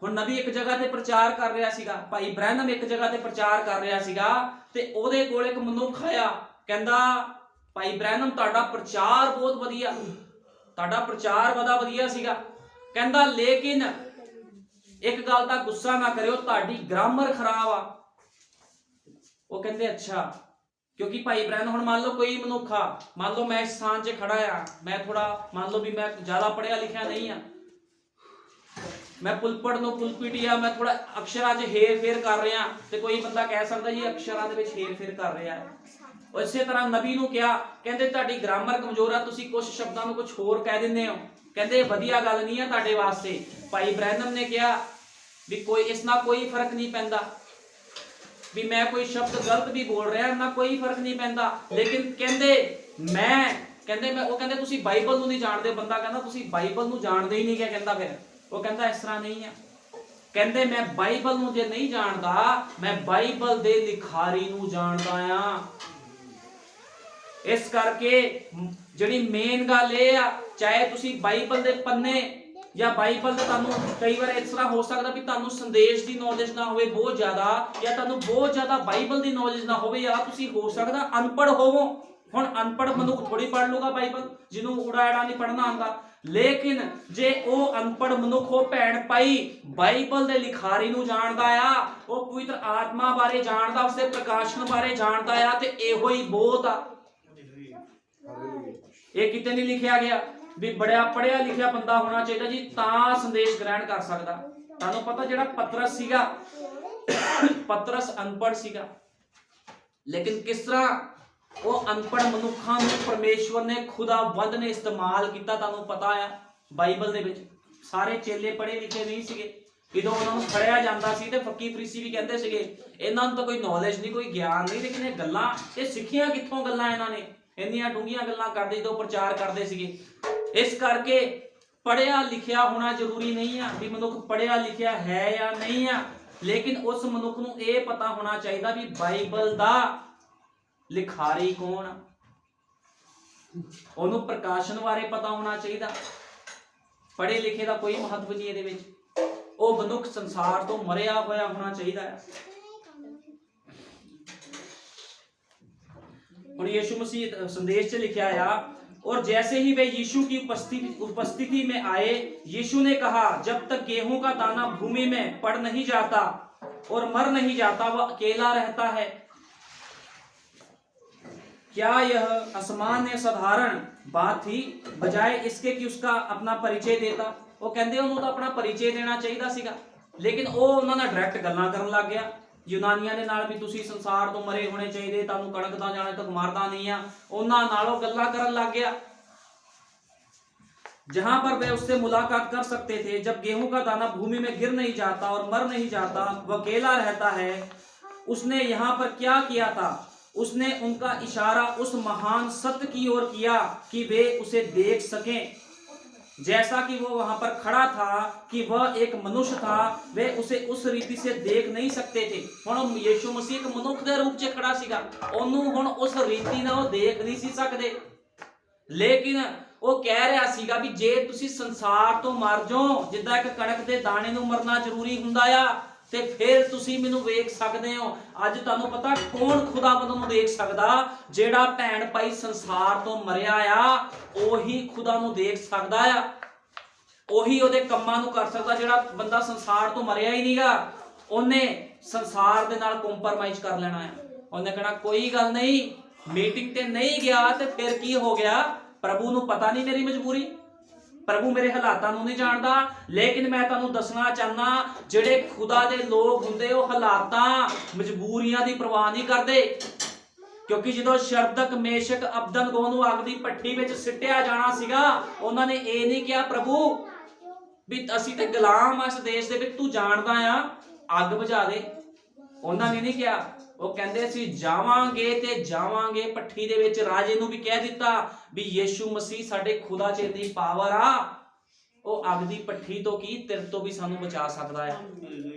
ਨਬੀ ਇੱਕ ਜਗ੍ਹਾ ਤੇ ਪ੍ਰਚਾਰ ਕਰ ਰਿਹਾ ਸੀਗਾ, ਭਾਈ ਬ੍ਰੈਨਮ ਇੱਕ ਜਗ੍ਹਾ ਤੇ ਪ੍ਰਚਾਰ ਕਰ ਰਿਹਾ ਸੀਗਾ, ਤੇ ਉਹਦੇ ਕੋਲ ਇੱਕ ਮਨੁੱਖ ਆਇਆ, ਕਹਿੰਦਾ ਭਾਈ ਬ੍ਰੈਨਮ ਤੁਹਾਡਾ ਪ੍ਰਚਾਰ ਬਹੁਤ ਵਧੀਆ, ਤੁਹਾਡਾ ਪ੍ਰਚਾਰ ਬੜਾ ਵਧੀਆ ਸੀਗਾ। ਕਹਿੰਦਾ ਲੇਕਿਨ ਇੱਕ ਗੱਲ ਦਾ ਗੁੱਸਾ ਨਾ ਕਰਿਓ, ਤੁਹਾਡੀ ਗ੍ਰਾਮਰ ਖਰਾਬ ਆ। ਉਹ ਕਹਿੰਦੇ ਅੱਛਾ, ਕਿਉਂਕਿ ਭਾਈ ਬ੍ਰੈਨਮ ਹੁਣ ਮੰਨ ਲਓ ਕੋਈ ਮਨੁੱਖ ਆ, ਮੰਨ ਲਓ ਮੈਂ ਇਸ ਸਥਾਨ 'ਚ ਖੜਾ ਆ, ਮੈਂ ਥੋੜਾ ਮੰਨ ਲਓ ਵੀ ਮੈਂ ਜ਼ਿਆਦਾ ਪੜ੍ਹਿਆ ਲਿਖਿਆ ਨਹੀਂ ਆ, ਮੈਂ ਪੁਲਪਟ ਨੂੰ ਪੁਲਪਿਟੀ ਆ, ਮੈਂ ਥੋੜਾ ਅਕਸ਼ਰਾਂ 'ਚ ਹੇਰ ਫੇਰ ਕਰ ਰਿਹਾ, ਤੇ ਕੋਈ ਬੰਦਾ ਕਹਿ ਸਕਦਾ ਜੀ ਅਕਸ਼ਰਾਂ ਦੇ ਵਿੱਚ ਹੇਰ ਫੇਰ ਕਰ ਰਿਹਾ। ਇਸੇ ਤਰ੍ਹਾਂ ਨਬੀ ਨੂੰ ਕਿਹਾ, ਕਹਿੰਦੇ ਤੁਹਾਡੀ ਗ੍ਰਾਮਰ ਕਮਜ਼ੋਰ ਆ, ਤੁਸੀਂ ਕੁਝ ਸ਼ਬਦਾਂ ਨੂੰ ਕੁਝ ਹੋਰ ਕਹਿ ਦਿੰਦੇ ਹੋ, ਕਹਿੰਦੇ ਵਧੀਆ ਗੱਲ ਨਹੀਂ ਆ ਤੁਹਾਡੇ ਵਾਸਤੇ। ਭਾਈ ਬ੍ਰੈਨਮ ਨੇ ਕਿਹਾ ਵੀ ਕੋਈ ਇਸ ਨਾਲ ਕੋਈ ਫਰਕ ਨਹੀਂ ਪੈਂਦਾ, ਵੀ ਮੈਂ ਕੋਈ ਸ਼ਬਦ ਗਲਤ ਵੀ ਬੋਲ ਰਿਹਾ ਨਾ, ਕੋਈ ਫਰਕ ਨਹੀਂ ਪੈਂਦਾ। ਲੇਕਿਨ ਕਹਿੰਦੇ ਉਹ ਕਹਿੰਦੇ ਤੁਸੀਂ ਬਾਈਬਲ ਨੂੰ ਨਹੀਂ ਜਾਣਦੇ। ਬੰਦਾ ਕਹਿੰਦਾ ਤੁਸੀਂ ਬਾਈਬਲ ਨੂੰ ਜਾਣਦੇ ਹੀ ਨਹੀਂ ਕਿਆ? ਕਹਿੰਦਾ ਫਿਰ ਉਹ ਕਹਿੰਦਾ ਇਸ ਤਰ੍ਹਾਂ ਨਹੀਂ ਆ। ਕਹਿੰਦੇ ਮੈਂ ਬਾਈਬਲ ਨੂੰ ਜੇ ਨਹੀਂ ਜਾਣਦਾ, ਮੈਂ ਬਾਈਬਲ ਦੇ ਲਿਖਾਰੀ ਨੂੰ ਜਾਣਦਾ ਆ। ਇਸ ਕਰਕੇ ਜਿਹੜੀ ਮੇਨ ਗੱਲ ਇਹ ਆ, ਚਾਹੇ ਤੁਸੀਂ ਬਾਈਬਲ ਦੇ ਪੰਨੇ ਜਾਂ ਬਾਈਬਲ ਦੇ, ਤੁਹਾਨੂੰ ਕਈ ਵਾਰ ਇਸ ਤਰ੍ਹਾਂ ਹੋ ਸਕਦਾ ਵੀ ਤੁਹਾਨੂੰ ਸੰਦੇਸ਼ ਦੀ ਨੌਲੇਜ ਨਾ ਹੋਵੇ ਬਹੁਤ ਜ਼ਿਆਦਾ, ਜਾਂ ਤੁਹਾਨੂੰ ਬਹੁਤ ਜ਼ਿਆਦਾ ਬਾਈਬਲ ਦੀ ਨੌਲੇਜ ਨਾ ਹੋਵੇ, ਜਾਂ ਤੁਸੀਂ ਹੋ ਸਕਦਾ ਅਨਪੜ੍ਹ ਹੋਵੋ। ਹੁਣ ਅਨਪੜ੍ਹ ਮਨੁੱਖ ਥੋੜੀ ਪੜ੍ਹ ਲੂਗਾ ਬਾਈਬਲ, ਜਿਹਨੂੰ ਊੜਾ ਐੜਾ ਨਹੀਂ ਪੜ੍ਹਨਾ ਆਉਂਦਾ। ਲੇਕਿਨ ਜੇ ਉਹ ਅਨਪੜ੍ਹ ਮਨੁੱਖ, ਉਹ ਭੈਣ ਭਾਈ ਬਾਈਬਲ ਦੇ ਲਿਖਾਰੀ ਨੂੰ ਜਾਣਦਾ ਆ, ਉਹ ਪਵਿੱਤਰ ਆਤਮਾ ਬਾਰੇ ਜਾਣਦਾ, ਉਸਦੇ ਪ੍ਰਕਾਸ਼ਨ ਬਾਰੇ ਜਾਣਦਾ ਆ, ਤੇ ਇਹੋ ਹੀ ਬਹੁਤ ਆ। ਇਹ ਕਿਤੇ ਨਹੀਂ ਲਿਖਿਆ ਗਿਆ ਵੀ ਬੜਾ ਪੜਿਆ ਲਿਖਿਆ ਬੰਦਾ ਹੋਣਾ ਚਾਹੀਦਾ ਜੀ ਤਾਂ ਸੰਦੇਸ਼ ਗ੍ਰਹਿਣ ਕਰ ਸਕਦਾ। ਤੁਹਾਨੂੰ ਪਤਾ ਜਿਹੜਾ ਪਤਰਸ ਸੀਗਾ, ਪਤਰਸ ਅਨਪੜ੍ਹ ਸੀਗਾ, ਲੇਕਿਨ ਕਿਸ ਤਰ੍ਹਾਂ ਉਹ ਅਨਪੜ੍ਹ ਮਨੁੱਖਾਂ ਨੂੰ ਪਰਮੇਸ਼ਵਰ ਨੇ ਖੁਦਾਵੰਦ ਨੇ ਇਸਤੇਮਾਲ ਕੀਤਾ। ਤੁਹਾਨੂੰ ਪਤਾ ਆ ਬਾਈਬਲ ਦੇ ਵਿੱਚ ਸਾਰੇ ਚੇਲੇ ਪੜ੍ਹੇ ਲਿਖੇ ਨਹੀਂ ਸੀਗੇ। ਜਦੋਂ ਉਹਨਾਂ ਨੂੰ ਫੜਿਆ ਜਾਂਦਾ ਸੀ ਤੇ ਫੱਕੀ ਫਰੀਸੀ ਵੀ ਕਹਿੰਦੇ ਸੀਗੇ ਇਹਨਾਂ ਨੂੰ ਤਾਂ ਕੋਈ ਨੌਲੇਜ ਨਹੀਂ, ਕੋਈ ਗਿਆਨ ਨਹੀਂ, ਲੇਕਿਨ ਇਹ ਗੱਲਾਂ, ਇਹ ਸਿੱਖੀਆਂ ਕਿੱਥੋਂ ਗੱਲਾਂ ਇਹਨਾਂ ਨੇ? ਇੰਨੀਆਂ ਡੂੰਘੀਆਂ ਗੱਲਾਂ ਕਰਦੇ ਜਦੋਂ ਪ੍ਰਚਾਰ ਕਰਦੇ ਸੀਗੇ। ਇਸ ਕਰਕੇ ਪੜ੍ਹਿਆ ਲਿਖਿਆ ਹੋਣਾ ਜ਼ਰੂਰੀ ਨਹੀਂ ਆ ਵੀ ਮਨੁੱਖ ਪੜ੍ਹਿਆ ਲਿਖਿਆ ਹੈ ਜਾਂ ਨਹੀਂ ਆ, ਲੇਕਿਨ ਉਸ ਮਨੁੱਖ ਨੂੰ ਇਹ ਪਤਾ ਹੋਣਾ ਚਾਹੀਦਾ ਵੀ ਬਾਈਬਲ ਦਾ ਲਿਖਾਰੀ ਕੌਣ ਆ, ਉਹਨੂੰ ਪ੍ਰਕਾਸ਼ਨ ਬਾਰੇ ਪਤਾ ਹੋਣਾ ਚਾਹੀਦਾ। ਪੜ੍ਹੇ ਲਿਖੇ ਦਾ ਕੋਈ ਮਹੱਤਵ ਨਹੀਂ ਇਹਦੇ ਵਿੱਚ। ਉਹ ਮਨੁੱਖ ਸੰਸਾਰ ਤੋਂ ਮਰਿਆ ਹੋਇਆ ਹੋਣਾ ਚਾਹੀਦਾ ਹੈ। और यीशु मसीह संदेश से लिखा आया, और जैसे ही वे यीशु की उपस्थिति में आए, यीशु ने कहा जब तक गेहूं का दाना भूमि में पड़ नहीं जाता और मर नहीं जाता वह अकेला रहता है। क्या यह असामान्य साधारण बात थी, बजाय इसके कि उसका अपना परिचय देता। वो कहते उन्होंने तो अपना परिचय देना चाहिए सीगा, लेकिन वो उन्होंने डायरेक्ट गल्लां करन लग गया यूनानियां दे नाल भी तुसी संसार तो मरे होने चाहिए, तुहानू कणक दा जाने तक मारदा नहीं आ, उन्हां नालों गल्लां करन लग गया। जहां पर वे उससे मुलाकात कर सकते थे, जब गेहूं का दाना भूमि में गिर नहीं जाता और मर नहीं जाता, वह अकेला रहता है। उसने यहाँ पर क्या किया था? उसने उनका इशारा उस महान सत्य की ओर किया कि वे उसे देख सकें। जैसा कि वो वहां पर खड़ा था कि वह एक मनुष्य था, वे उसे उस रीति से देख नहीं सकते थे। हुण यीशु मसीह एक मनुष्य के रूप च खड़ा सीगा, ओनू हुण उस रीति नाल वो देख नहीं सी सकदे, लेकिन वो कह रहा सीगा भी जे तुसी संसार तो मर जाओ, जिद्दां एक कणक दे दाणे नूं मरना जरूरी हुंदा आ, ते फिर तुसी मैनूं वेख सकदे हो। अज तुहानूं पता कौन खुदावंद नूं देख सकदा? जेड़ा भैण भाई संसार तो मरिया आ, ओही खुदा नूं देख सकदा आ, ओही ओहदे कम्मां नूं कर सकदा। जेड़ा बंदा संसार तो मरिया ही नहींगा, ओने संसार दे नाल कंप्रोमाइज कर लेना है। ओने कहना कोई गल नहीं, मीटिंग ते नहीं गया ते फिर की हो गया? प्रभु नूं पता नहीं मेरी मजबूरी, प्रभु मेरे हालातां नूं नहीं जानदा। लेकिन मैं तुहानूं दसना चाहना, जिहड़े खुदा दे लोग हुंदे ओ हालातां मजबूरियां दी परवाह नहीं करदे, क्योंकि जदों शरदक मेशक अबदनगो नूं अग दी भट्ठी विच सिੱਟਿਆ जाना सीगा, उन्हां ने ये नहीं कहा प्रभु भी असीं ते गुलाम आ इस देश दे विच, तू जानदा आ, अग बुझा दे। उन्हां ने नहीं कहा, वो कहंदे असीं जावांगे ते जावांगे भट्ठी दे विच। राजे नूं भी कह दिता भी यीशु मसीह साडे खुदा च इन्नी पावर आ, वो अग दी भट्ठी तो की तेरे तो भी सानू बचा सकदा है।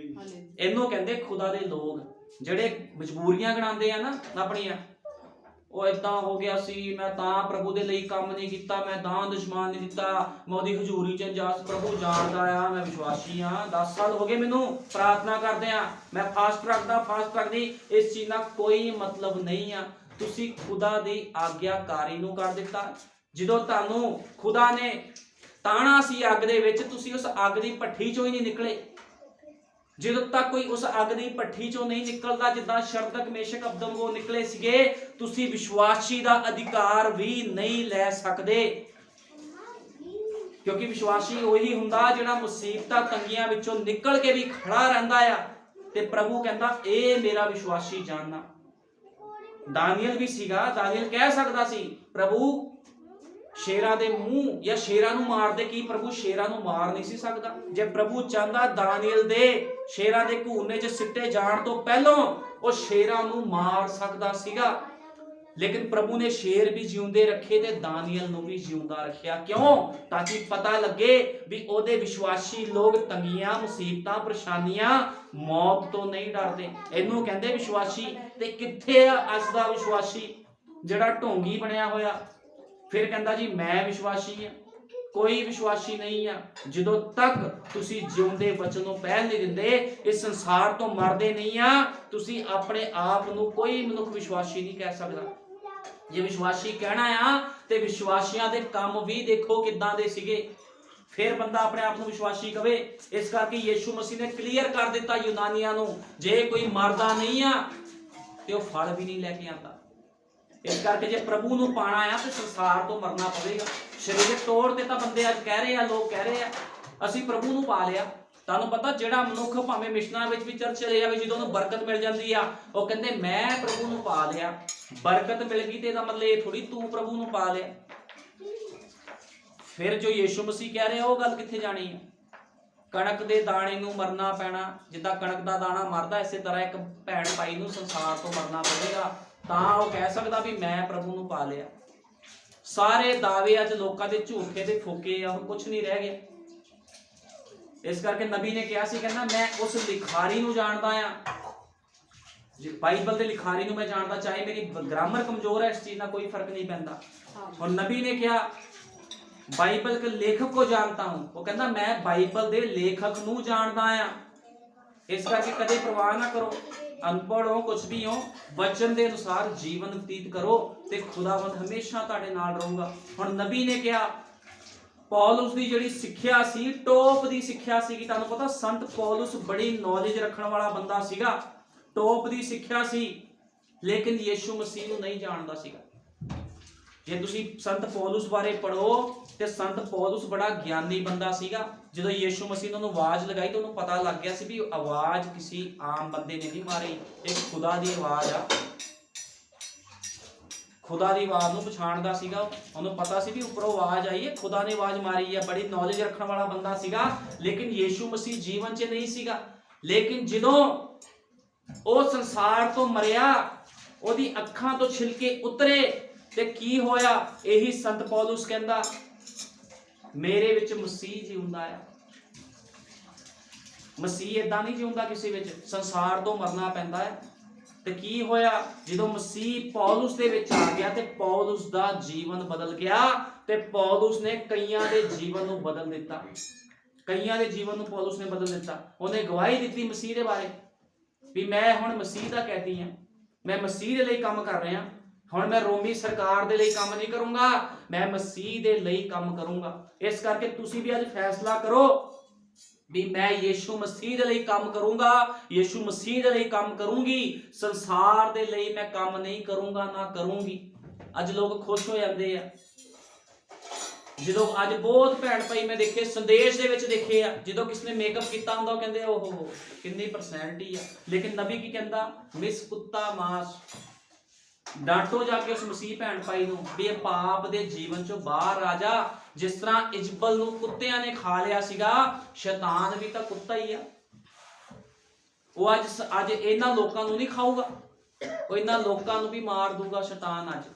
इन्हों कहंदे खुदा दे लोग, जिहड़े मजबूरियां गिणांदे आ ना अपणियां, ਉਹ ਇਦਾਂ ਹੋ ਗਿਆ ਸੀ, ਮੈਂ ਤਾਂ ਪ੍ਰਭੂ ਦੇ ਲਈ ਕੰਮ ਨਹੀਂ ਕੀਤਾ, ਮੈਂ ਤਾਂ ਦੁਸ਼ਮਣ ਨਹੀਂ ਦਿੱਤਾ, ਮੈਂ ਉਹਦੀ ਹਜ਼ੂਰੀ ਚ ਜਸ ਪ੍ਰਭੂ ਜਾਣਦਾ ਆ, ਮੈਂ ਵਿਸ਼ਵਾਸੀ ਆ, 10 ਸਾਲ ਹੋ ਗਏ ਮੈਨੂੰ ਪ੍ਰਾਰਥਨਾ ਕਰਦੇ ਆ, ਮੈਂ ਫਾਸਟ ਰੱਖਦੀ। ਇਸ ਚੀਜ਼ ਨਾਲ ਕੋਈ ਮਤਲਬ ਨਹੀਂ ਆ। ਤੁਸੀਂ ਖੁਦਾ ਦੀ ਆਗਿਆਕਾਰੀ ਨੂੰ ਕਰ ਦਿੱਤਾ। ਜਦੋਂ ਤੁਹਾਨੂੰ ਖੁਦਾ ਨੇ ਤਾਣਾ ਸੀ ਅੱਗ ਦੇ ਵਿੱਚ, ਤੁਸੀਂ ਉਸ ਅੱਗ ਦੀ ਭੱਠੀ ਚੋਂ ਹੀ ਨਹੀਂ ਨਿਕਲੇ। ਜਦੋਂ ਤੱਕ ਕੋਈ ਉਸ ਅੱਗ ਦੀ ਭੱਠੀ ਚੋਂ ਨਹੀਂ ਨਿਕਲਦਾ, ਜਿੱਦਾਂ ਸ਼ਰਦਕ ਮੇਸ਼ਕ ਅਬਦਨਗੋ ਨਿਕਲੇ ਸੀਗੇ, ਤੁਸੀਂ ਵਿਸ਼ਵਾਸੀ ਦਾ ਅਧਿਕਾਰ ਵੀ ਨਹੀਂ ਲੈ ਸਕਦੇ। ਕਿਉਂਕਿ ਵਿਸ਼ਵਾਸੀ ਉਹੀ ਹੁੰਦਾ ਜਿਹੜਾ ਮੁਸੀਬਤਾਂ ਤੰਗੀਆਂ ਵਿੱਚੋਂ ਨਿਕਲ ਕੇ ਵੀ ਖੜਾ ਰਹਿੰਦਾ ਆ। ਤੇ ਪ੍ਰਭੂ ਕਹਿੰਦਾ ਇਹ ਮੇਰਾ ਵਿਸ਼ਵਾਸੀ ਜਾਨਣਾ। ਦਾਨੀਅਲ ਵੀ ਸੀਗਾ, ਦਾਨੀਅਲ ਕਹਿ ਸਕਦਾ ਸੀ ਪ੍ਰਭੂ ਸ਼ੇਰਾਂ ਦੇ ਮੂੰਹ ਜਾਂ ਸ਼ੇਰਾਂ ਨੂੰ ਮਾਰਦੇ, ਕੀ ਪ੍ਰਭੂ ਸ਼ੇਰਾਂ ਨੂੰ ਮਾਰ ਨਹੀਂ ਸੀ ਸਕਦਾ? ਜੇ ਪ੍ਰਭੂ ਚਾਹੁੰਦਾ ਦਾਨੀਏਲ ਦੇ ਸ਼ੇਰਾਂ ਦੇ ਘੂਰਨੇ 'ਚ ਸਿੱਟੇ ਜਾਣ ਤੋਂ ਪਹਿਲਾਂ ਉਹ ਸ਼ੇਰਾਂ ਨੂੰ ਮਾਰ ਸਕਦਾ ਸੀਗਾ, ਲੇਕਿਨ ਪ੍ਰਭੂ ਨੇ ਸ਼ੇਰ ਵੀ ਜਿਉਂਦੇ ਰੱਖੇ ਤੇ ਦਾਨੀਏਲ ਨੂੰ ਵੀ ਜਿਉਂਦਾ ਰੱਖਿਆ। ਕਿਉਂ? ਤਾਂ ਕਿ ਪਤਾ ਲੱਗੇ ਵੀ ਉਹਦੇ ਵਿਸ਼ਵਾਸੀ ਲੋਕ ਤੰਗੀਆਂ, ਮੁਸੀਬਤਾਂ, ਪਰੇਸ਼ਾਨੀਆਂ, ਮੌਤ ਤੋਂ ਨਹੀਂ ਡਰਦੇ। ਇਹਨੂੰ ਕਹਿੰਦੇ ਵਿਸ਼ਵਾਸੀ। ਤੇ ਕਿੱਥੇ ਆ ਅੱਜ ਦਾ ਵਿਸ਼ਵਾਸੀ ਜਿਹੜਾ ਢੋਂਗੀ ਬਣਿਆ ਹੋਇਆ? ਫਿਰ ਕਹਿੰਦਾ ਜੀ ਮੈਂ ਵਿਸ਼ਵਾਸੀ ਆ। ਕੋਈ ਵਿਸ਼ਵਾਸੀ ਨਹੀਂ ਆ ਜਦੋਂ ਤੱਕ ਤੁਸੀਂ ਜਿਉਂਦੇ ਬਚਨ ਨੂੰ ਪਹਿਲ ਨਹੀਂ ਦਿੰਦੇ, ਇਸ ਸੰਸਾਰ ਤੋਂ ਮਰਦੇ ਨਹੀਂ ਆ। ਤੁਸੀਂ ਆਪਣੇ ਆਪ ਨੂੰ ਕੋਈ ਮਨੁੱਖ ਵਿਸ਼ਵਾਸੀ ਨਹੀਂ ਕਹਿ ਸਕਦਾ। ਜੇ ਵਿਸ਼ਵਾਸੀ ਕਹਿਣਾ ਆ ਤੇ ਵਿਸ਼ਵਾਸੀਆਂ ਦੇ ਕੰਮ ਵੀ ਦੇਖੋ ਕਿੱਦਾਂ ਦੇ ਸੀਗੇ, ਫਿਰ ਬੰਦਾ ਆਪਣੇ ਆਪ ਨੂੰ ਵਿਸ਼ਵਾਸੀ ਕਵੇ। ਇਸ ਕਰਕੇ ਯੀਸ਼ੂ ਮਸੀਹ ਨੇ ਕਲੀਅਰ ਕਰ ਦਿੱਤਾ ਯੂਨਾਨੀਆਂ ਨੂੰ, ਜੇ ਕੋਈ ਮਰਦਾ ਨਹੀਂ ਆ ਤੇ ਉਹ ਫਲ ਵੀ ਨਹੀਂ ਲੈ ਕੇ ਆਉਂਦਾ। ਇਸ ਕਰਕੇ ਜੇ ਪ੍ਰਭੂ ਨੂੰ ਪਾਣਾ ਆ ਤੇ ਸੰਸਾਰ ਤੋਂ ਮਰਨਾ ਪਵੇਗਾ। ਸਰੀਰਕ ਤੌਰ ਤੇ ਤਾਂ ਬੰਦੇ ਅੱਜ ਕਹਿ ਰਹੇ ਆ, ਲੋਕ ਕਹਿ ਰਹੇ ਆ ਅਸੀਂ ਪ੍ਰਭੂ ਨੂੰ ਪਾ ਲਿਆ। ਤੁਹਾਨੂੰ ਪਤਾ ਜਿਹੜਾ ਮਨੁੱਖ ਭਾਵੇਂ ਮਿਸ਼ਨਾਂ ਵਿੱਚ ਵੀ ਚਰਚ ਚਲੇ ਜਾਵੇ, ਜਦੋਂ ਉਹਨੂੰ ਬਰਕਤ ਮਿਲ ਜਾਂਦੀ ਆ ਉਹ ਕਹਿੰਦੇ ਮੈਂ ਪ੍ਰਭੂ ਨੂੰ ਪਾ ਲਿਆ। ਬਰਕਤ ਮਿਲ ਗਈ ਤੇ ਇਹਦਾ ਮਤਲਬ ਇਹ ਥੋੜੀ ਤੂੰ ਪ੍ਰਭੂ ਨੂੰ ਪਾ ਲਿਆ। ਫਿਰ ਜੋ ਯੀਸ਼ੂ ਮਸੀਹ ਕਹਿ ਰਿਹਾ ਉਹ ਗੱਲ ਕਿੱਥੇ ਜਾਣੀ ਹੈ? ਕਣਕ ਦੇ ਦਾਣੇ ਨੂੰ ਮਰਨਾ ਪੈਣਾ। ਜਿੱਦਾਂ ਕਣਕ ਦਾ ਦਾਣਾ ਮਰਦਾ, ਇਸੇ ਤਰ੍ਹਾਂ ਇੱਕ ਭੈਣ ਭਾਈ ਨੂੰ ਸੰਸਾਰ ਤੋਂ ਮਰਨਾ ਪਵੇਗਾ, ਤਾਂ ਉਹ ਕਹਿ ਸਕਦਾ ਵੀ ਮੈਂ ਪ੍ਰਭੂ ਨੂੰ ਪਾ ਲਿਆ। ਸਾਰੇ ਦਾਅਵੇ ਅੱਜ ਲੋਕਾਂ ਦੇ ਝੂਠੇ ਤੇ ਫੋਕੇ ਆ, ਹੁਣ ਕੁਝ ਨਹੀਂ ਰਹਿ ਗਿਆ। ਇਸ ਕਰਕੇ ਨਬੀ ਨੇ ਕਿਹਾ ਸੀ, ਕਹਿੰਦਾ ਮੈਂ ਉਸ ਲਿਖਾਰੀ ਨੂੰ ਜਾਣਦਾ ਆ, ਬਾਈਬਲ ਦੇ ਲਿਖਾਰੀ ਨੂੰ ਮੈਂ ਜਾਣਦਾ, ਚਾਹੇ ਮੇਰੀ ਗ੍ਰਾਮਰ ਕਮਜ਼ੋਰ ਹੈ, ਇਸ ਚੀਜ਼ ਨਾਲ ਕੋਈ ਫਰਕ ਨਹੀਂ ਪੈਂਦਾ। ਹੁਣ ਨਬੀ ਨੇ ਕਿਹਾ बाइबल के लेखक को जानता हूं, वो कहता मैं बाइबल दे लेखक नू जानदा आ। इस करके कदे परवाह ना करो, अनपढ़ हो कुछ भी हो, वचन के अनुसार जीवन व्यतीत करो ते खुदावंद हमेशा तुहाडे नाल रहूगा। हुण नबी ने कहा पौलुस दी जिहड़ी सिक्ख्या सी टॉप दी सिक्ख्या सी। तुहानूं पता संत पौलुस बड़ी नॉलेज रखण वाला बंदा सीगा, टॉप दी सिक्ख्या सी, लेकिन यीशु मसीह नूं नहीं जानदा सीगा। जे तुसीं संत पौलुस बारे पढ़ो ते संत पौलुस बड़ा ज्ञानी बंदा सीगा। जदों यीशु मसीह ने उन्होंने आवाज़ लगाई तो उन्होंने पता लग गया सी भी आवाज़ किसी आम बंदे ने नहीं मारी, एक खुदा दी आवाज़ आ। खुदा दी आवाज़ नूं पछाणदा सीगा, उन्होंने पता सी भी उपरों आवाज़ आई है, खुदा ने आवाज़ मारी है। बड़ी नॉलेज रखने वाला बंदा सीगा, लेकिन यीशु मसीह जीवन च नहीं सीगा। लेकिन जदों वो संसार तो मरिया, ओदी अखां तो छिलके उतरे ते की होया, यही संत पौलुस कहंदा मेरे विच मसीह जीउंदा है। मसीह इदां नहीं जीउंदा किसी विच, संसार तो मरना पैंदा है। ते की होया जदों मसीह पौलुस दे विच आ गया ते पौलुस दा जीवन बदल गया ते पौलुस ने कईयां दे जीवन नूं बदल दिता। कईयां दे जीवन नूं पौलुस ने बदल दिता। उहने गवाही दित्ती मसीह दे बारे भी मैं हुण मसीह दा कहती हां, मैं मसीह दे लई काम कर रहा। हुण मैं रोमी सरकार दे लई काम नहीं करूंगा, मैं मसीह दे लई काम करूंगा। इस करके तुसीं भी अज फैसला करो भी मैं यीशु मसीह दे लई काम करूंगा, यीशु मसीह दे लई काम करूंगी, संसार दे लई मैं काम नहीं करूंगा ना करूंगी। अज लोग खुश हो जाते हैं जो अज बहुत भैन भाई मैं देखे संदेश दे विच देखे आ, जो किसी ने मेकअप किया होंदा कहंदे ओहो कितनी परसनैलिटी आ। लेकिन नबी की कहंदा मिस कुत्ता मास, डांटो जाके उस मसीह भैन भाई नूं भी पाप दे जीवन चों बाहर आ जा। जिस तरह इजबल नूं कुत्तियां ने खा लिया सीगा, शैतान भी तां कुत्ता ही आ। वो अज इन्हां लोकां नूं नहीं खाऊगा, वो इन्हां लोकां नूं भी मार दूगा शैतान अज।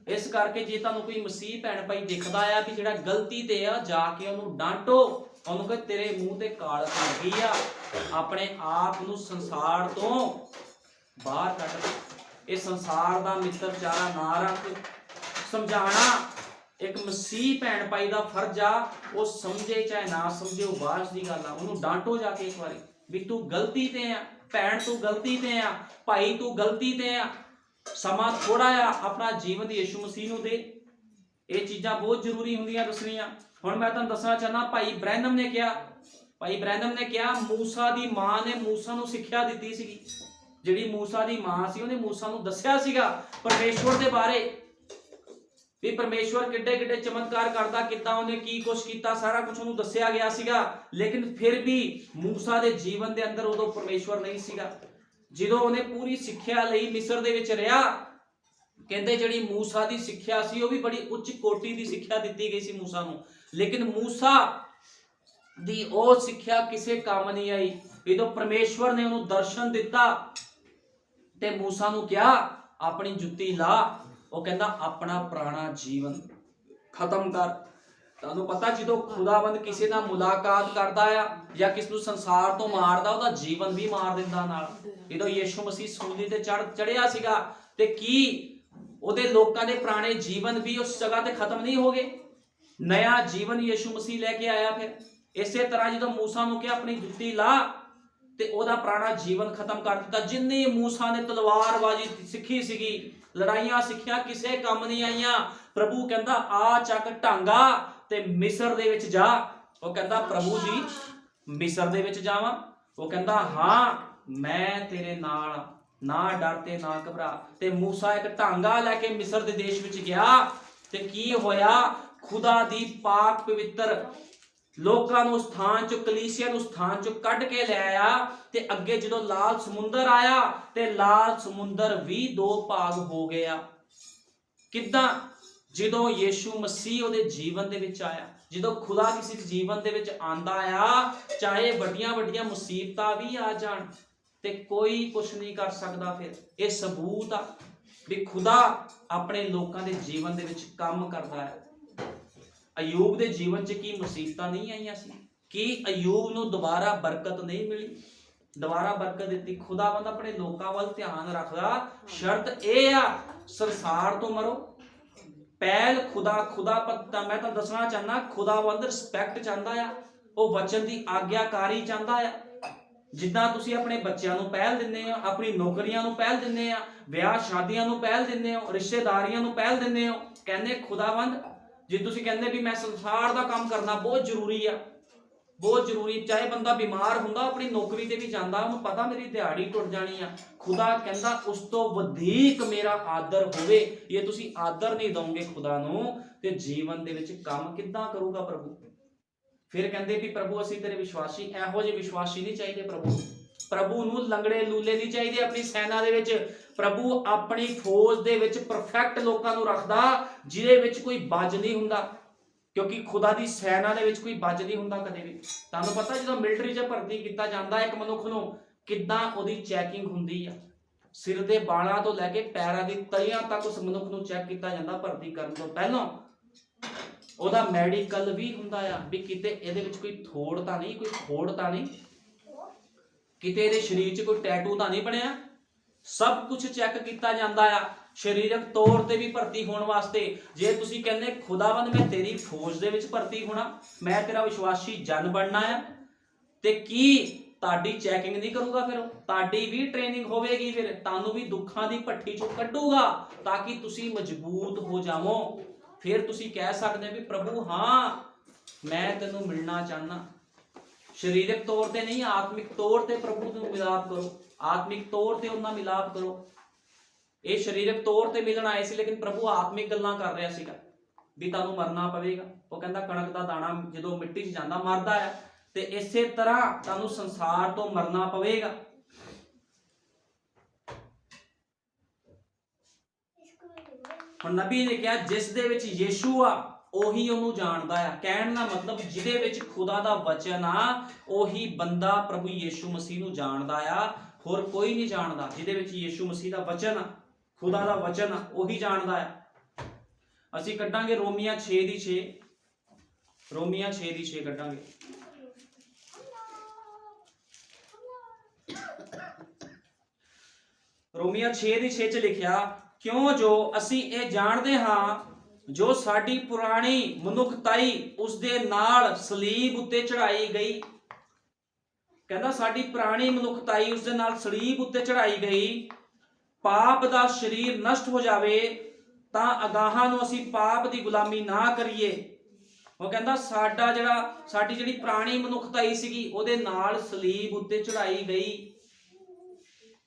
इस करके जे तुहानूं कोई मसीह भैन भाई दिखदा आ भी जिहड़ा गलती ते आ, जाके उहनूं डांटो, उहनूं कहे तेरे मूँह ते कालख लगी आ, अपने आप नूं संसार तो बाहर कढ। इस संसार का मित्र चारा ना रख। समझाना एक मसीह भैन भाई का फर्ज आ, वो समझे चाहे ना समझे, वो बास की गल आ। उन्होंने डांटो जाके एक बारी भी तू गलती ते आ, भैन तू गलती ते आ, भाई तू गलती ते आ। समा थोड़ा आ, अपना जीवन यीशु मसीह नूं दे। ये चीज़ां बहुत जरूरी होंदियां दसनियां। हुण मैं तुहानूं दसना चाहना भाई ब्रैनम ने क्या, भाई ब्रैनम ने क्या मूसा की मां ने मूसा नूं सिक्ख्या दित्ती सीगी। जिहड़ी मूसा दी मां सी उहने मूसा नूं दस्सिया सीगा परमेश्वर दे बारे भी परमेश्वर किड्डे किड्डे चमत्कार करदा, किद्दां उहने की कुछ कीता, सारा कुछ उहनूं दस्सिया गया सीगा। लेकिन फिर भी मूसा दे जीवन दे अंदर उदों परमेश्वर नहीं सीगा। जदों उहने पूरी सिੱਖਿਆ ਲਈ मिस्र दे विच रहा ਕਹਿੰਦੇ ਜਿਹੜੀ ਮੂਸਾ ਦੀ ਸਿੱਖਿਆ ਸੀ ਉਹ ਵੀ ਬੜੀ ਉੱਚ ਕੋਟੀ ਦੀ ਸਿੱਖਿਆ ਦਿੱਤੀ ਗਈ ਸੀ ਮੂਸਾ ਨੂੰ, ਲੇਕਿਨ ਮੂਸਾ ਦੀ ਉਹ ਸਿੱਖਿਆ ਕਿਸੇ ਕੰਮ ਨਹੀਂ ਆਈ। ਜਦੋਂ ਪਰਮੇਸ਼ਵਰ ਨੇ ਉਹਨੂੰ ਦਰਸ਼ਨ ਦਿੱਤਾ ਤੇ ਮੂਸਾ ਨੂੰ ਕਿਹਾ ਆਪਣੀ ਜੁੱਤੀ ਲਾ, ਉਹ ਕਹਿੰਦਾ ਆਪਣਾ ਪੁਰਾਣਾ ਜੀਵਨ ਖਤਮ ਕਰ। ਤੁਹਾਨੂੰ ਪਤਾ ਜਦੋਂ ਖੁਦਾਵੰਦ ਕਿਸੇ ਨਾਲ ਮੁਲਾਕਾਤ ਕਰਦਾ ਆ ਜਾਂ ਕਿਸ ਨੂੰ ਸੰਸਾਰ ਤੋਂ ਮਾਰਦਾ, ਉਹਦਾ ਜੀਵਨ ਵੀ ਮਾਰ ਦਿੰਦਾ ਨਾਲ। ਜਦੋਂ ਯਿਸੂ ਮਸੀਹ ਸੂਲੀ ਤੇ ਚੜਿਆ ਸੀਗਾ ਤੇ ਕੀ ਉਹਦੇ ਲੋਕਾਂ ਦੇ ਪੁਰਾਣੇ ਜੀਵਨ ਵੀ ਉਸ ਜਗ੍ਹਾ ਤੇ ਖਤਮ ਨਹੀਂ ਹੋ ਗਏ? ਨया ਜੀਵਨ ਯਿਸੂ ਮਸੀਹ ਲੈ ਕੇ ਆਇਆ। ਫਿਰ ਇਸੇ ਤਰ੍ਹਾਂ ਜਦੋਂ ਮੂਸਾ ਨੂੰ ਕਿਹਾ ਆਪਣੀ ਜੁੱਤੀ ਲਾ ਤੇ ਉਹਦਾ ਪੁਰਾਣਾ ਜੀਵਨ ਖਤਮ ਕਰ ਦਿੱਤਾ। ਜਿੰਨੀ ਮੂਸਾ ਨੇ ਤਲਵਾਰਬਾਜ਼ੀ ਸਿੱਖੀ ਸੀਗੀ, ਲੜਾਈਆਂ ਸਿੱਖਿਆ, ਕਿਸੇ ਕੰਮ ਨਹੀਂ ਆਈਆਂ। ਪ੍ਰਭੂ ਕਹਿੰਦਾ ਆ ਚੱਕ ਢਾਂਗਾ ਤੇ ਮਿਸਰ ਦੇ ਵਿੱਚ ਜਾ। ਉਹ ਕਹਿੰਦਾ ਪ੍ਰਭੂ ਜੀ ਮਿਸਰ ਦੇ ਵਿੱਚ ਜਾਵਾਂ? ਉਹ ਕਹਿੰਦਾ ਹਾਂ ਮੈਂ ਤੇਰੇ ਨਾਲ, ਨਾ ਡਰ ਤੇ ਨਾ ਘਬਰਾ। ਤੇ ਮੂਸਾ ਇੱਕ ਢਾਂਗਾ ਲੈ ਕੇ ਮਿਸਰ ਦੇ ਦੇਸ਼ ਵਿੱਚ ਗਿਆ ਤੇ ਕੀ ਹੋਇਆ? ਖੁਦਾ ਦੀ ਪਾਕ ਪਵਿੱਤਰ ਲੋਕਾਂ ਨੂੰ ਸਥਾਨ ਚੋਂ, ਕਲੀਸਿਆ ਨੂੰ ਸਥਾਨ ਚੋਂ ਕੱਢ ਕੇ ਲੈ ਆਇਆ। ਤੇ ਅੱਗੇ ਜਦੋਂ ਲਾਲ ਸਮੁੰਦਰ ਆਇਆ ਤੇ ਲਾਲ ਸਮੁੰਦਰ ਵੀ ਦੋ ਭਾਗ ਹੋ ਗਿਆ। ਕਿੱਦਾਂ? ਜਦੋਂ ਯਿਸੂ ਮਸੀਹ ਉਹਦੇ ਜੀਵਨ ਦੇ ਵਿੱਚ ਆਇਆ। ਜਦੋਂ ਖੁਦਾ ਕਿਸੇ ਜੀਵਨ ਦੇ ਵਿੱਚ ਆਂਦਾ ਆ, ਚਾਹੇ ਵੱਡੀਆਂ ਵੱਡੀਆਂ ਮੁਸੀਬਤਾਂ ਵੀ ਆ ਜਾਣ ਤੇ ਕੋਈ ਕੁਝ ਨਹੀਂ ਕਰ ਸਕਦਾ। ਫਿਰ ਇਹ ਸਬੂਤ ਆ ਵੀ ਖੁਦਾ ਆਪਣੇ ਲੋਕਾਂ ਦੇ ਜੀਵਨ ਦੇ ਵਿੱਚ ਕੰਮ ਕਰਦਾ ਹੈ। ਅਯੂਬ ਦੇ ਜੀਵਨ 'ਚ ਕੀ ਮੁਸੀਬਤਾਂ ਨਹੀਂ ਆਈਆਂ ਸੀ? ਕੀ ਅਯੂਬ ਨੂੰ ਦੁਬਾਰਾ ਬਰਕਤ ਨਹੀਂ ਮਿਲੀ? ਦੁਬਾਰਾ ਬਰਕਤ ਦਿੱਤੀ। ਖੁਦਾਵੰਦ ਆਪਣੇ ਲੋਕਾਂ ਵੱਲ ਧਿਆਨ ਰੱਖਦਾ। ਸ਼ਰਤ ਇਹ ਆ ਸੰਸਾਰ ਤੋਂ ਮਰੋ। ਪਹਿਲ ਖੁਦਾ ਪਤਾ ਮੈਂ ਤੁਹਾਨੂੰ ਦੱਸਣਾ ਚਾਹੁੰਦਾ, ਖੁਦਾਵੰਦ ਰਿਸਪੈਕਟ ਚਾਹੁੰਦਾ ਆ, ਉਹ ਵਚਨ ਦੀ ਆਗਿਆਕਾਰੀ ਚਾਹੁੰਦਾ ਆ। ਜਿੱਦਾਂ ਤੁਸੀਂ ਆਪਣੇ ਬੱਚਿਆਂ ਨੂੰ ਪਹਿਲ ਦਿੰਦੇ ਹੋ, ਆਪਣੀ ਨੌਕਰੀਆਂ ਨੂੰ ਪਹਿਲ ਦਿੰਦੇ ਆ, ਵਿਆਹ ਸ਼ਾਦੀਆਂ ਨੂੰ ਪਹਿਲ ਦਿੰਦੇ ਹੋ, ਰਿਸ਼ਤੇਦਾਰੀਆਂ ਨੂੰ ਪਹਿਲ ਦਿੰਦੇ ਹੋ। ਕਹਿੰਦੇ ਖੁਦਾਵੰਦ ਜੇ ਤੁਸੀਂ ਕਹਿੰਦੇ ਵੀ ਮੈਂ ਸੰਸਾਰ ਦਾ ਕੰਮ ਕਰਨਾ ਬਹੁਤ ਜ਼ਰੂਰੀ ਆ, ਬਹੁਤ ਜ਼ਰੂਰੀ, ਚਾਹੇ ਬੰਦਾ ਬਿਮਾਰ ਹੁੰਦਾ ਆਪਣੀ ਨੌਕਰੀ ਤੇ ਵੀ ਜਾਂਦਾ, ਉਹਨੂੰ ਪਤਾ ਮੇਰੀ ਦਿਹਾੜੀ ਟੁੱਟ ਜਾਣੀ ਆ। ਖੁਦਾ ਕਹਿੰਦਾ ਉਸ ਤੋਂ ਵਧੇਕ ਮੇਰਾ ਆਦਰ ਹੋਵੇ। ਜੇ ਤੁਸੀਂ ਆਦਰ ਨਹੀਂ ਦੋਗੇ ਖੁਦਾ ਨੂੰ ਤੇ ਜੀਵਨ ਦੇ ਵਿੱਚ ਕੰਮ ਕਿੱਦਾਂ ਕਰੂਗਾ ਪ੍ਰਭੂ? ਫਿਰ ਕਹਿੰਦੇ ਵੀ ਪ੍ਰਭੂ ਅਸੀਂ ਤੇਰੇ ਵਿਸ਼ਵਾਸੀ, ਇਹੋ ਜਿਹੇ ਵਿਸ਼ਵਾਸੀ ਨਹੀਂ ਚਾਹੀਦੇ ਪ੍ਰਭੂ ਨੂੰ ਲੰਗੜੇ ਲੂਲੇ ਨਹੀਂ ਚਾਹੀਦੇ ਆਪਣੀ ਸੈਨਾ ਦੇ ਵਿੱਚ। ਪ੍ਰਭੂ ਆਪਣੀ ਫੌਜ ਦੇ ਵਿੱਚ ਪਰਫੈਕਟ ਲੋਕਾਂ ਨੂੰ ਰੱਖਦਾ ਜਿਹਦੇ ਵਿੱਚ ਕੋਈ ਬੱਜ ਨਹੀਂ ਹੁੰਦਾ, ਕਿਉਂਕਿ ਖੁਦਾ ਦੀ ਸੈਨਾ ਦੇ ਵਿੱਚ ਕੋਈ ਬੱਜ ਨਹੀਂ ਹੁੰਦਾ ਕਦੇ ਵੀ। ਤੁਹਾਨੂੰ ਪਤਾ ਜਦੋਂ ਮਿਲਟਰੀ 'ਚ ਭਰਤੀ ਕੀਤਾ ਜਾਂਦਾ ਇੱਕ ਮਨੁੱਖ ਨੂੰ, ਕਿੱਦਾਂ ਉਹਦੀ ਚੈਕਿੰਗ ਹੁੰਦੀ ਆ। ਸਿਰ ਦੇ ਬਾਲਾਂ ਤੋਂ ਲੈ ਕੇ ਪੈਰਾਂ ਦੀ ਤਲੀਆਂ ਤੱਕ ਉਸ ਮਨੁੱਖ ਨੂੰ ਚੈੱਕ ਕੀਤਾ ਜਾਂਦਾ ਭਰਤੀ ਕਰਨ ਤੋਂ ਪਹਿਲਾਂ। ਉਹਦਾ ਮੈਡੀਕਲ ਵੀ ਹੁੰਦਾ ਆ ਵੀ ਕਿਤੇ ਇਹਦੇ ਵਿੱਚ ਕੋਈ ਥੋੜ ਤਾਂ ਨਹੀਂ, ਕੋਈ ਖੋੜ ਤਾਂ ਨਹੀਂ, ਕਿਤੇ ਇਹਦੇ ਸਰੀਰ 'ਚ ਕੋਈ ਟੈਟੂ ਤਾਂ ਨਹੀਂ ਬਣਿਆ। ਸਭ ਕੁਝ ਚੈੱਕ ਕੀਤਾ ਜਾਂਦਾ ਆ ਸਰੀਰਕ ਤੌਰ ਤੇ ਵੀ ਭਰਤੀ ਹੋਣ ਵਾਸਤੇ। ਜੇ ਤੁਸੀਂ ਕਹਿੰਦੇ ਖੁਦਾਵੰਦ ਮੈਂ ਤੇਰੀ ਫੌਜ ਦੇ ਵਿੱਚ ਭਰਤੀ ਹੋਣਾ, ਮੈਂ ਤੇਰਾ ਵਿਸ਼ਵਾਸੀ ਜਨ ਬਣਨਾ ਆ, ਤੇ ਕੀ ਤੁਹਾਡੀ ਚੈਕਿੰਗ ਨਹੀਂ ਕਰੂਗਾ? ਫਿਰ ਤੁਹਾਡੀ ਵੀ ਟ੍ਰੇਨਿੰਗ ਹੋਵੇਗੀ, ਫਿਰ ਤੁਹਾਨੂੰ ਵੀ ਦੁੱਖਾਂ ਦੀ ਭੱਠੀ ਚੋਂ ਕੱਢੂਗਾ ਤਾਂ ਕਿ ਤੁਸੀਂ ਮਜ਼ਬੂਤ ਹੋ ਜਾਵੋ। ਫਿਰ ਤੁਸੀਂ ਕਹਿ ਸਕਦੇ ਵੀ ਪ੍ਰਭੂ ਹਾਂ ਮੈਂ ਤੈਨੂੰ ਮਿਲਣਾ ਚਾਹੁੰਦਾ। ਸਰੀਰਕ ਤੌਰ ਤੇ ਨਹੀਂ, ਆਤਮਿਕ ਤੌਰ ਤੇ ਪ੍ਰਭੂ ਨੂੰ ਮਿਲਾਪ ਕਰੋ, ਆਤਮਿਕ ਤੌਰ ਤੇ ਉਹਨਾਂ ਮਿਲਾਪ ਕਰੋ। ਇਹ ਸਰੀਰਕ ਤੌਰ ਤੇ ਮਿਲਣ ਆਏ ਸੀ, ਲੇਕਿਨ ਪ੍ਰਭੂ ਆਤਮਿਕ ਗੱਲਾਂ ਕਰ ਰਿਹਾ ਸੀਗਾ ਵੀ ਤੁਹਾਨੂੰ ਮਰਨਾ ਪਵੇਗਾ। ਉਹ ਕਹਿੰਦਾ ਕਣਕ ਦਾ ਦਾਣਾ ਜਦੋਂ ਮਿੱਟੀ 'ਚ ਜਾਂਦਾ ਮਰਦਾ ਆ, ਤੇ ਇਸੇ ਤਰ੍ਹਾਂ ਤੁਹਾਨੂੰ ਸੰਸਾਰ ਤੋਂ ਮਰਨਾ ਪਵੇਗਾ। ਹੁਣ ਨਬੀ ਨੇ ਕਿਹਾ ਜਿਸ ਦੇ ਵਿੱਚ ਯਿਸੂ ਆ ਉਹੀ ਉਹਨੂੰ ਜਾਣਦਾ ਆ। ਕਹਿਣ ਦਾ ਮਤਲਬ ਜਿਹਦੇ ਵਿੱਚ ਖੁਦਾ ਦਾ ਵਚਨ ਆ ਉਹੀ ਬੰਦਾ ਪ੍ਰਭੂ ਯਿਸੂ ਮਸੀਹ ਨੂੰ ਜਾਣਦਾ ਆ, ਹੋਰ ਕੋਈ ਨਹੀਂ ਜਾਣਦਾ। ਜਿਹਦੇ ਵਿੱਚ ਯਿਸੂ ਮਸੀਹ ਦਾ ਵਚਨ ਆ, ਖੁਦਾ ਦਾ ਵਚਨ ਆ, ਉਹੀ ਜਾਣਦਾ ਆ। ਅਸੀਂ ਕੱਢਾਂਗੇ ਰੋਮੀਆਂ 6:6, ਰੋਮੀਆਂ 6:6 ਕੱਢਾਂਗੇ। ਰੋਮੀਆਂ 6:6 ਚ ਲਿਖਿਆ ਕਿਉਂ ਜੋ ਅਸੀਂ ਇਹ ਜਾਣਦੇ ਹਾਂ ਜੋ ਸਾਡੀ ਪੁਰਾਣੀ ਮਨੁੱਖਤਾਈ ਉਸ ਦੇ ਨਾਲ ਸਲੀਬ ਉੱਤੇ ਚੜਾਈ ਗਈ। ਕਹਿੰਦਾ ਸਾਡੀ ਪੁਰਾਣੀ ਮਨੁੱਖਤਾਈ ਉਸ ਦੇ ਨਾਲ ਸਲੀਬ ਉੱਤੇ ਚੜਾਈ ਗਈ, ਪਾਪ ਦਾ ਸਰੀਰ ਨਸ਼ਟ ਹੋ ਜਾਵੇ ਤਾਂ ਅਗਾਹਾਂ ਨੂੰ ਅਸੀਂ ਪਾਪ ਦੀ ਗੁਲਾਮੀ ਨਾ ਕਰੀਏ। ਉਹ ਕਹਿੰਦਾ ਸਾਡੀ ਜਿਹੜੀ ਪੁਰਾਣੀ ਮਨੁੱਖਤਾਈ ਸੀਗੀ ਉਹਦੇ ਨਾਲ ਸਲੀਬ ਉੱਤੇ ਚੜਾਈ ਗਈ,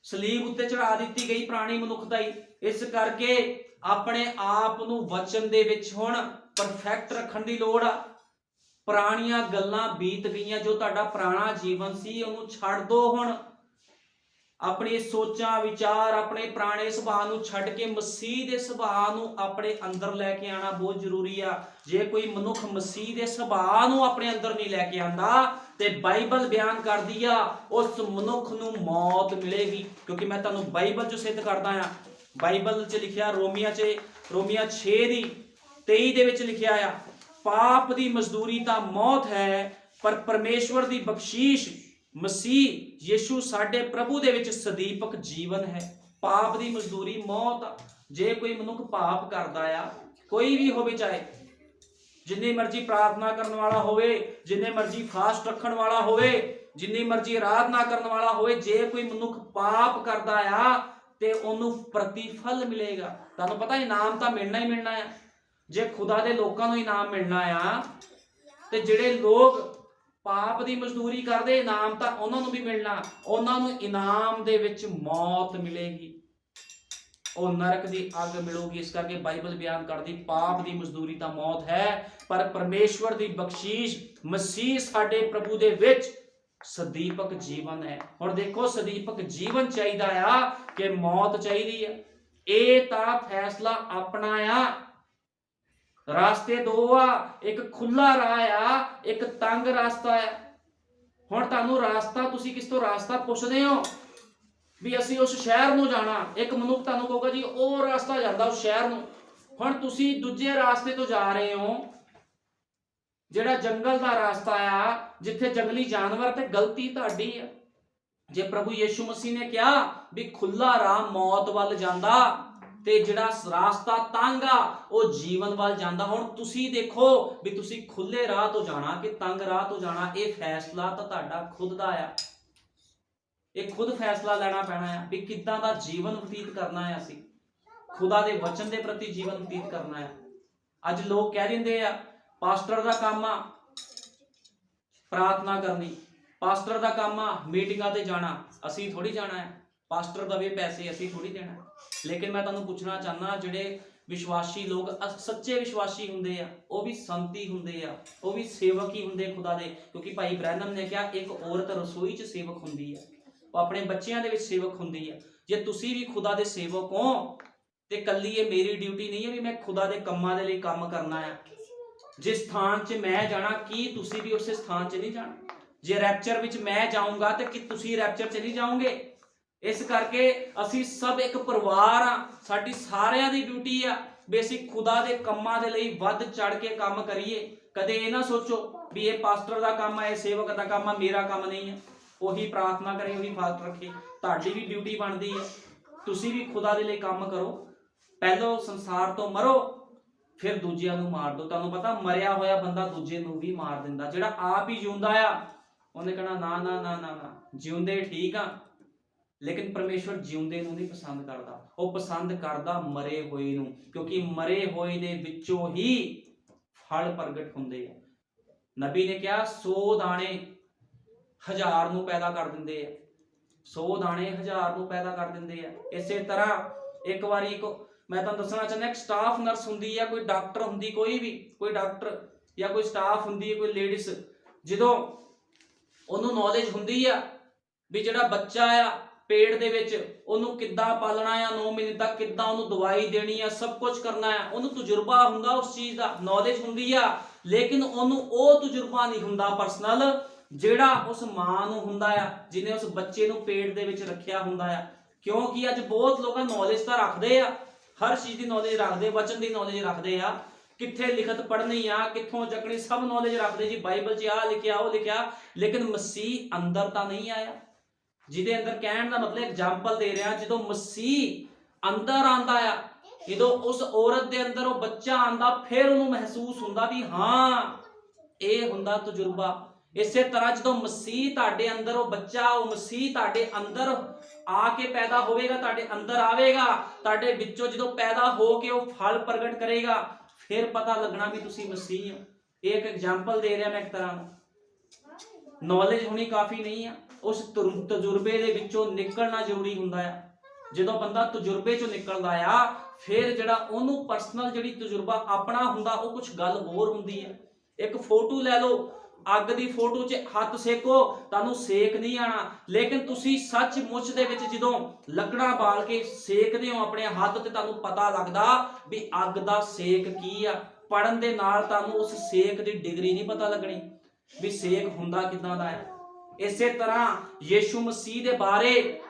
ਸਲੀਬ ਉੱਤੇ ਚੜਾ ਦਿੱਤੀ ਗਈ ਪੁਰਾਣੀ ਮਨੁੱਖਤਾਈ। ਇਸ ਕਰਕੇ ਆਪਣੇ ਆਪ ਨੂੰ ਵਚਨ ਦੇ ਵਿੱਚ ਹੁਣ ਪਰਫੈਕਟ ਰੱਖਣ ਦੀ ਲੋੜ ਆ। ਪੁਰਾਣੀਆਂ ਗੱਲਾਂ ਬੀਤ ਗਈਆਂ, ਜੋ ਤੁਹਾਡਾ ਪੁਰਾਣਾ ਜੀਵਨ ਸੀ ਉਹਨੂੰ ਛੱਡ ਦੋ। ਹੁਣ अपनी सोचां विचार अपने पुराने सुभाव नूं छड्ड के मसीह दे सुभाव नूं अपने अंदर लैके आना बहुत जरूरी आ। जे कोई मनुख मसीह दे सुभाव नूं अपने अंदर नहीं लैके आंदा ते बाइबल बयान करदी आ उस मनुख नूं मौत मिलेगी। क्योंकि मैं तुहानूं बाइबल चों सिद्ध करदा आ, बाइबल च लिखिआ रोमिया 6 दी 23 दे विच लिखिआ आ, पाप दी मजदूरी तां मौत है पर परमेश्वर दी बख्शीश मसीह यीशु साडे प्रभु दे विच सदीपक जीवन है। पाप दी मजदूरी मौत आ। जे कोई मनुख पाप करदा आ, कोई भी होवे, चाहे जिन्नी मर्जी प्रार्थना करने वाला होवे, जिन्ने मर्जी फास्ट रखण वाला होवे, जिन्नी मर्जी आराधना करने वाला होवे, जे कोई मनुख पाप करदा आ ते ओनू प्रतिफल मिलेगा। तुहानूं पता इनाम तां मिलना ही मिलना है। जे खुदा दे लोकां नूं इनाम मिलना आ ते जिहड़े लोग पाप दी मजदूरी करदे इनाम तां उन्हां नूं भी मिलना, उन्हां नूं इनाम दे विच मौत मिलेगी, ਉਹ नरक दी अग मिलूगी। इस करके बाइबल बयान करदी पाप दी मजदूरी तां मौत है पर परमेश्वर दी बख्शीश मसीह साडे प्रभु दे विच सदीपक जीवन है। हुण देखो सदीपक जीवन चाहिदा आ कि मौत चाहिदी आ, ਇਹ ਤਾਂ फैसला अपना आ। रास्ते दो आ, एक खुला राह आ, एक तंग रास्ता है। हुण तुहानूं रास्ता, तुसीं किस तो रास्ता पुछदे हो भी असीं उस शहर नूं जाना, एक मनुख तुहानूं कहोगा जी ਉਹ रास्ता ਜਾਂਦਾ उस शहर नूं। हुण तुसीं दूजे रास्ते तो जा रहे हो ਜਿਹੜਾ जंगल ਦਾ रास्ता आ, जिथे जंगली जानवर, ते गलती तुहाडी आ। जे प्रभु यीशु मसीह ने कहा भी खुला राह मौत वल जांदा ते जिहड़ा रास्ता तंग आ ਉਹ जीवन वल जांदा। हुण तुसीं देखो भी तुसीं खुले राह तो जाना कि तंग राह तो जाना, ਇਹ फैसला ਤਾਂ ਤੁਹਾਡਾ खुद ਦਾ आ। ਇਹ खुद फैसला ਲੈਣਾ ਪੈਣਾ ਆ ਵੀ ਕਿੱਦਾਂ ਦਾ ਜੀਵਨ ਬਤੀਤ ਕਰਨਾ ਹੈ। ਅਸੀਂ खुदा ਦੇ वचन ਦੇ ਪ੍ਰਤੀ ਜੀਵਨ ਬਤੀਤ ਕਰਨਾ ਹੈ। ਅੱਜ ਲੋਕ ਕਹਿ ਦਿੰਦੇ ਆ ਪਾਸਟਰ ਦਾ ਕੰਮ ਆ प्रार्थना करनी, पास्टर का काम आ मीटिंगां ते जाना, असी थोड़ी जाना है। पास्टर दवे पैसे असी थोड़ी देना। लेकिन मैं तुहानूं पुछना चाहना, जिहड़े विश्वासी लोग सच्चे विश्वासी हुंदे आ, वो भी संती हुंदे आ, वो भी सेवक ही हुंदे खुदा दे। क्योंकि भाई ब्रैनम ने कहा एक औरत रसोई च सेवक हुंदी है, वो अपने बच्चों दे विच सेवक हुंदी है। जे तुसीं भी खुदा दे सेवक हो ते कल्ली ये मेरी ड्यूटी नहीं है भी मैं खुदा दे कम्मां दे लई काम करना है। जिस स्थान च मैं जाना की तुसीं भी उस स्थान च नहीं जाना। जे रैप्चर विच मैं जाऊंगा तो कि तुसीं रैप्चर च नहीं जाओगे। इस करके असीं सब एक परिवार आ, साडी सारिਆਂ दी ड्यूटी आ भी असीं खुदा दे कम्मां दे लई वध चढ़ के काम करिए। कदे ये ना सोचो भी ये पास्टर दा काम है, सेवक दा काम है, मेरा काम नहीं है। ਉਹੀ प्रार्थना करे, ਉਹੀ फास्ट रखे, ਤੁਹਾਡੀ भी ड्यूटी बनती है। तुसीं भी खुदा दे लई काम करो। पहलो संसार तो मरो फिर दूजिਆਂ ਨੂੰ मार दो। ਤੁਹਾਨੂੰ पता मरिया होया बंदा दूजे ਨੂੰ भी मार ਦਿੰਦਾ। ਜਿਹੜਾ आप ही ਜਿਉਂਦਾ ਆ ਉਹਨੇ ਕਹਿਣਾ ਨਾ ਨਾ ਨਾ ਨਾ ਨਾ ਜਿਉਂਦੇ ਠੀਕ ਆ, लेकिन परमेश्वर जिਉਂਦੇ ਨੂੰ नहीं पसंद करता, ਉਹ पसंद करता मरे ਹੋਏ ਨੂੰ। क्योंकि मरे ਹੋਏ ਦੇ ਵਿੱਚੋਂ ही फल प्रगट ਹੁੰਦੇ ਆ। नबी ने कहा 100 दाने 1000 ਨੂੰ पैदा कर ਦਿੰਦੇ ਆ, 100 दाने 1000 ਨੂੰ पैदा कर ਦਿੰਦੇ आ। इसे तरह एक बारी मैं तुहानूं दसना चाहना, एक स्टाफ नर्स हुंदी है, कोई डॉक्टर हुंदी, कोई डॉक्टर या कोई स्टाफ हुंदी है, कोई लेडीज, जदों ਉਹਨੂੰ नॉलेज हुंदी आ भी जिहड़ा बच्चा आ पेट दे विच ਉਹਨੂੰ किद्दां पालना आ, 9 महीने तक किद्दां ਉਹਨੂੰ दवाई देनी आ, सब कुछ करना आ। ਉਹਨੂੰ तजुर्बा हुंदा उस चीज़ दा, नॉलेज हुंदी आ, लेकिन ਉਹਨੂੰ ਉਹ तजुर्बा नहीं हुंदा पर्सनल ਜਿਹੜਾ उस मां ਨੂੰ हुंदा आ जिन्हें उस बच्चे ਨੂੰ पेट दे विच रखिया हुंदा आ। क्योंकि अज बहुत लोग नॉलेज तो रखते आ, हर चीज़ की नॉलेज रखते, वचन की नॉलेज रखते आ, कित्थे लिखत पढ़नी आ कित्थों चकनी सब नॉलेज रखते जी, बाइबल च आ लिखिया वो लिखिया, लेकिन मसीह अंदर तो नहीं आया। जिहदे अंदर कहण दा मतलब एग्जाम्पल दे रहा, जो मसीह अंदर आंदा आ, जो उस औरत दे अंदर वो बच्चा आंदा, फिर उन्होंने महसूस हुंदा भी हाँ ये हुंदा तजुर्बा। इसे तरह जो मसीह तुहाडे अंदर वो बच्चा, वो मसीह तुहाडे अंदर आके पैदा होवेगा, तुहाडे अंदर आवेगा, तुहाडे विचों जो पैदा हो के वो फल प्रगट करेगा, फिर पता लगना भी तुसी मसीह हो। एक एग्जाम्पल दे रहा मैं, एक तरह नॉलेज होनी काफ़ी नहीं है, उस तजुर्बे दे विचों निकलना जरूरी हुंदा है। जो बंदा तजुर्बे चों निकलदा आ फिर जिहड़ा ओनू पर्सनल जिहड़ी तजुर्बा अपना हुंदा वो कुछ गल होर हुंदी है। एक फोटो लै लो, ਅੱਗ ਦੀ ਫੋਟੋ 'ਚ ਹੱਥ ਸੇਕੋ, ਤੁਹਾਨੂੰ ਸੇਕ ਨਹੀਂ ਆਣਾ। ਲੇਕਿਨ ਤੁਸੀਂ ਸੱਚਮੁੱਚ ਦੇ ਵਿੱਚ ਜਦੋਂ ਲੱਕੜਾਂ ਬਾਲ ਕੇ ਸੇਕਦੇ ਹੋ ਆਪਣੇ ਹੱਥ ਤੇ, ਤੁਹਾਨੂੰ ਪਤਾ ਲੱਗਦਾ ਵੀ ਅੱਗ ਦਾ ਸੇਕ ਕੀ ਆ। ਪੜਨ ਦੇ ਨਾਲ ਤੁਹਾਨੂੰ ਉਸ ਸੇਕ ਦੀ ਡਿਗਰੀ ਨਹੀਂ ਪਤਾ ਲੱਗਣੀ ਵੀ ਸੇਕ ਹੁੰਦਾ ਕਿਦਾਂ ਦਾ ਹੈ। ਇਸੇ ਤਰ੍ਹਾਂ ਯੀਸ਼ੂ ਮਸੀਹ ਦੇ ਬਾਰੇ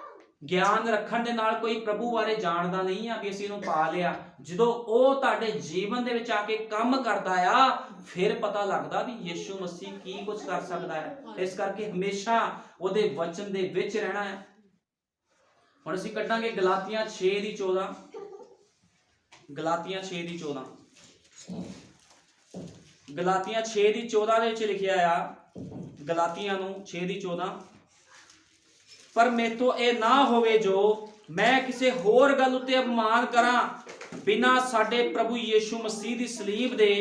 ਗਿਆਨ ਰੱਖਣ ਦੇ ਨਾਲ ਕੋਈ ਪ੍ਰਭੂ ਬਾਰੇ ਜਾਣਦਾ ਨਹੀਂ ਆ ਵੀ ਅਸੀਂ ਇਹਨੂੰ ਪਾ ਲਿਆ। ਜਦੋਂ ਉਹ ਤੁਹਾਡੇ ਜੀਵਨ ਦੇ ਵਿੱਚ ਆ ਕੇ ਕੰਮ ਕਰਦਾ ਆ, ਫਿਰ ਪਤਾ ਲੱਗਦਾ ਵੀ ਯੀਸ਼ੂ ਮਸੀਹ ਕੀ ਕੁਝ ਕਰ ਸਕਦਾ ਹੈ। ਇਸ ਕਰਕੇ ਹਮੇਸ਼ਾ ਉਹਦੇ ਵਚਨ ਦੇ ਵਿੱਚ ਰਹਿਣਾ ਹੈ। ਹੁਣ ਅਸੀਂ ਕੱਢਾਂਗੇ ਗਲਾਤੀਆਂ 6:14। ਗਲਾਤੀਆਂ 6:14। ਗਲਾਤੀਆਂ 6:14 ਦੇ ਵਿੱਚ ਲਿਖਿਆ ਆ, ਗਲਾਤੀਆਂ ਨੂੰ 6:14, ਪਰ ਮੇਥੋਂ ਇਹ ਨਾ ਹੋਵੇ ਜੋ ਮੈਂ ਕਿਸੇ ਹੋਰ ਗੱਲ ਉੱਤੇ ਅਪਮਾਨ ਕਰਾਂ, ਬਿਨਾਂ ਸਾਡੇ ਪ੍ਰਭੂ ਯੀਸ਼ੂ ਮਸੀਹ ਦੀ ਸਲੀਬ ਦੇ,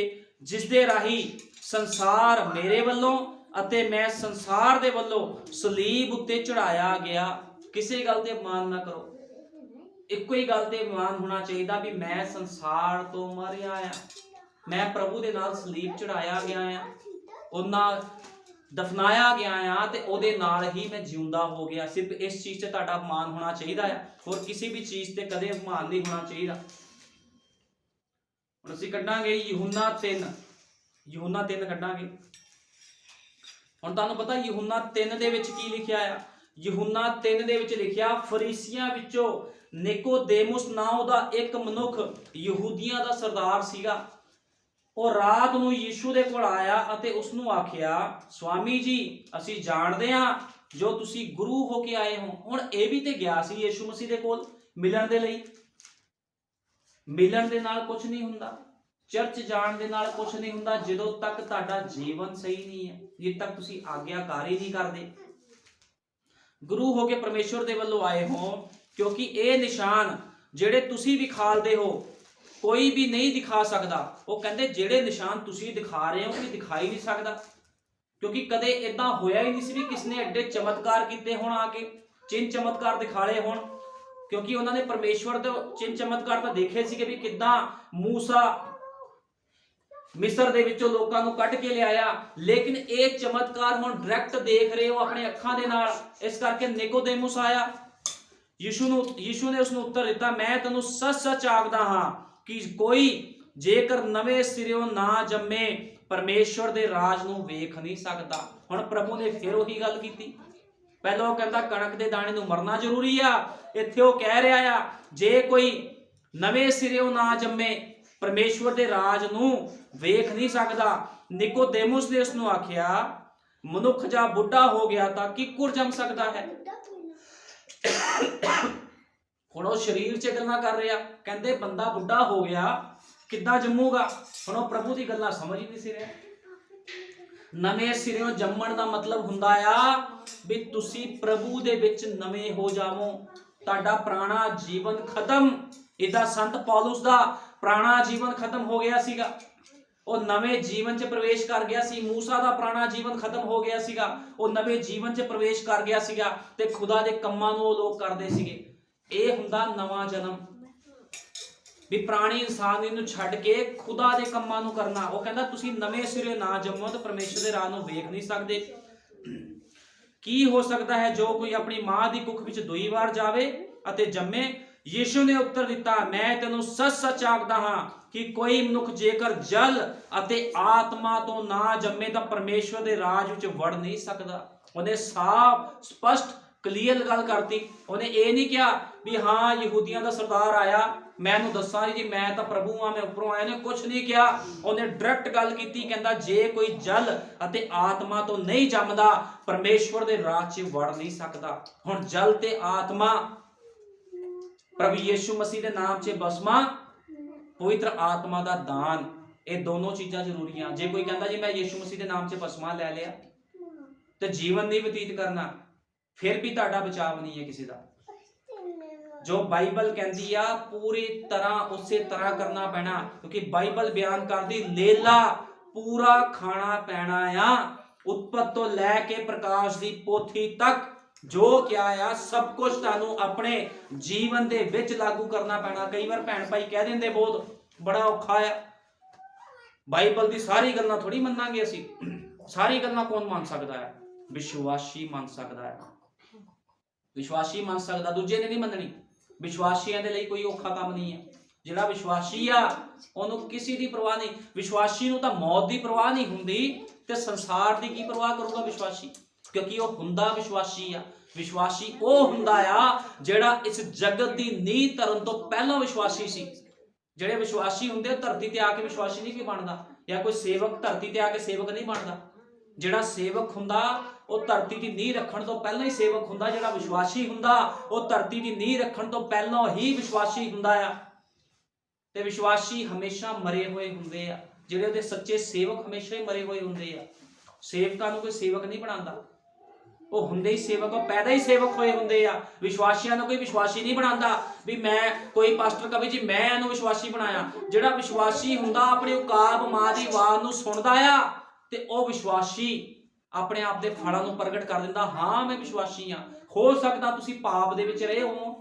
ਜਿਸ ਦੇ ਰਾਹੀਂ ਸੰਸਾਰ ਮੇਰੇ ਵੱਲੋਂ ਅਤੇ ਮੈਂ ਸੰਸਾਰ ਦੇ ਵੱਲੋਂ ਸਲੀਬ ਉੱਤੇ ਚੜਾਇਆ ਗਿਆ। ਕਿਸੇ ਗੱਲ ਤੇ ਅਪਮਾਨ ਨਾ ਕਰੋ, ਇੱਕੋ ਹੀ ਗੱਲ ਤੇ ਅਪਮਾਨ ਹੋਣਾ ਚਾਹੀਦਾ ਵੀ ਮੈਂ ਸੰਸਾਰ ਤੋਂ ਮਰਿਆ ਆ, ਮੈਂ ਪ੍ਰਭੂ ਦੇ ਨਾਲ ਸਲੀਬ ਚੜਾਇਆ ਗਿਆ ਆ, ਉਹਨਾਂ ਦਫਨਾਇਆ ਗਿਆ ਆ ਤੇ ਉਹਦੇ ਨਾਲ ਹੀ ਮੈਂ ਜਿਉਂਦਾ ਹੋ ਗਿਆ। ਸਿਰਫ ਇਸ ਚੀਜ਼ ਤੇ ਤੁਹਾਡਾ ਅਪਮਾਨ ਹੋਣਾ ਚਾਹੀਦਾ ਆ, ਹੋਰ ਕਿਸੇ ਵੀ ਚੀਜ਼ ਤੇ ਕਦੇ ਅਪਮਾਨ ਨਹੀਂ ਹੋਣਾ ਚਾਹੀਦਾ। ਹੁਣ ਅਸੀਂ ਕੱਢਾਂਗੇ ਯਹੂਨਾ 3 ਕੱਢਾਂਗੇ। ਹੁਣ ਤੁਹਾਨੂੰ ਪਤਾ ਯਹੂਨਾ 3 ਦੇ ਵਿੱਚ ਕੀ ਲਿਖਿਆ ਆ। ਯਹੂਨਾ 3 ਦੇ ਵਿੱਚ ਲਿਖਿਆ, ਫਰੀਸੀਆਂ ਵਿੱਚੋਂ ਨਿਕੋਦੇਮੁਸ ਨਾਮ ਦਾ ਇੱਕ ਮਨੁੱਖ ਯਹੂਦੀਆਂ ਦਾ ਸਰਦਾਰ ਸੀਗਾ। ਉਹ ਰਾਤ ਨੂੰ ਯੀਸ਼ੂ ਦੇ ਕੋਲ ਆਇਆ ਅਤੇ ਉਸ ਨੂੰ ਆਖਿਆ, ਸਵਾਮੀ ਜੀ, ਅਸੀਂ ਜਾਣਦੇ ਹਾਂ ਜੋ ਤੁਸੀਂ ਗੁਰੂ ਹੋ ਕੇ ਆਏ ਹੋ। ਹੁਣ ਇਹ ਵੀ ਤੇ ਗਿਆ ਸੀ ਯੀਸ਼ੂ ਮਸੀਹ ਦੇ ਕੋਲ ਮਿਲਣ ਦੇ ਲਈ। ਮਿਲਣ ਦੇ ਨਾਲ ਕੁਝ ਨਹੀਂ ਹੁੰਦਾ, ਚਰਚ ਜਾਣ ਦੇ ਨਾਲ ਕੁਝ ਨਹੀਂ ਹੁੰਦਾ, ਜਦੋਂ ਤੱਕ ਤੁਹਾਡਾ ਜੀਵਨ ਸਹੀ ਨਹੀਂ ਹੈ, ਜਦੋਂ ਤੱਕ ਤੁਸੀਂ ਆਗਿਆਕਾਰੀ ਨਹੀਂ ਕਰਦੇ। ਗੁਰੂ ਹੋ ਕੇ ਪਰਮੇਸ਼ਵਰ ਦੇ ਵੱਲੋਂ ਆਏ ਹੋ, ਕਿਉਂਕਿ ਇਹ ਨਿਸ਼ਾਨ ਜਿਹੜੇ ਤੁਸੀਂ ਵਿਖਾਲਦੇ ਹੋ ਕੋਈ ਵੀ ਨਹੀਂ ਦਿਖਾ ਸਕਦਾ। ਉਹ ਕਹਿੰਦੇ ਜਿਹੜੇ ਨਿਸ਼ਾਨ ਤੁਸੀਂ ਦਿਖਾ ਰਹੇ ਹੋ ਕੋਈ ਦਿਖਾਈ ਨਹੀਂ ਸਕਦਾ, ਕਿਉਂਕਿ ਕਦੇ ਇਦਾਂ ਹੋਇਆ ਹੀ ਨਹੀਂ ਸੀ ਵੀ ਕਿਸ ਨੇ ਐਡੇ ਚਮਤਕਾਰ ਕੀਤੇ ਹੋਣ, ਆ ਕੇ ਚਿੰਨ ਚਮਤਕਾਰ ਦਿਖਾਲੇ ਹੋਣ। ਕਿਉਂਕਿ ਉਹਨਾਂ ਨੇ ਪਰਮੇਸ਼ਵਰ ਦੇ ਚਿੰਨ ਚਮਤਕਾਰ ਤਾਂ ਦੇਖੇ ਸੀਗੇ ਵੀ ਕਿੱਦਾਂ ਮੂਸਾ ਮਿਸਰ ਦੇ ਵਿੱਚੋਂ ਲੋਕਾਂ ਨੂੰ ਕੱਢ ਕੇ ਲਿਆਇਆ, ਲੇਕਿਨ ਇਹ ਚਮਤਕਾਰ ਹੁਣ ਡਾਇਰੈਕਟ ਦੇਖ ਰਹੇ ਹੋ ਆਪਣੇ ਅੱਖਾਂ ਦੇ ਨਾਲ। ਇਸ ਕਰਕੇ ਨਿਕੋਦੇਮੁਸ ਆਇਆ, ਯੀਸ਼ੂ ਨੇ ਉਸ ਨੂੰ ਉੱਤਰ ਦਿੱਤਾ, ਮੈਂ ਤੈਨੂੰ ਸੱਚ ਸੱਚ ਆਖਦਾ ਹਾਂ ਕਿ ਕੋਈ ਜੇਕਰ ਨਵੇਂ ਸਿਰਿਓਂ ਨਾ ਜੰਮੇ ਪਰਮੇਸ਼ਵਰ ਦੇ ਰਾਜ ਨੂੰ ਵੇਖ ਨਹੀਂ ਸਕਦਾ। ਹੁਣ ਪ੍ਰਭੂ ਨੇ ਫਿਰ ਉਹੀ ਗੱਲ ਕੀਤੀ। ਪਹਿਲਾਂ ਉਹ ਕਹਿੰਦਾ ਕਣਕ ਦੇ ਦਾਣੇ ਨੂੰ ਮਰਨਾ ਜ਼ਰੂਰੀ ਆ, ਇੱਥੇ ਉਹ ਕਹਿ ਰਿਹਾ ਆ ਜੇ ਕੋਈ ਨਵੇਂ ਸਿਰਿਓਂ ਨਾ ਜੰਮੇ ਪਰਮੇਸ਼ਵਰ ਦੇ ਰਾਜ ਨੂੰ ਵੇਖ ਨਹੀਂ ਸਕਦਾ। ਨਿਕੋਦੇਮੁਸ ਨੇ ਉਸ ਨੂੰ ਆਖਿਆ, ਮਨੁੱਖ ਜਾਂ ਬੁੱਢਾ ਹੋ ਗਿਆ ਤਾਂ ਕਿੱਕਰ ਜੰਮ ਸਕਦਾ ਹੈ। ਹੁਣ ਉਹ ਸਰੀਰ 'ਚ ਗੱਲਾਂ ਕਰ ਰਿਹਾ, ਕਹਿੰਦੇ ਬੰਦਾ ਬੁੱਢਾ ਹੋ ਗਿਆ ਕਿੱਦਾਂ ਜੰਮੂਗਾ। ਹੁਣ ਉਹ ਪ੍ਰਭੂ ਦੀ ਗੱਲਾਂ ਸਮਝ ਹੀ ਨਹੀਂ ਸੀ ਰਿਹਾ। ਨਵੇਂ ਸਿਰਿਓਂ ਜੰਮਣ ਦਾ ਮਤਲਬ ਹੁੰਦਾ ਆ ਵੀ ਤੁਸੀਂ ਪ੍ਰਭੂ ਦੇ ਵਿੱਚ ਨਵੇਂ ਹੋ ਜਾਵੋ, ਤੁਹਾਡਾ ਪੁਰਾਣਾ ਜੀਵਨ ਖਤਮ। ਇਦਾਂ ਸੰਤ ਪੌਲੁਸ ਦਾ ਪੁਰਾਣਾ ਜੀਵਨ ਖਤਮ ਹੋ ਗਿਆ ਸੀਗਾ, ਉਹ ਨਵੇਂ ਜੀਵਨ 'ਚ ਪ੍ਰਵੇਸ਼ ਕਰ ਗਿਆ ਸੀ। ਮੂਸਾ ਦਾ ਪੁਰਾਣਾ ਜੀਵਨ ਖਤਮ ਹੋ ਗਿਆ ਸੀਗਾ, ਉਹ ਨਵੇਂ ਜੀਵਨ 'ਚ ਪ੍ਰਵੇਸ਼ ਕਰ ਗਿਆ ਸੀਗਾ ਤੇ ਖੁਦਾ ਦੇ ਕੰਮਾਂ ਨੂੰ ਉਹ ਲੋਕ ਕਰਦੇ ਸੀਗੇ। ਇਹ ਹੁੰਦਾ ਨਵਾਂ ਜਨਮ, ਵੀ ਪੁਰਾਣੀ ਇਨਸਾਨੀ ਨੂੰ ਛੱਡ ਕੇ ਖੁਦਾ ਦੇ ਕੰਮਾਂ ਨੂੰ ਕਰਨਾ। ਉਹ ਕਹਿੰਦਾ ਤੁਸੀਂ ਨਵੇਂ ਸਿਰੇ ਨਾ ਜੰਮੋ ਤਾਂ ਪਰਮੇਸ਼ਰ ਦੇ ਰਾਹ ਨੂੰ ਵੇਖ ਨਹੀਂ ਸਕਦੇ। ਕੀ ਹੋ ਸਕਦਾ ਹੈ ਜੋ ਕੋਈ ਆਪਣੀ ਮਾਂ ਦੀ ਕੁੱਖ ਵਿੱਚ 2 ਵਾਰ ਜਾਵੇ ਅਤੇ ਜੰਮੇ। ਯੀਸ਼ੂ ਨੇ ਉੱਤਰ ਦਿੱਤਾ, ਮੈਂ ਤੈਨੂੰ ਸੱਚ ਸੱਚ ਆਖਦਾ ਹਾਂ ਕਿ ਕੋਈ ਮਨੁੱਖ ਜੇਕਰ ਜਲ ਅਤੇ ਆਤਮਾ ਤੋਂ ਨਾ ਜੰਮੇ ਤਾਂ ਪਰਮੇਸ਼ਵਰ ਦੇ ਰਾਜ ਵਿੱਚ ਵੜ ਨਹੀਂ ਸਕਦਾ। ਉਹਨੇ ਸਾਫ਼ ਸਪਸ਼ਟ ਕਲੀਅਰ ਗੱਲ ਕਰਤੀ। ਉਹਨੇ ਇਹ ਨਹੀਂ ਕਿਹਾ ਵੀ ਹਾਂ ਯਹੂਦੀਆਂ ਦਾ ਸਰਦਾਰ ਆਇਆ ਮੈਂ ਇਹਨੂੰ ਦੱਸਾਂ ਜੀ ਮੈਂ ਤਾਂ ਪ੍ਰਭੂ ਆ, ਮੈਂ ਉੱਪਰੋਂ ਆਇਆ। ਨੇ ਕੁਝ ਨਹੀਂ ਕਿਹਾ, ਉਹਨੇ ਡਾਇਰੈਕਟ ਗੱਲ ਕੀਤੀ। ਕਹਿੰਦਾ ਜੇ ਕੋਈ ਜਲ ਅਤੇ ਆਤਮਾ ਤੋਂ ਨਹੀਂ ਜੰਮਦਾ ਪਰਮੇਸ਼ਵਰ ਦੇ ਰਾਜ 'ਚ ਵੜ ਨਹੀਂ ਸਕਦਾ। ਹੁਣ ਜਲ ਤੇ ਆਤਮਾ, ਪ੍ਰਭੂ ਯੀਸ਼ੂ ਮਸੀਹ ਦੇ ਨਾਮ 'ਚ ਬਸਮਾ, ਪਵਿੱਤਰ ਆਤਮਾ ਦਾ ਦਾਨ, ਇਹ ਦੋਨੋਂ ਚੀਜ਼ਾਂ ਜ਼ਰੂਰੀਆਂ। ਜੇ ਕੋਈ ਕਹਿੰਦਾ ਜੀ ਮੈਂ ਯੀਸ਼ੂ ਮਸੀਹ ਦੇ ਨਾਮ 'ਚ ਬਸਮਾ ਲੈ ਲਿਆ ਤੇ ਜੀਵਨ ਨਹੀਂ ਬਤੀਤ ਕਰਨਾ, ਫਿਰ ਵੀ ਤੁਹਾਡਾ ਬਚਾਵ ਨਹੀਂ ਹੈ ਕਿਸੇ ਦਾ। ਜੋ ਬਾਈਬਲ ਕਹਿੰਦੀ ਆ ਪੂਰੀ ਤਰ੍ਹਾਂ ਉਸੇ ਤਰ੍ਹਾਂ ਕਰਨਾ ਪੈਣਾ, ਕਿਉਂਕਿ ਬਾਈਬਲ ਬਿਆਨ ਕਰਦੀ ਲੇਲਾ ਪੂਰਾ ਖਾਣਾ ਪੈਣਾ ਆ। ਉਤਪਤ ਤੋਂ ਲੈ ਕੇ ਪ੍ਰਕਾਸ਼ ਦੀ ਪੋਥੀ ਤੱਕ ਜੋ ਕਿਹਾ ਆ ਸਭ ਕੁਝ ਤੁਹਾਨੂੰ ਆਪਣੇ ਜੀਵਨ ਦੇ ਵਿੱਚ ਲਾਗੂ ਕਰਨਾ ਪੈਣਾ। ਕਈ ਵਾਰ ਭੈਣ ਭਾਈ ਕਹਿ ਦਿੰਦੇ ਬਹੁਤ ਬੜਾ ਔਖਾ ਆ, ਬਾਈਬਲ ਦੀ ਸਾਰੀ ਗੱਲਾਂ ਥੋੜੀ ਮੰਨਾਂਗੇ ਅਸੀਂ, ਸਾਰੀ ਗੱਲਾਂ ਕੌਣ ਮੰਨ ਸਕਦਾ ਹੈ? ਵਿਸ਼ਵਾਸੀ ਮੰਨ ਸਕਦਾ ਹੈ। ਵਿਸ਼ਵਾਸੀ ਮੰਨ ਸਕਦਾ, ਦੂਜੇ ਨੇ ਨਹੀਂ ਮੰਨਣੀ। ਵਿਸ਼ਵਾਸੀਆਂ ਦੇ ਲਈ ਕੋਈ ਔਖਾ ਕੰਮ ਨਹੀਂ ਹੈ। ਜਿਹੜਾ ਵਿਸ਼ਵਾਸੀ ਆ ਉਹਨੂੰ ਕਿਸੇ ਦੀ ਪਰਵਾਹ ਨਹੀਂ। ਵਿਸ਼ਵਾਸੀ ਨੂੰ ਤਾਂ ਮੌਤ ਦੀ ਪਰਵਾਹ ਨਹੀਂ ਹੁੰਦੀ, ਤੇ ਸੰਸਾਰ ਦੀ ਕੀ ਪਰਵਾਹ ਕਰੂਗਾ ਵਿਸ਼ਵਾਸੀ? ਕਿਉਂਕਿ ਉਹ ਹੁੰਦਾ ਵਿਸ਼ਵਾਸੀ ਆ। ਵਿਸ਼ਵਾਸੀ ਉਹ ਹੁੰਦਾ ਆ ਜਿਹੜਾ ਇਸ ਜਗਤ ਦੀ ਨੀਂਹ ਧਰਨ ਤੋਂ ਪਹਿਲਾਂ ਵਿਸ਼ਵਾਸੀ ਸੀ। ਜਿਹੜੇ ਵਿਸ਼ਵਾਸੀ ਹੁੰਦੇ ਧਰਤੀ ਤੇ ਆ ਕੇ ਵਿਸ਼ਵਾਸੀ ਨਹੀਂ ਕੋਈ ਬਣਦਾ, ਜਾਂ ਕੋਈ ਸੇਵਕ ਧਰਤੀ ਤੇ ਆ ਕੇ ਸੇਵਕ ਨਹੀਂ ਬਣਦਾ। ਜਿਹੜਾ ਸੇਵਕ ਹੁੰਦਾ ਉਹ ਧਰਤੀ ਦੀ ਨੀਂਹ ਰੱਖਣ ਤੋਂ ਪਹਿਲਾਂ ਹੀ ਸੇਵਕ ਹੁੰਦਾ। ਜਿਹੜਾ ਵਿਸ਼ਵਾਸੀ ਹੁੰਦਾ ਉਹ ਧਰਤੀ ਦੀ ਨੀਂਹ ਰੱਖਣ ਤੋਂ ਪਹਿਲਾਂ ਹੀ ਵਿਸ਼ਵਾਸੀ ਹੁੰਦਾ ਆ। ਤੇ ਵਿਸ਼ਵਾਸੀ ਹਮੇਸ਼ਾ ਮਰੇ ਹੋਏ ਹੁੰਦੇ ਆ। ਜਿਹੜੇ ਉਹਦੇ ਸੱਚੇ ਸੇਵਕ ਹਮੇਸ਼ਾ ਹੀ ਮਰੇ ਹੋਏ ਹੁੰਦੇ ਆ। ਸੇਵਕਾਂ ਨੂੰ ਕੋਈ ਸੇਵਕ ਨਹੀਂ ਬਣਾਉਂਦਾ, ਉਹ ਹੁੰਦੇ ਹੀ ਸੇਵਕ, ਉਹ ਪੈਦਾ ਹੀ ਸੇਵਕ ਹੋਏ ਹੁੰਦੇ ਆ। ਵਿਸ਼ਵਾਸੀਆਂ ਨੂੰ ਕੋਈ ਵਿਸ਼ਵਾਸੀ ਨਹੀਂ ਬਣਾਉਂਦਾ ਵੀ ਮੈਂ ਕੋਈ ਪਾਸਟਰ ਕਵੇ ਜੀ ਮੈਂ ਇਹਨੂੰ ਵਿਸ਼ਵਾਸੀ ਬਣਾਇਆ। ਜਿਹੜਾ ਵਿਸ਼ਵਾਸੀ ਹੁੰਦਾ ਆਪਣੀ ਔਕਾਤ ਮਾਂ ਦੀ ਆਵਾਜ਼ ਨੂੰ ਸੁਣਦਾ ਆ, ਤੇ ਉਹ ਵਿਸ਼ਵਾਸੀ ਆਪਣੇ ਆਪ ਦੇ ਫਲਾਂ ਨੂੰ ਪ੍ਰਗਟ ਕਰ ਦਿੰਦਾ। ਹਾਂ ਮੈਂ ਵਿਸ਼ਵਾਸੀ ਹਾਂ। ਹੋ ਸਕਦਾ ਤੁਸੀਂ ਪਾਪ ਦੇ ਵਿੱਚ ਰਹੇ ਹੋ,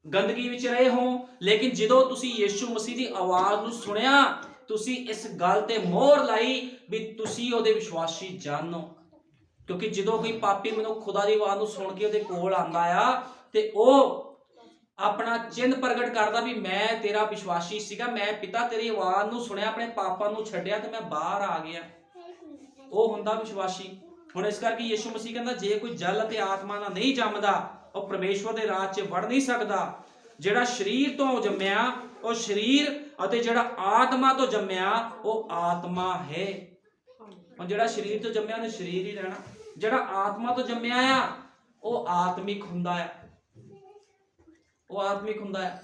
ਗੰਦਗੀ ਵਿੱਚ ਰਹੇ ਹੋ, ਲੇਕਿਨ ਜਦੋਂ ਤੁਸੀਂ ਯਿਸੂ ਮਸੀਹ ਦੀ ਆਵਾਜ਼ ਨੂੰ ਸੁਣਿਆ, ਤੁਸੀਂ ਇਸ ਗੱਲ ਤੇ ਮੋਹਰ ਲਾਈ ਵੀ ਤੁਸੀਂ ਉਹਦੇ ਵਿਸ਼ਵਾਸੀ ਜਾਣੋ। ਕਿਉਂਕਿ ਜਦੋਂ ਕੋਈ ਪਾਪੀ ਮਨੁੱਖ ਖੁਦਾ ਦੀ ਆਵਾਜ਼ ਨੂੰ ਸੁਣ ਕੇ ਉਹਦੇ ਕੋਲ ਆਉਂਦਾ ਆ, ਤੇ ਉਹ ਆਪਣਾ ਚਿੰਨ੍ਹ ਪ੍ਰਗਟ ਕਰਦਾ ਵੀ ਮੈਂ ਤੇਰਾ ਵਿਸ਼ਵਾਸੀ ਸੀਗਾ, ਮੈਂ ਪਿਤਾ ਤੇਰੀ ਆਵਾਜ਼ ਨੂੰ ਸੁਣਿਆ, ਆਪਣੇ ਪਾਪਾਂ ਨੂੰ ਛੱਡਿਆ ਤੇ ਮੈਂ ਬਾਹਰ ਆ ਗਿਆ। ਉਹ ਹੁੰਦਾ ਵਿਸ਼ਵਾਸੀ। ਹੁਣ ਇਸ ਕਰਕੇ ਯਿਸੂ ਮਸੀਹ ਕਹਿੰਦਾ ਜੇ ਕੋਈ ਜਲ ਅਤੇ ਆਤਮਾ ਨਾਲ ਨਹੀਂ ਜੰਮਦਾ ਉਹ ਪਰਮੇਸ਼ਵਰ ਦੇ ਰਾਜ 'ਚ ਵੜ ਨਹੀਂ ਸਕਦਾ। ਜਿਹੜਾ ਸਰੀਰ ਤੋਂ ਜੰਮਿਆ ਉਹ ਸਰੀਰ, ਅਤੇ ਜਿਹੜਾ ਆਤਮਾ ਤੋਂ ਜੰਮਿਆ ਉਹ ਆਤਮਾ ਹੈ। ਹੁਣ ਜਿਹੜਾ ਸਰੀਰ ਤੋਂ ਜੰਮਿਆ ਉਹਨੇ ਸਰੀਰ ਹੀ ਰਹਿਣਾ। ਜਿਹੜਾ ਆਤਮਾ ਤੋਂ ਜੰਮਿਆ ਆ ਉਹ ਆਤਮਿਕ ਹੁੰਦਾ ਆ। ਉਹ ਆਤਮਿਕ ਹੁੰਦਾ ਆ।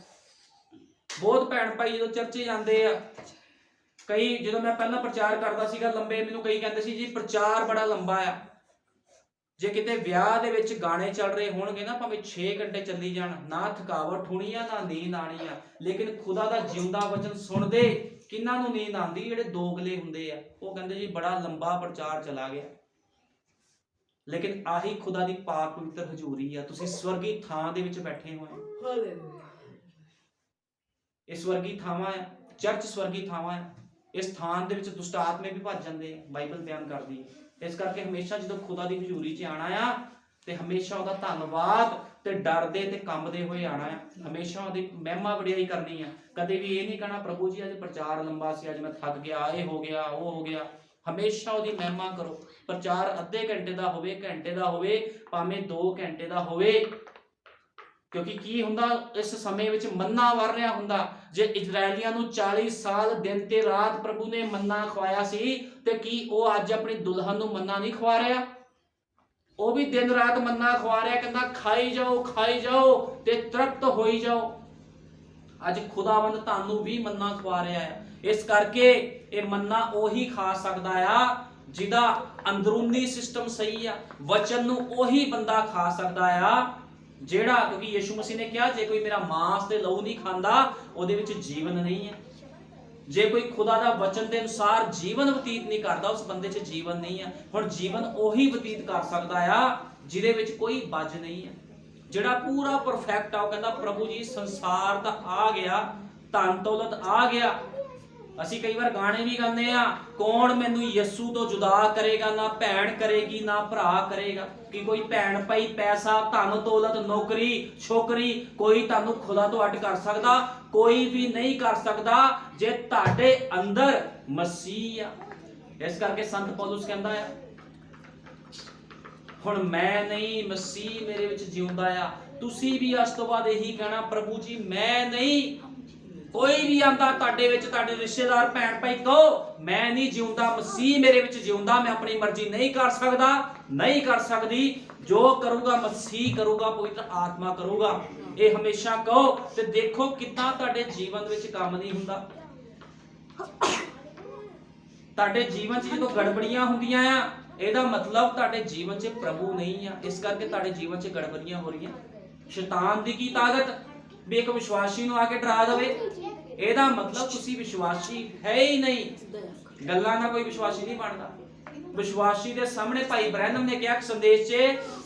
ਬਹੁਤ ਭੈਣ ਭਾਈ ਜਦੋਂ ਚਰਚੇ ਜਾਂਦੇ ਆ, ਕਈ ਜਦੋਂ ਮੈਂ ਪਹਿਲਾਂ ਪ੍ਰਚਾਰ ਕਰਦਾ ਸੀਗਾ ਲੰਬੇ, ਮੈਨੂੰ ਕਈ ਕਹਿੰਦੇ ਸੀ ਜੀ ਪ੍ਰਚਾਰ ਬੜਾ ਲੰਬਾ ਆ। ਜੇ ਕਿਤੇ ਵਿਆਹ ਦੇ ਵਿੱਚ ਗਾਣੇ ਚੱਲ ਰਹੇ ਹੋਣਗੇ ਨਾ, ਭਾਵੇਂ 6 ਘੰਟੇ ਚੱਲੀ ਜਾਣ, ਨਾ ਥਕਾਵਟ ਹੋਣੀ ਆ ਨਾ ਨੀਂਦ ਆਣੀ ਆ, ਲੇਕਿਨ ਖੁਦਾ ਦਾ ਜਿਉਂਦਾ ਵਚਨ ਸੁਣਦੇ ਕਿਹਨਾਂ ਨੂੰ ਨੀਂਦ ਆਉਂਦੀ? ਜਿਹੜੇ ਦੋਗਲੇ ਹੁੰਦੇ ਆ। ਉਹ ਕਹਿੰਦੇ ਜੀ ਬੜਾ ਲੰਬਾ ਪ੍ਰਚਾਰ ਚਲਾ ਗਿਆ। ਲੇਕਿਨ ਆਹੀ ਖੁਦਾ ਦੀ ਪਾਕ ਪਵਿੱਤਰ ਹਜ਼ੂਰੀ ਆ। ਤੁਸੀਂ ਸਵਰਗੀ ਥਾਂ ਦੇ ਵਿੱਚ ਬੈਠੇ ਹੋਏ। ਇਹ ਸਵਰਗੀ ਥਾਵਾਂ ਆ, ਚਰਚ ਸਵਰਗੀ ਥਾਵਾਂ ਆ। ਇਸ ਥਾਂ ਦੇ ਵਿੱਚ ਦੁਸ਼ਟ ਆਤਮੇ ਵੀ ਭੱਜ ਜਾਂਦੇ ਆ, ਬਾਈਬਲ ਬਿਆਨ ਕਰਦੀ ਹੈ। ਇਸ ਕਰਕੇ ਹਮੇਸ਼ਾ ਜਦੋਂ ਖੁਦਾ ਦੀ ਹਜ਼ੂਰੀ 'ਚ ਆਣਾ ਆ, ਤੇ ਹਮੇਸ਼ਾ ਉਹਦਾ ਧੰਨਵਾਦ ਤੇ ਡਰਦੇ ਤੇ ਕੰਬਦੇ ਹੋਏ ਆਣਾ ਆ। ਹਮੇਸ਼ਾ ਉਹਦੀ ਮਹਿਮਾ ਵਡਿਆਈ ਕਰਨੀ ਆ। ਕਦੇ ਵੀ ਇਹ ਨਹੀਂ ਕਹਿਣਾ ਪ੍ਰਭੂ ਜੀ ਅੱਜ ਪ੍ਰਚਾਰ ਲੰਬਾ ਸੀ, ਅੱਜ ਮੈਂ ਥੱਕ ਗਿਆ, ਇਹ ਹੋ ਗਿਆ ਉਹ ਹੋ ਗਿਆ। ਹਮੇਸ਼ਾ ਉਹਦੀ ਮਹਿਮਾ ਕਰੋ। ਪ੍ਰਚਾਰ ਅੱਧੇ ਘੰਟੇ ਦਾ ਹੋਵੇ, ਘੰਟੇ ਦਾ ਹੋਵੇ, ਭਾਵੇਂ 2 ਘੰਟੇ ਦਾ ਹੋਵੇ। ਕਿਉਂਕਿ ਕੀ ਹੁੰਦਾ ਇਸ ਸਮੇਂ ਵਿੱਚ ਮੰਨਾ ਵਰ ਰਿਹਾ ਹੁੰਦਾ। ਜੇ ਇਜ਼ਰਾਈਲੀਆਂ ਨੂੰ 40 ਸਾਲ ਦਿਨ ਤੇ ਰਾਤ ਪ੍ਰਭੂ ਨੇ ਮੰਨਾ ਖਵਾਇਆ ਸੀ, ਤੇ ਕੀ ਉਹ ਅੱਜ ਆਪਣੀ ਦੁਲਹਨ ਨੂੰ ਮੰਨਾ ਨਹੀਂ ਖਵਾ ਰਿਹਾ? ਉਹ ਵੀ ਦਿਨ ਰਾਤ ਮੰਨਾ ਖਵਾ ਰਿਹਾ। ਕਹਿੰਦਾ ਖਾਈ ਜਾਓ ਤੇ ਤ੍ਰਿਪਤ ਹੋਈ ਜਾਓ। ਅੱਜ ਖੁਦਾਵੰਦ ਤੁਹਾਨੂੰ ਵੀ ਮੰਨਾ ਖਵਾ ਰਿਹਾ ਹੈ। ਇਸ ਕਰਕੇ ਇਹ ਮੰਨਾ ਉਹੀ ਖਾ ਸਕਦਾ ਆ ਜਿਹਦਾ ਅੰਦਰੂਨੀ ਸਿਸਟਮ ਸਹੀ ਆ। ਵਚਨ ਨੂੰ ਉਹੀ ਬੰਦਾ ਖਾ ਸਕਦਾ ਆ ਜਿਹੜਾ, ਕਿਉਂਕਿ ਯਿਸੂ ਮਸੀਹ ਨੇ ਕਿਹਾ ਜੇ ਕੋਈ ਮੇਰਾ ਮਾਂਸ ਤੇ ਲਹੂ ਨਹੀਂ ਖਾਂਦਾ ਉਹਦੇ ਵਿੱਚ ਜੀਵਨ ਨਹੀਂ ਹੈ। ਜੇ ਕੋਈ ਖੁਦਾ ਦਾ ਵਚਨ ਦੇ ਅਨੁਸਾਰ ਜੀਵਨ ਬਤੀਤ ਨਹੀਂ ਕਰਦਾ ਉਸ ਬੰਦੇ 'ਚ ਜੀਵਨ ਨਹੀਂ ਹੈ। ਹੁਣ ਜੀਵਨ ਉਹੀ ਬਤੀਤ ਕਰ ਸਕਦਾ ਆ ਜਿਹਦੇ ਵਿੱਚ ਕੋਈ ਬਜ ਨਹੀਂ ਹੈ, ਜਿਹੜਾ ਪੂਰਾ ਪਰਫੈਕਟ ਆ। ਉਹ ਕਹਿੰਦਾ ਪ੍ਰਭੂ ਜੀ ਸੰਸਾਰ ਤਾਂ ਆ ਗਿਆ, ਧਨ ਦੌਲਤ ਆ ਗਿਆ। ਅਸੀਂ ਕਈ ਵਾਰ ਗਾਣੇ ਵੀ ਗਾਉਂਦੇ ਆ, ਕੌਣ ਮੈਨੂੰ ਯਿਸੂ ਤੋਂ ਜੁਦਾ ਕਰੇਗਾ, ਨਾ ਭੈਣ ਕਰੇਗੀ ਨਾ ਭਰਾ ਕਰੇਗਾ। ਕਿ ਕੋਈ ਭੈਣ ਭਾਈ, ਪੈਸਾ, ਧਨ ਦੌਲਤ, ਨੌਕਰੀ ਛੋਕਰੀ, ਕੋਈ ਤੁਹਾਨੂੰ ਖੁਦਾ ਤੋਂ ਅੱਡ ਕਰ ਸਕਦਾ? ਕੋਈ ਵੀ ਨਹੀਂ ਕਰ ਸਕਦਾ ਜੇ ਤੁਹਾਡੇ ਅੰਦਰ ਮਸੀਹ ਆ। ਇਸ ਕਰਕੇ ਸੰਤ ਪੌਲੁਸ ਕਹਿੰਦਾ ਆ ਹੁਣ ਮੈਂ ਨਹੀਂ ਮਸੀਹ ਮੇਰੇ ਵਿੱਚ ਜਿਉਂਦਾ ਆ। ਤੁਸੀਂ ਵੀ ਅੱਜ ਤੋਂ ਬਾਅਦ ਇਹੀ ਕਹਿਣਾ ਪ੍ਰਭੂ ਜੀ ਮੈਂ ਨਹੀਂ। ਕੋਈ ਵੀ ਆਂਦਾ ਤੁਹਾਡੇ ਵਿੱਚ, ਤੁਹਾਡੇ ਰਿਸ਼ਤੇਦਾਰ ਭੈਣ ਭਾਈ, ਕਹੋ ਮੈਂ ਨਹੀਂ ਜਿਉਂਦਾ, ਮਸੀਹ ਮੇਰੇ ਵਿੱਚ ਜਿਉਂਦਾ। ਮੈਂ ਆਪਣੀ ਮਰਜ਼ੀ ਨਹੀਂ ਕਰ ਸਕਦਾ, ਨਹੀਂ ਕਰ ਸਕਦੀ। ਜੋ ਕਰੂਗਾ ਮਸੀਹ ਕਰੂਗਾ, ਪਵਿੱਤਰ ਆਤਮਾ ਕਰੂਗਾ। ਇਹ ਹਮੇਸ਼ਾ ਕਹੋ ਤੇ ਦੇਖੋ ਕਿੰਨਾ ਤੁਹਾਡੇ ਜੀਵਨ ਵਿੱਚ ਕੰਮ ਨਹੀਂ ਹੁੰਦਾ। ਤੁਹਾਡੇ ਜੀਵਨ 'ਚ ਜਦੋਂ ਗੜਬੜੀਆਂ ਹੁੰਦੀਆਂ ਆ, ਇਹਦਾ ਮਤਲਬ ਤੁਹਾਡੇ ਜੀਵਨ 'ਚ ਪ੍ਰਭੂ ਨਹੀਂ ਆ। ਇਸ ਕਰਕੇ ਤੁਹਾਡੇ ਜੀਵਨ 'ਚ ਗੜਬੜੀਆਂ ਹੋ ਰਹੀਆਂ। ਸ਼ੈਤਾਨ ਦੀ ਕੀ ਤਾਕਤ ਵੀ ਇੱਕ ਵਿਸ਼ਵਾਸੀ ਨੂੰ ਆ ਕੇ ਡਰਾ ਦੇਵੇ? ਇਹਦਾ ਮਤਲਬ ਤੁਸੀਂ ਵਿਸ਼ਵਾਸੀ ਹੈ ਹੀ ਨਹੀਂ। ਗੱਲਾਂ ਨਾਲ ਕੋਈ ਵਿਸ਼ਵਾਸੀ ਨਹੀਂ ਬਣਦਾ। ਵਿਸ਼ਵਾਸੀ ਦੇ ਸਾਹਮਣੇ ਭਾਈ ਬ੍ਰੈਨਮ ਨੇ ਕਿਹਾ ਸੰਦੇਸ਼ 'ਚ,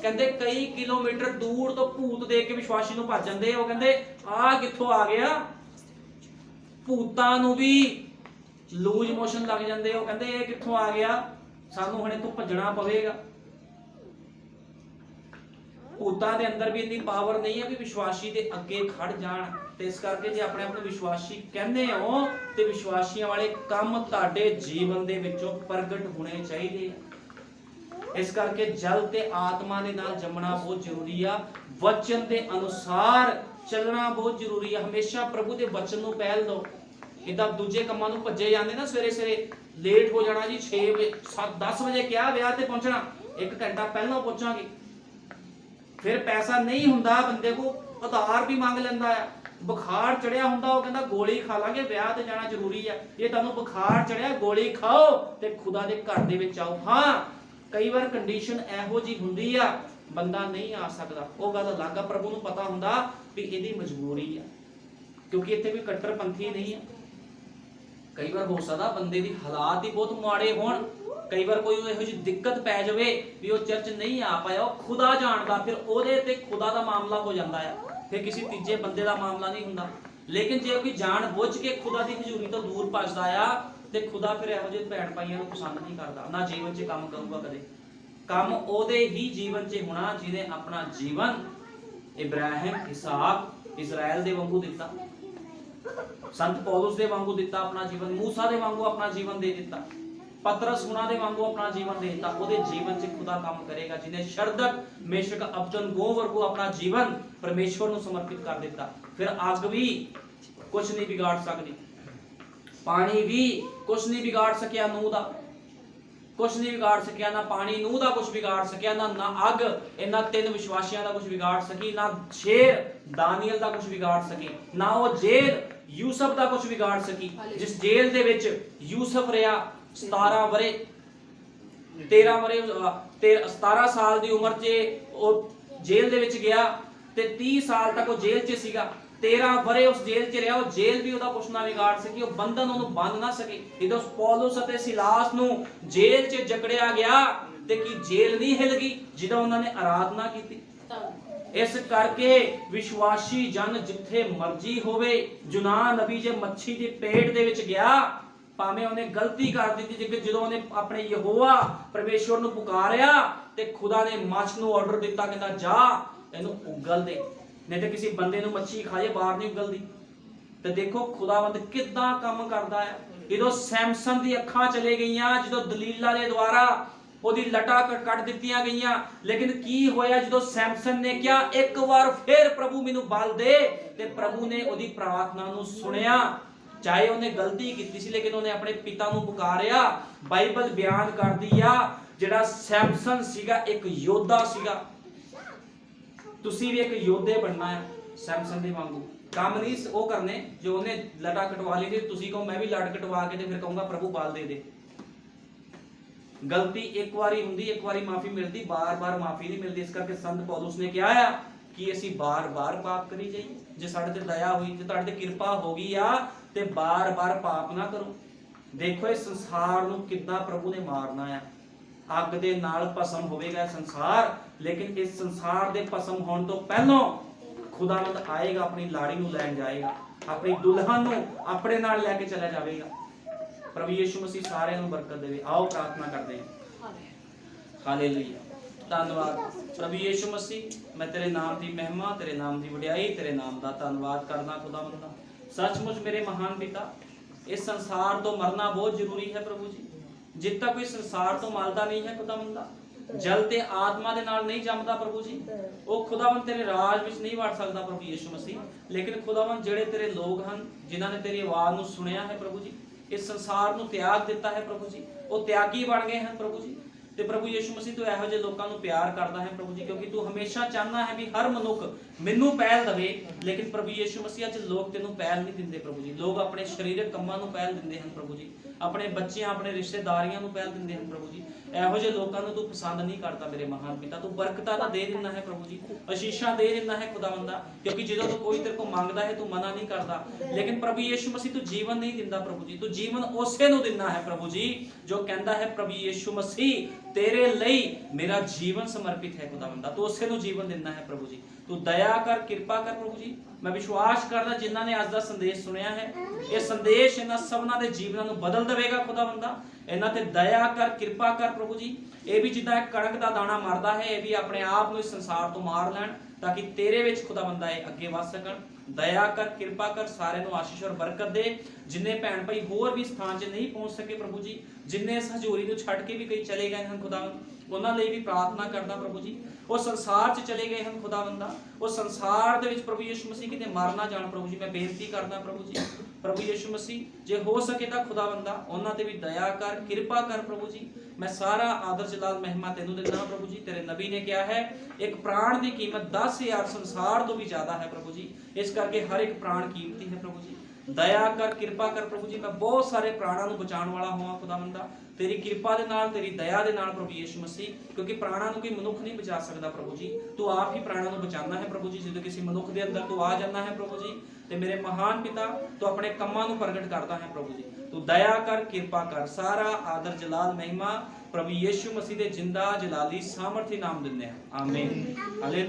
ਕਹਿੰਦੇ ਕਈ ਕਿਲੋਮੀਟਰ ਦੂਰ ਤੋਂ ਭੂਤ ਦੇਖ ਕੇ ਵਿਸ਼ਵਾਸੀ ਨੂੰ ਭੱਜ ਜਾਂਦੇ। ਉਹ ਕਹਿੰਦੇ ਆ ਕਿੱਥੋਂ ਆ ਗਿਆ? ਭੂਤਾਂ ਨੂੰ ਵੀ ਲੂਜ ਮੋਸ਼ਨ ਲੱਗ ਜਾਂਦੇ। ਉਹ ਕਹਿੰਦੇ ਇਹ ਕਿੱਥੋਂ ਆ ਗਿਆ? सानू हुणे तो भजना पवेगा। भूतां दे अंदर भी इतनी पावर नहीं है भी विश्वासी दे अगे खड़ जाण। ते इस करके जे अपने आप नूं विश्वासी कहंदे हो ते विश्वासियां वाले काम तुहाडे जीवन दे विचों प्रगट होने चाहिए। इस करके जल ते आत्मा दे नाल जमना बहुत जरूरी आ। वचन दे अनुसार चलना बहुत जरूरी है। हमेशा प्रभु दे वचन नूं पहल दो। इदा दूजे कमां नूं भज्जे जांदे ना, सवेरे सवेरे लेट हो जाना जी, 6 बजे 10 बजे क्या विआह ते पहुंचना, 1 घंटा पहलों पहुंचांगे। फिर पैसा नहीं हुंदा बंदे को, उधार भी मंग लैंदा है। बुखार चढ़िया हुंदा वो कहंदा गोली खा लांगे, विआह ते जाना जरूरी है। ये तुहानूं बुखार चढ़िया, गोली खाओ ते खुदा दे घर दे विच आओ। हाँ, कई बार कंडीशन इहो जी हुंदी आ, बंदा नहीं आ सकदा, वो गल अलग आ। प्रभु नूं पता हुंदा भी इहदी मजबूरी है, क्योंकि इत्थे भी कट्टरपंथी नहीं है। कई बार हो सकदा बंदे दी हालात ही बहुत माड़े होण, कई बार कोई इहो जी दिक्कत पै जावे भी वो चर्च नहीं आ पाया, वो खुदा जानदा, फिर ओहदे ते खुदा दा मामला हो जांदा है, फिर किसी तीजे बंदे दा मामला नहीं हुंदा। लेकिन जे कोई जान बुझ के खुदा दी हजूरी तो दूर भजदा आ ते खुदा फिर इहो जे भैण भाईयां नूं पसंद नहीं करदा, ना जीवन 'च काम करूगा कदे। काम ओहदे ही जीवन 'च होना जिहने अपना जीवन इब्राहिम, इसहाक, इजराइल दे वांगू दिता, संत पौलुस दे वांगू दिता अपना जीवन, मूसा दे वांगू अपना जीवन दे दिता, पतरस हुणा दे वांगू अपना जीवन दे दिता। ओहदे जीवन 'च खुदा काम करेगा जिन्हें शरदक, मेशक, अबदनगो वर्गू अपना जीवन परमेश्वर नूं समर्पित कर दिता। फिर अग भी कुछ नहीं बिगाड़ सकती, पानी भी कुछ नहीं बिगाड़ सकिया नूह दा, कुछ नहीं बिगाड़ सकिया, ना पानी नूह दा कुछ बिगाड़ सकिया, ना अग इन्हां 3 विश्वासियां दा कुछ बिगाड़ सकी, ना शेर दानियल दा कुछ बिगाड़ सकी, ना वो जेल यूसुफ दा कुछ बिगाड़ सकी। जिस जेल दे विच यूसुफ रहा 17 वरे, 13 वरे 17 साल दी उम्र च वो जेल दे विच गया ते 30 साल तक वो जेल च सीगा। 13 वरे उस जेल च रहा, वो जेल भी ओहदा कुछ ना बिगाड़ सकी, वो बंधन ओहनूं बंध ना सके। जदों पौलुस अते सिलास नूं जेल च जकड़िया गया ते की जेल नहीं हिल गई जदों उन्हां ने आराधना कीती। इस करके विश्वासी जन जिथे मर्जी होवे, जुनान नबी जे मच्छी दी पेट दे विच गया, भावें उन्हें गलती कर दी थी, जदों उन्हें अपने यहोवा परमेश्वर नूं पुकारिया ते खुदा ने मछ नूं ऑर्डर दिता, कहंदा जा इहनूं उगल दे, नहीं तो किसी बंदे नूं मच्छी खाए बाहर नहीं उगलदी। ते देखो खुदावंद किदां काम करदा है। जदों सैमसन दी अखां चले गईयां, जदों दलीला दे द्वारा ओदी लटा कट दित्तियां गईयां, लेकिन की होया जदों सैमसन ने क्या एक बार फिर प्रभु मैनूं बल दे, ते प्रभु ने ओदी प्रार्थना नूं सुनिया। चाहे उन्हें गलती की सी, लेकिन उन्हें अपने पिता नूं पुकारिया। बाइबल बयान करदी आ जिहड़ा सैमसन सीगा एक योद्धा सीगा। तुसीं भी एक योद्धे बनना है सैमसन दे वांगू। काम नहीं वो करने जो उन्हें लटा कटवा ली थी, तुसीं कहो मैं भी लट कटवा के ते फिर कहूंगा प्रभु बाल दे दे। गलती एक बारी हुंदी, एक बारी माफी मिलती, बार बार माफी नहीं मिलती। इस करके संत पौलुस ने क्या है कि असीं बार बार पाप करी जाइए। जे साडे ते दया हुई, जे तुहाडे ते किरपा हो गई आ ते बार बार पाप ना करो। देखो इस संसार नूं किद्दां प्रभु ने मारना है। अग दे नाल भस्म होवेगा संसार, लेकिन इस संसार दे भस्म होण तो पहलों खुदावंद आएगा, अपनी लाड़ी नूं लैण जाएगा, अपनी दुल्हन नूं अपने नाल लैके चला जाएगा। प्रभु यीशु मसीह सारिਆਂ ਨੂੰ बरकत देवे। आओ प्रार्थना करते हैं। हालेलुया, धन्यवाद प्रभु यीशु मसीह, मैं तेरे नाम की महिमा, तेरे नाम की वडियाई, तेरे नाम का धन्यवाद करना खुदावंदा। सचमुच मेरे महान पिता, इस संसार तो मरना बहुत जरूरी है प्रभु जी। जित तक कोई संसार तो मरदा नहीं है खुदावंदा, जल ते आत्मा दे नाल नहीं जमदा प्रभु जी, वो खुदावंद तेरे राज विच नहीं वड़ सकदा प्रभु यीशु मसीह। लेकिन खुदावंद जेड़े तेरे लोग हैं जिन्हां ने तेरी आवाज़ नूं सुनिया है प्रभु जी, इस संसार नूं त्याग दिता है प्रभु जी, वो त्यागी बन गए हैं प्रभु जी। ते प्रभु यीशु मसीह तू इहो जिहे लोकां नूं प्यार करदा है प्रभु जी, क्योंकि तू हमेशा चाहना है भी हर मनुख मैनूं पहल दवे। लेकिन प्रभु यीशु मसीह अज लोग तेनों पहल नहीं दिंदे प्रभु जी। लोग अपने शरीरक कम्मां नूं पहल दिंदे हैं प्रभु जी, अपने बच्चों अपने रिश्तेदारियां नूं पहल दिंदे हैं प्रभु जी। इहो जिहे लोकां नूं तू पसंद नहीं करता मेरे महान पिता। तू बरकतां तां दे दिंदा है प्रभु जी, आशीषां दे दिंदा है खुदावंदा, क्योंकि जदों तू कोई तेरे को मंगदा है तू मना नहीं करदा। लेकिन प्रभु यीशु मसीह तू जीवन नहीं दिंदा प्रभु जी, तू जीवन उसे नूं दिंदा है प्रभु जी जो कहंदा है प्रभु यीशु मसीह तेरे ਲਈ मेरा जीवन समर्पित है खुदावंदा। तू उसे ਨੂੰ ਜੀਵਨ ਦਿੰਦਾ ਹੈ ਪ੍ਰਭੂ ਜੀ। ਤੂੰ ਦਇਆ ਕਰ, ਕਿਰਪਾ ਕਰ ਪ੍ਰਭੂ ਜੀ। ਮੈਂ ਵਿਸ਼ਵਾਸ ਕਰਦਾ ਜਿਨ੍ਹਾਂ ਨੇ ਅੱਜ ਦਾ ਸੰਦੇਸ਼ ਸੁਣਿਆ ਹੈ, ਇਹ ਸੰਦੇਸ਼ ਇਹਨਾਂ ਸਭਨਾਂ ਦੇ ਜੀਵਨਾਂ ਨੂੰ ਬਦਲ ਦੇਵੇਗਾ ਖੁਦਾਵੰਦਾ। ਇਹਨਾਂ ਤੇ ਦਇਆ ਕਰ, ਕਿਰਪਾ ਕਰ ਪ੍ਰਭੂ ਜੀ। ਇਹ ਵੀ ਜਿੱਦਾਂ ਇੱਕ ਕਣਕ ਦਾ ਦਾਣਾ ਮਰਦਾ ਹੈ, ਇਹ ਵੀ ਆਪਣੇ ਆਪ ਨੂੰ ਇਸ ਸੰਸਾਰ ਤੋਂ ਮਾਰ ਲੈਣ ਤਾਂ ਕਿ ਤੇਰੇ ਵਿੱਚ ਖੁਦਾਵੰਦਾ ਇਹ ਅੱਗੇ ਵਧ ਸਕਣ। ਦਇਆ ਕਰ, ਕਿਰਪਾ ਕਰ, ਸਾਰਿਆਂ ਨੂੰ ਆਸ਼ੀਸ਼ ਔਰ ਬਰਕਤ ਦੇ। ਜਿੰਨੇ ਭੈਣ ਭਾਈ ਹੋਰ ਵੀ ਸਥਾਨ 'ਚ ਨਹੀਂ ਪਹੁੰਚ ਸਕੇ ਪ੍ਰਭੂ ਜੀ, ਜਿੰਨੇ ਇਸ ਹਜ਼ੂਰੀ ਨੂੰ ਛੱਡ ਕੇ ਵੀ ਕਈ ਚਲੇ ਗਏ ਹਨ ਖੁਦਾਵੰਦ, ਉਹਨਾਂ ਲਈ ਵੀ ਪ੍ਰਾਰਥਨਾ ਕਰਦਾ ਪ੍ਰਭੂ ਜੀ। ਉਹ ਸੰਸਾਰ 'ਚ ਚਲੇ ਗਏ ਹਨ ਖੁਦਾਵੰਦਾ, ਉਹ ਸੰਸਾਰ ਦੇ ਵਿੱਚ ਪ੍ਰਭੂ ਯਿਸੂ ਮਸੀਹ ਕਿਤੇ ਮਰ ਨਾ ਜਾਣ ਪ੍ਰਭੂ ਜੀ। ਮੈਂ ਬੇਨਤੀ ਕਰਦਾ ਪ੍ਰਭੂ ਜੀ, ਪ੍ਰਭੂ ਯਿਸੂ ਮਸੀਹ ਜੇ ਹੋ ਸਕੇ ਤਾਂ ਖੁਦਾਵੰਦਾ ਉਹਨਾਂ ਤੇ ਵੀ ਦਇਆ ਕਰ, ਕਿਰਪਾ ਕਰ ਪ੍ਰਭੂ ਜੀ। ਮੈਂ ਸਾਰਾ ਆਦਰ ਜਲਾਲ ਮਹਿਮਾ ਤੈਨੂੰ ਦਿੰਦਾ ਪ੍ਰਭੂ ਜੀ। ਤੇਰੇ ਨਬੀ ਨੇ ਕਿਹਾ ਹੈ ਇੱਕ ਪ੍ਰਾਣ ਦੀ ਕੀਮਤ 10,000 ਸੰਸਾਰ ਤੋਂ ਵੀ ਜ਼ਿਆਦਾ ਹੈ ਪ੍ਰਭੂ ਜੀ। ਇਸ ਕਰਕੇ ਹਰ ਇੱਕ ਪ੍ਰਾਣ ਕੀਮਤੀ ਹੈ ਪ੍ਰਭੂ ਜੀ। ਦਇਆ ਕਰ, ਕਿਰਪਾ ਕਰ ਪ੍ਰਭੂ ਜੀ। ਮੈਂ ਬਹੁਤ ਸਾਰੇ ਪ੍ਰਾਣਾਂ ਨੂੰ ਬਚਾਉਣ ਵਾਲਾ ਹੋਵਾਂ ਖੁਦਾਵੰਦਾ, ਤੇਰੀ ਕਿਰਪਾ ਦੇ ਨਾਲ, ਤੇਰੀ ਦਇਆ ਦੇ ਨਾਲ ਪ੍ਰਭੂ ਯਿਸੂ ਮਸੀਹ। ਕਿਉਂਕਿ ਪ੍ਰਾਣਾਂ ਨੂੰ ਕੋਈ ਮਨੁੱਖ ਨਹੀਂ ਬਚਾ ਸਕਦਾ ਪ੍ਰਭੂ ਜੀ, ਤੂੰ ਆਪ ਹੀ ਪ੍ਰਾਣਾਂ ਨੂੰ ਬਚਾਉਣਾ ਹੈ ਪ੍ਰਭੂ ਜੀ। ਜਦੋਂ ਕਿਸੇ ਮਨੁੱਖ ਦੇ ਅੰਦਰ ਤੂੰ ਆ ਜਾਂਦਾ ਹੈ ਪ੍ਰਭੂ ਜੀ, ਤੇ ਮੇਰੇ ਮਹਾਨ ਪਿਤਾ ਤੂੰ ਆਪਣੇ ਕੰਮਾਂ ਨੂੰ ਪ੍ਰਗਟ ਕਰਦਾ ਹੈ ਪ੍ਰਭੂ ਜੀ। ਤੂੰ ਦਇਆ ਕਰ, ਕਿਰਪਾ ਕਰ। ਸਾਰਾ ਆਦਰ ਜਲਾਲ ਮਹਿਮਾ ਪ੍ਰਭੂ ਯਿਸੂ ਮਸੀਹ ਦੇ ਜਿੰਦਾ ਜਲਾਲੀ ਸਾਮਰਥੀ ਨਾਮ ਦਿੰਦੇ ਹਾਂ, ਆਮੀਨ। ਹਾਲੇਲੂਇਆ।